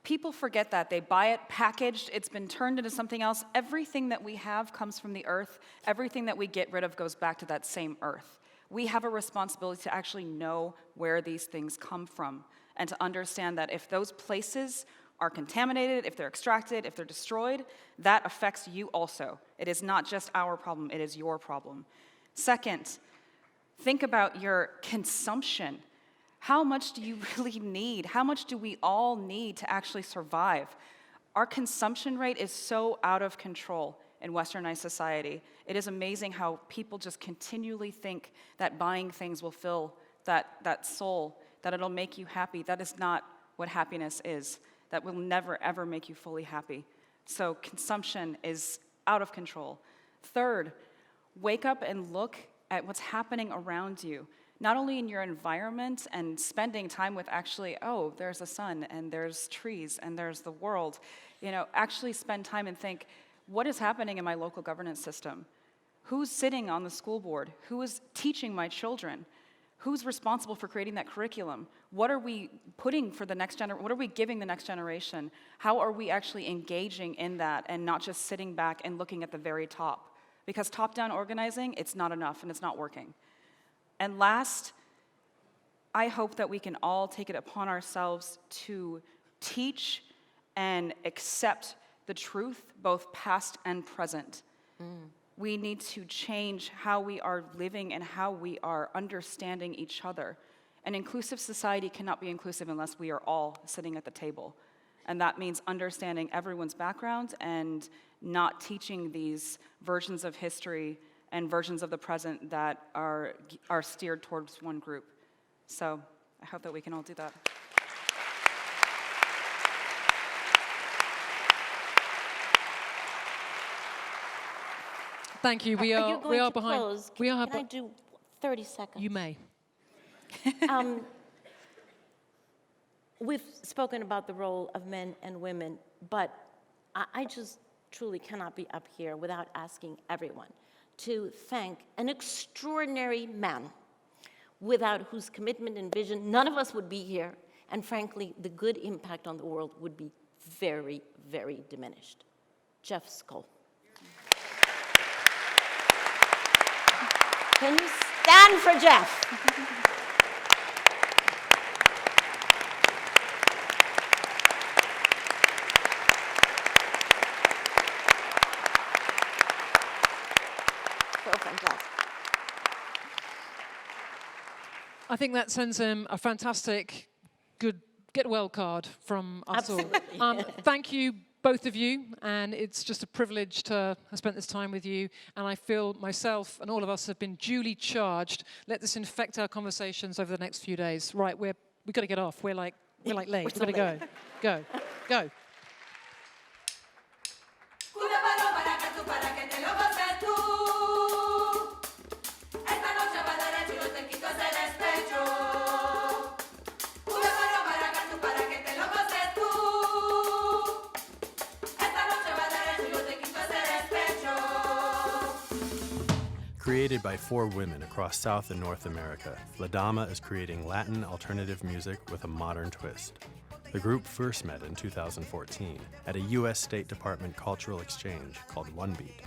People forget that. They buy it packaged, it's been turned into something else. Everything that we have comes from the earth. Everything that we get rid of goes back to that same earth. We have a responsibility to actually know where these things come from and to understand that if those places are contaminated, if they're extracted, if they're destroyed, that affects you also. It is not just our problem, it is your problem. Second, think about your consumption. How much do you really need? How much do we all need to actually survive? Our consumption rate is so out of control in westernized society. It is amazing how people just continually think that buying things will fill that soul, that it'll make you happy. That is not what happiness is. That will never, ever make you fully happy. So consumption is out of control. Third, wake up and look at what's happening around you. Not only in your environment and spending time with actually, oh, there's the sun and there's trees and there's the world. Actually spend time and think, What is happening in my local governance system? Who's sitting on the school board? Who is teaching my children? Who's responsible for creating that curriculum? What are we putting for the next generation? What are we giving the next generation? How are we actually engaging in that and not just sitting back and looking at the very top? Because top-down organizing, it's not enough and it's not working. And last, I hope that we can all take it upon ourselves to teach and accept the truth, both past and present. We need to change how we are living and how we are understanding each other. An inclusive society cannot be inclusive unless we are all sitting at the table. And that means understanding everyone's background and not teaching these versions of history and versions of the present that are steered towards one group. So I hope that we can all do that. Thank you. We are behind. Close? We are. Can I do 30 seconds? You may. We've spoken about the role of men and women, but I just truly cannot be up here without asking everyone to thank an extraordinary man without whose commitment and vision none of us would be here, and frankly, the good impact on the world would be very, very diminished. Jeff Skoll. Can you stand for Jeff? So fantastic. I think that sends him a fantastic, good get well card from us all. Thank you, both of you, and it's just a privilege to have spent this time with you, and I feel myself and all of us have been duly charged. Let this infect our conversations over the next few days. Right, we've got to get off. We're like late. We've got to go. Go. Created by 4 women across South and North America, LADAMA is creating Latin alternative music with a modern twist. The group first met in 2014 at a U.S. State Department cultural exchange called One Beat.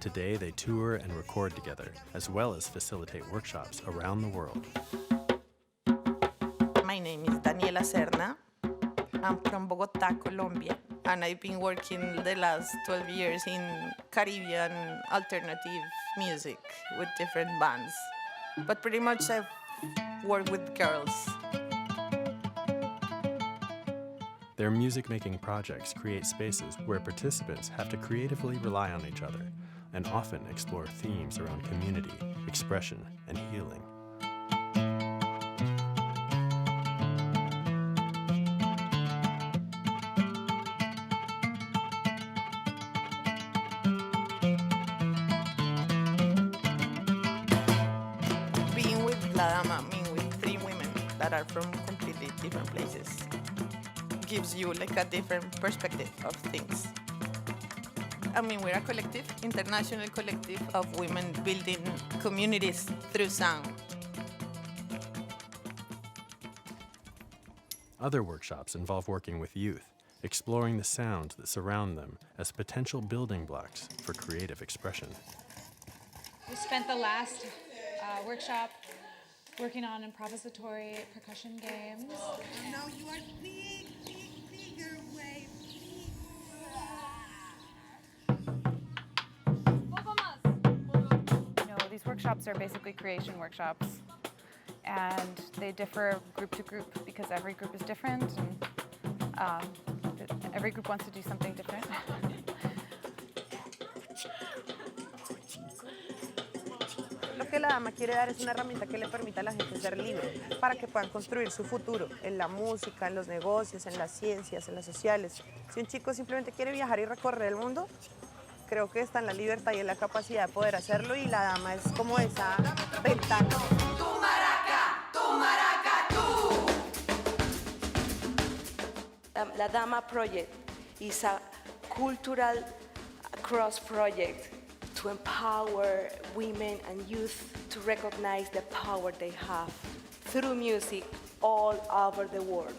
Today, they tour and record together, as well as facilitate workshops around the world. My name is Daniela Serna. I'm from Bogotá, Colombia, and I've been working the last 12 years in Caribbean alternative music with different bands. But pretty much I've worked with girls. Their music-making projects create spaces where participants have to creatively rely on each other and often explore themes around community, expression, and healing. Being with LADAMA, being with 3 women that are from completely different places, gives you like a different perspective of things. I mean, we're a collective, international collective of women building communities through sound. Other workshops involve working with youth, exploring the sounds that surround them as potential building blocks for creative expression. We spent the last workshop working on improvisatory percussion games. Now you are bigger way. These workshops are basically creation workshops, and they differ group to group because every group is different, and every group wants to do something different. Lo que LADAMA quiere dar es una herramienta que le permita a la gente ser libre para que puedan construir su futuro en la música, en los negocios, en las ciencias, en las sociales. Si un chico simplemente quiere viajar y recorrer el mundo, creo que está en la libertad y en la capacidad de poder hacerlo, y LADAMA es como esa ventana. Tu maraca, tú. LADAMA project is a cultural cross project to empower women and youth to recognize the power they have through music all over the world.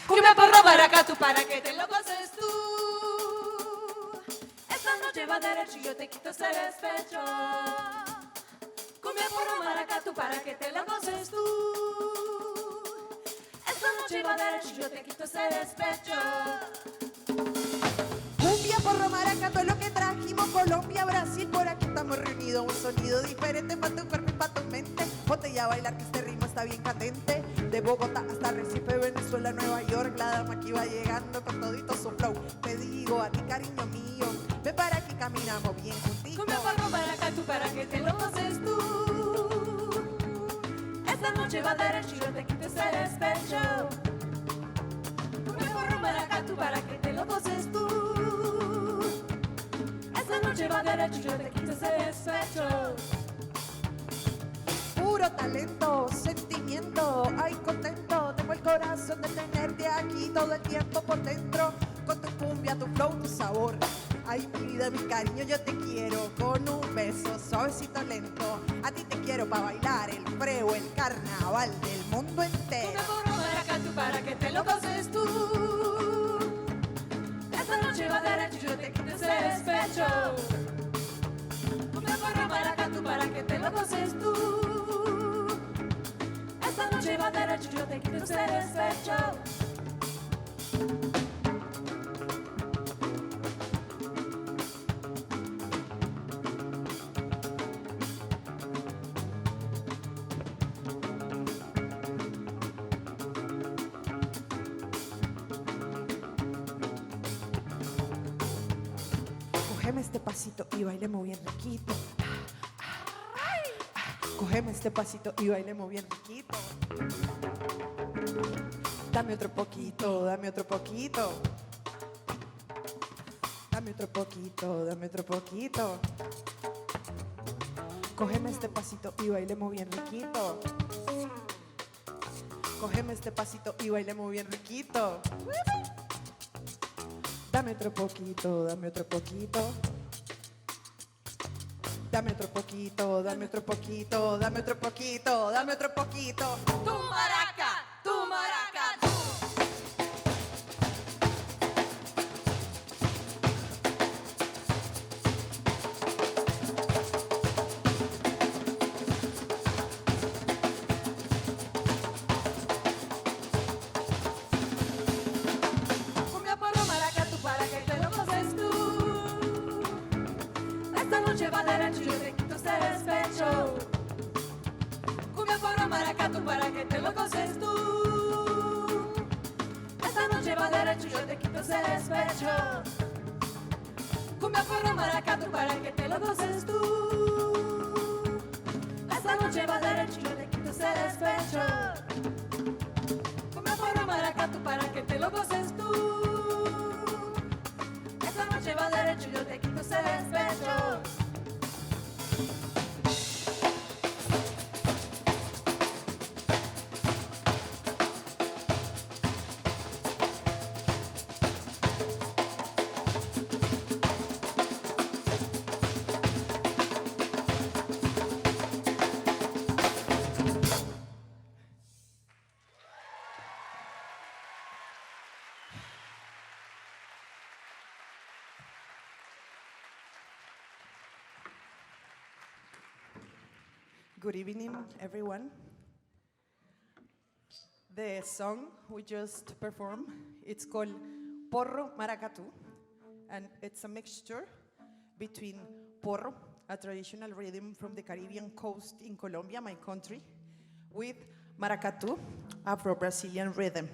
Cumbia porro baracatu para que te lo goces tú. Esta noche va derecho y yo te quito ese despecho. Cumbia porro maracatu para que te lo goces tú. Esta noche va derecho y yo te quito ese despecho. Cumbia, porro, maracato es lo que trajimos. Colombia, Brasil, por aquí estamos reunidos. Un sonido diferente para tu cuerpo y para tu mente. Ponte ya a bailar que este ritmo está bien cadente. De Bogotá hasta Recife, Venezuela, Nueva York. La dama aquí va llegando con todito su flow. Te digo a ti, cariño mío, ven para aquí, caminamos bien juntitos. Cumbia, porro, maracatu para que te lo goces tú. Esta noche va derecho y yo te quito ese despecho. Cumbia, porro, maracatu para que te lo goces tú. Esta noche va derecho y yo te quito ese despecho. Puro talento, sentimiento, ay contento, tengo el corazón de tenerte aquí todo el tiempo por dentro, con tu cumbia, tu flow, tu sabor. Ay mi vida, mi cariño, yo te quiero con un beso suavecito lento. A ti te quiero para bailar el freo, el carnaval del mundo entero. Cumbia, porro, maracatu para que te lo goces tú. Esta noche va derecho y yo te quito ese despecho. Cumbia, porro, maracatu para que te lo goces tú. Esta noche va derecho, yo te quito ese despecho. Cógeme este pasito y bailemos bien riquito. Cógeme este pasito y bailemos bien riquito. Dame otro poquito, dame otro poquito. Dame otro poquito, dame otro poquito. Cógeme este pasito y bailemos bien riquito. Cógeme este pasito y bailemos bien riquito. Dame otro poquito, dame otro poquito. Dame otro poquito, dame otro poquito, dame otro poquito, dame otro poquito. Tu maraca, tu maraca, tu. Cumbia, porro, maracatu para que te lo goces tú. Esta noche va derecho y yo te quito ese despecho. Cumbia, porro, maracatu para que te lo Good evening, everyone. The song we just performed, it's called Porro Maracatu, and it's a mixture between porro, a traditional rhythm from the Caribbean coast in Colombia, my country, with maracatu, Afro-Brazilian rhythm.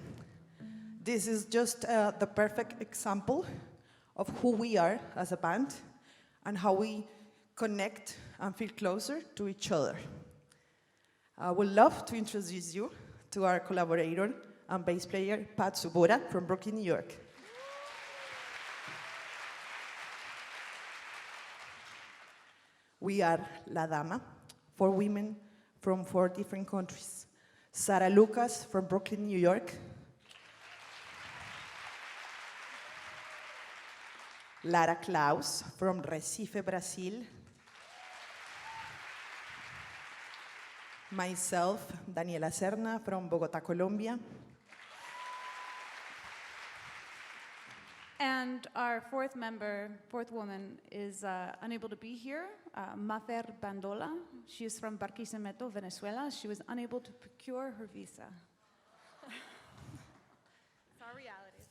This is just the perfect example of who we are as a band and how we connect and feel closer to each other. I would love to introduce you to our collaborator and bass player, Pat Subora from Brooklyn, New York. We are LADAMA, 4 women from 4 different countries. Sarah Lucas from Brooklyn, New York. Lara Klaus from Recife, Brazil. Myself, Daniela Serna from Bogotá, Colombia. And our 4th member, 4th woman, is unable to be here, Mafer Bandola. She is from Barquisimeto, Venezuela. She was unable to procure her visa. It's our reality.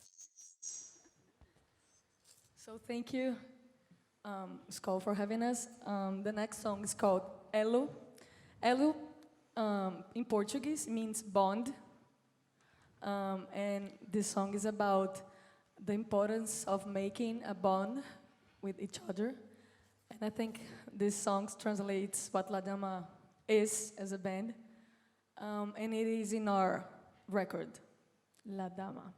So thank you, Skoll, for having us. The next song is called Elo. Elo, in Portuguese, means bond. And this song is about the importance of making a bond with each other. And I think this song translates what LADAMA is as a band. And it is in our record, LADAMA.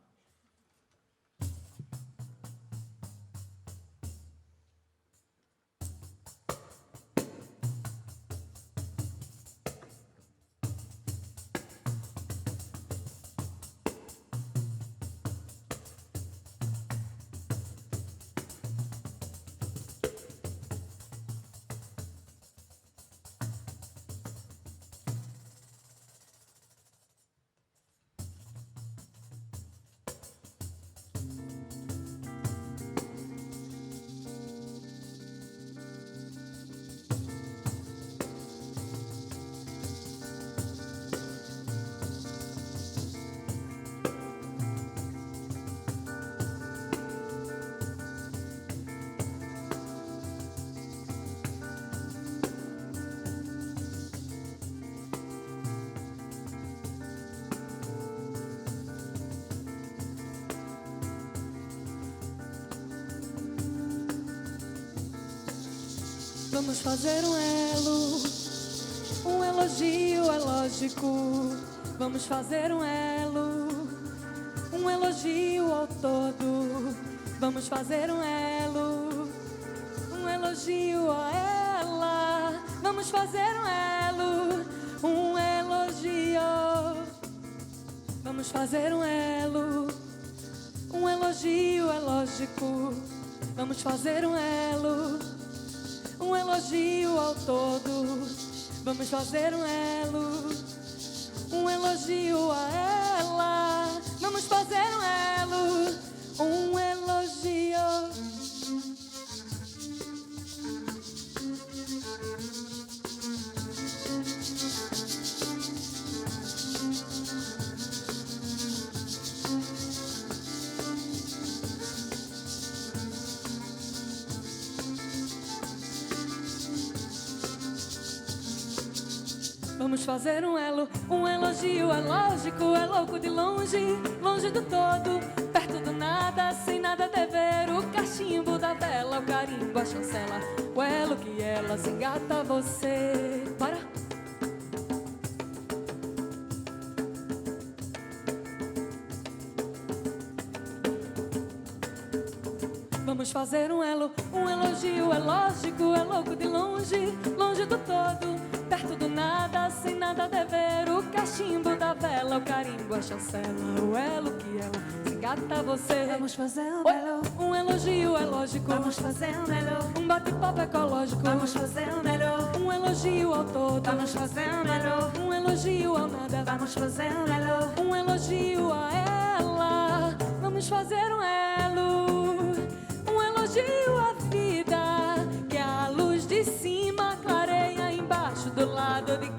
Vamos fazer um elo, um elogio é lógico. Vamos fazer um elo, um elogio ao todo. Vamos fazer um elo, um elogio a ela. Vamos fazer um elo, um elogio. Vamos fazer um elo, um elogio é lógico. Vamos fazer um elo, um elogio ao todo. Vamos fazer um elo, um elogio a ela. Vamos fazer um elo, um elogio. Vamos fazer um elo, um elogio é lógico, é louco de longe, longe do todo, perto do nada, sem nada dever. O cachimbo da vela, o carimbo, a chancela, o elo que ela se engata a você. Para! Vamos fazer um elo, um elogio é lógico, é louco de longe, longe do todo, perto do nada, sem nada dever. O cachimbo da vela, o carimbo, a chancela, o elo que ela se engata a você. Vamos fazer um elo, um elogio é lógico. Vamos fazer um elo, um bate-papo ecológico. Vamos fazer um elo, um elogio ao todo. Vamos fazer um elo, um elogio ao nada. Vamos fazer um elo, um elogio a ela. Vamos fazer um elo, um elogio à vida, que a luz de cima clareia embaixo do lado de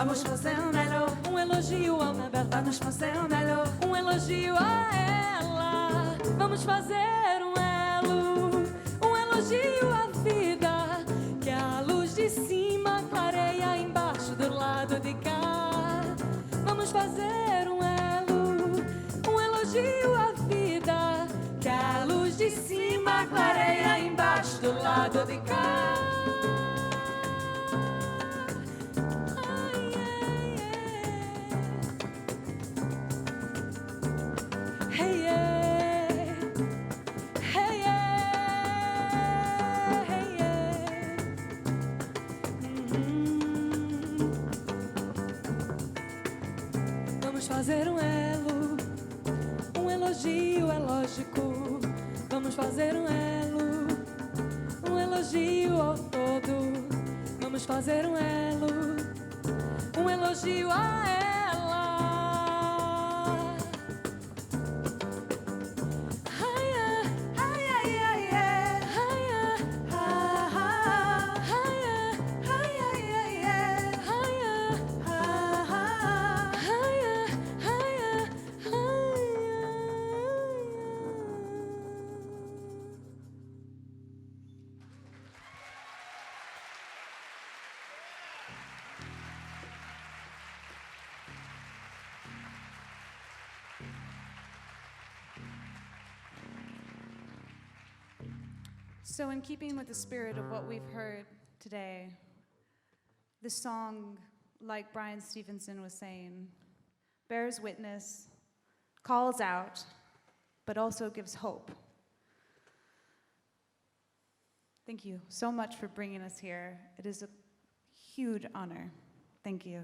Vamos fazer um elo, um elogio ao Mabel. Vamos fazer um elo, um elogio a ela. Vamos fazer um elo, um elogio à vida, que a luz de cima clareia embaixo do lado de cá. Vamos fazer um elo, um elogio à vida, que a luz de cima clareia embaixo do lado de cá. Hey, yeah. Hey, yeah. Hey, yeah. Vamos fazer um elo, um elogio é lógico. Vamos fazer um elo, um elogio ao todo. Vamos fazer um elo, um elogio a ela. So, in keeping with the spirit of what we've heard today, this song, like Bryan Stevenson was saying, bears witness, calls out, but also gives hope. Thank you so much for bringing us here. It is a huge honor. Thank you.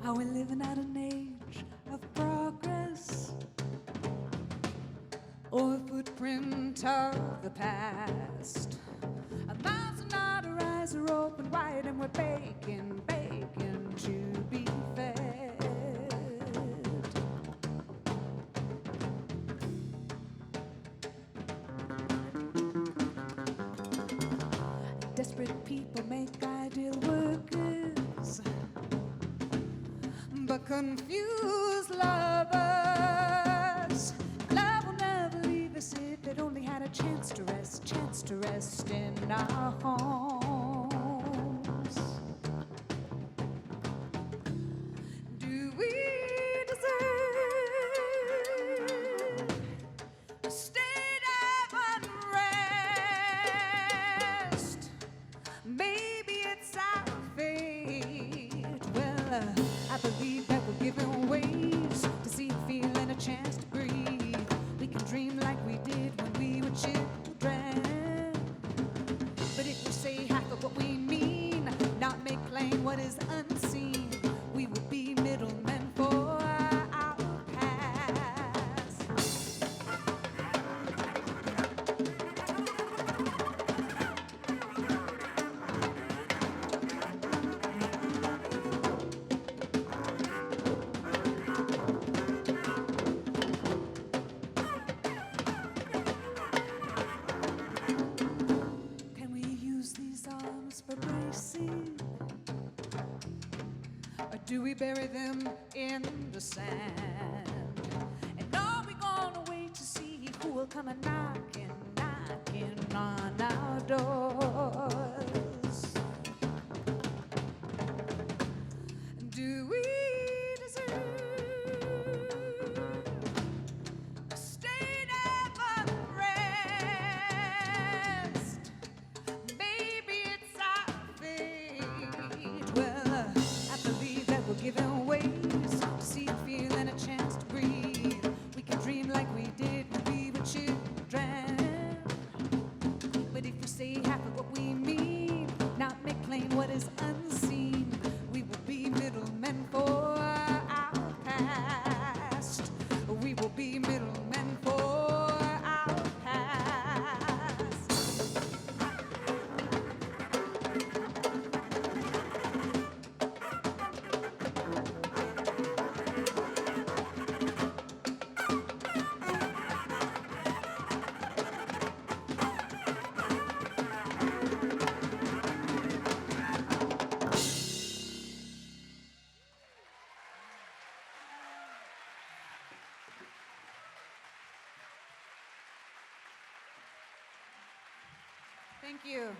Are we living at an age of progress, or a footprint of the past? 1,000 other eyes are open wide, and we're begging to be fed. Desperate people make ideal workers, but confused lovers. Love will never leave us if it only had a chance to rest in our homes. Do we deserve a state of unrest? Maybe it's our fate. Well, I believe that we're given ways to see and feel and a chance to breathe. We can dream like we did when we were children. But if we say half of what we mean, not make plain what is unseen, we will be middlemen for our past. Can we use these arms for bracing? Or do we bury them in the sand? And are we gonna wait to see who will come a knocking on our doors? Do we deserve a state of unrest? Maybe it's our fate. Well, Thank you.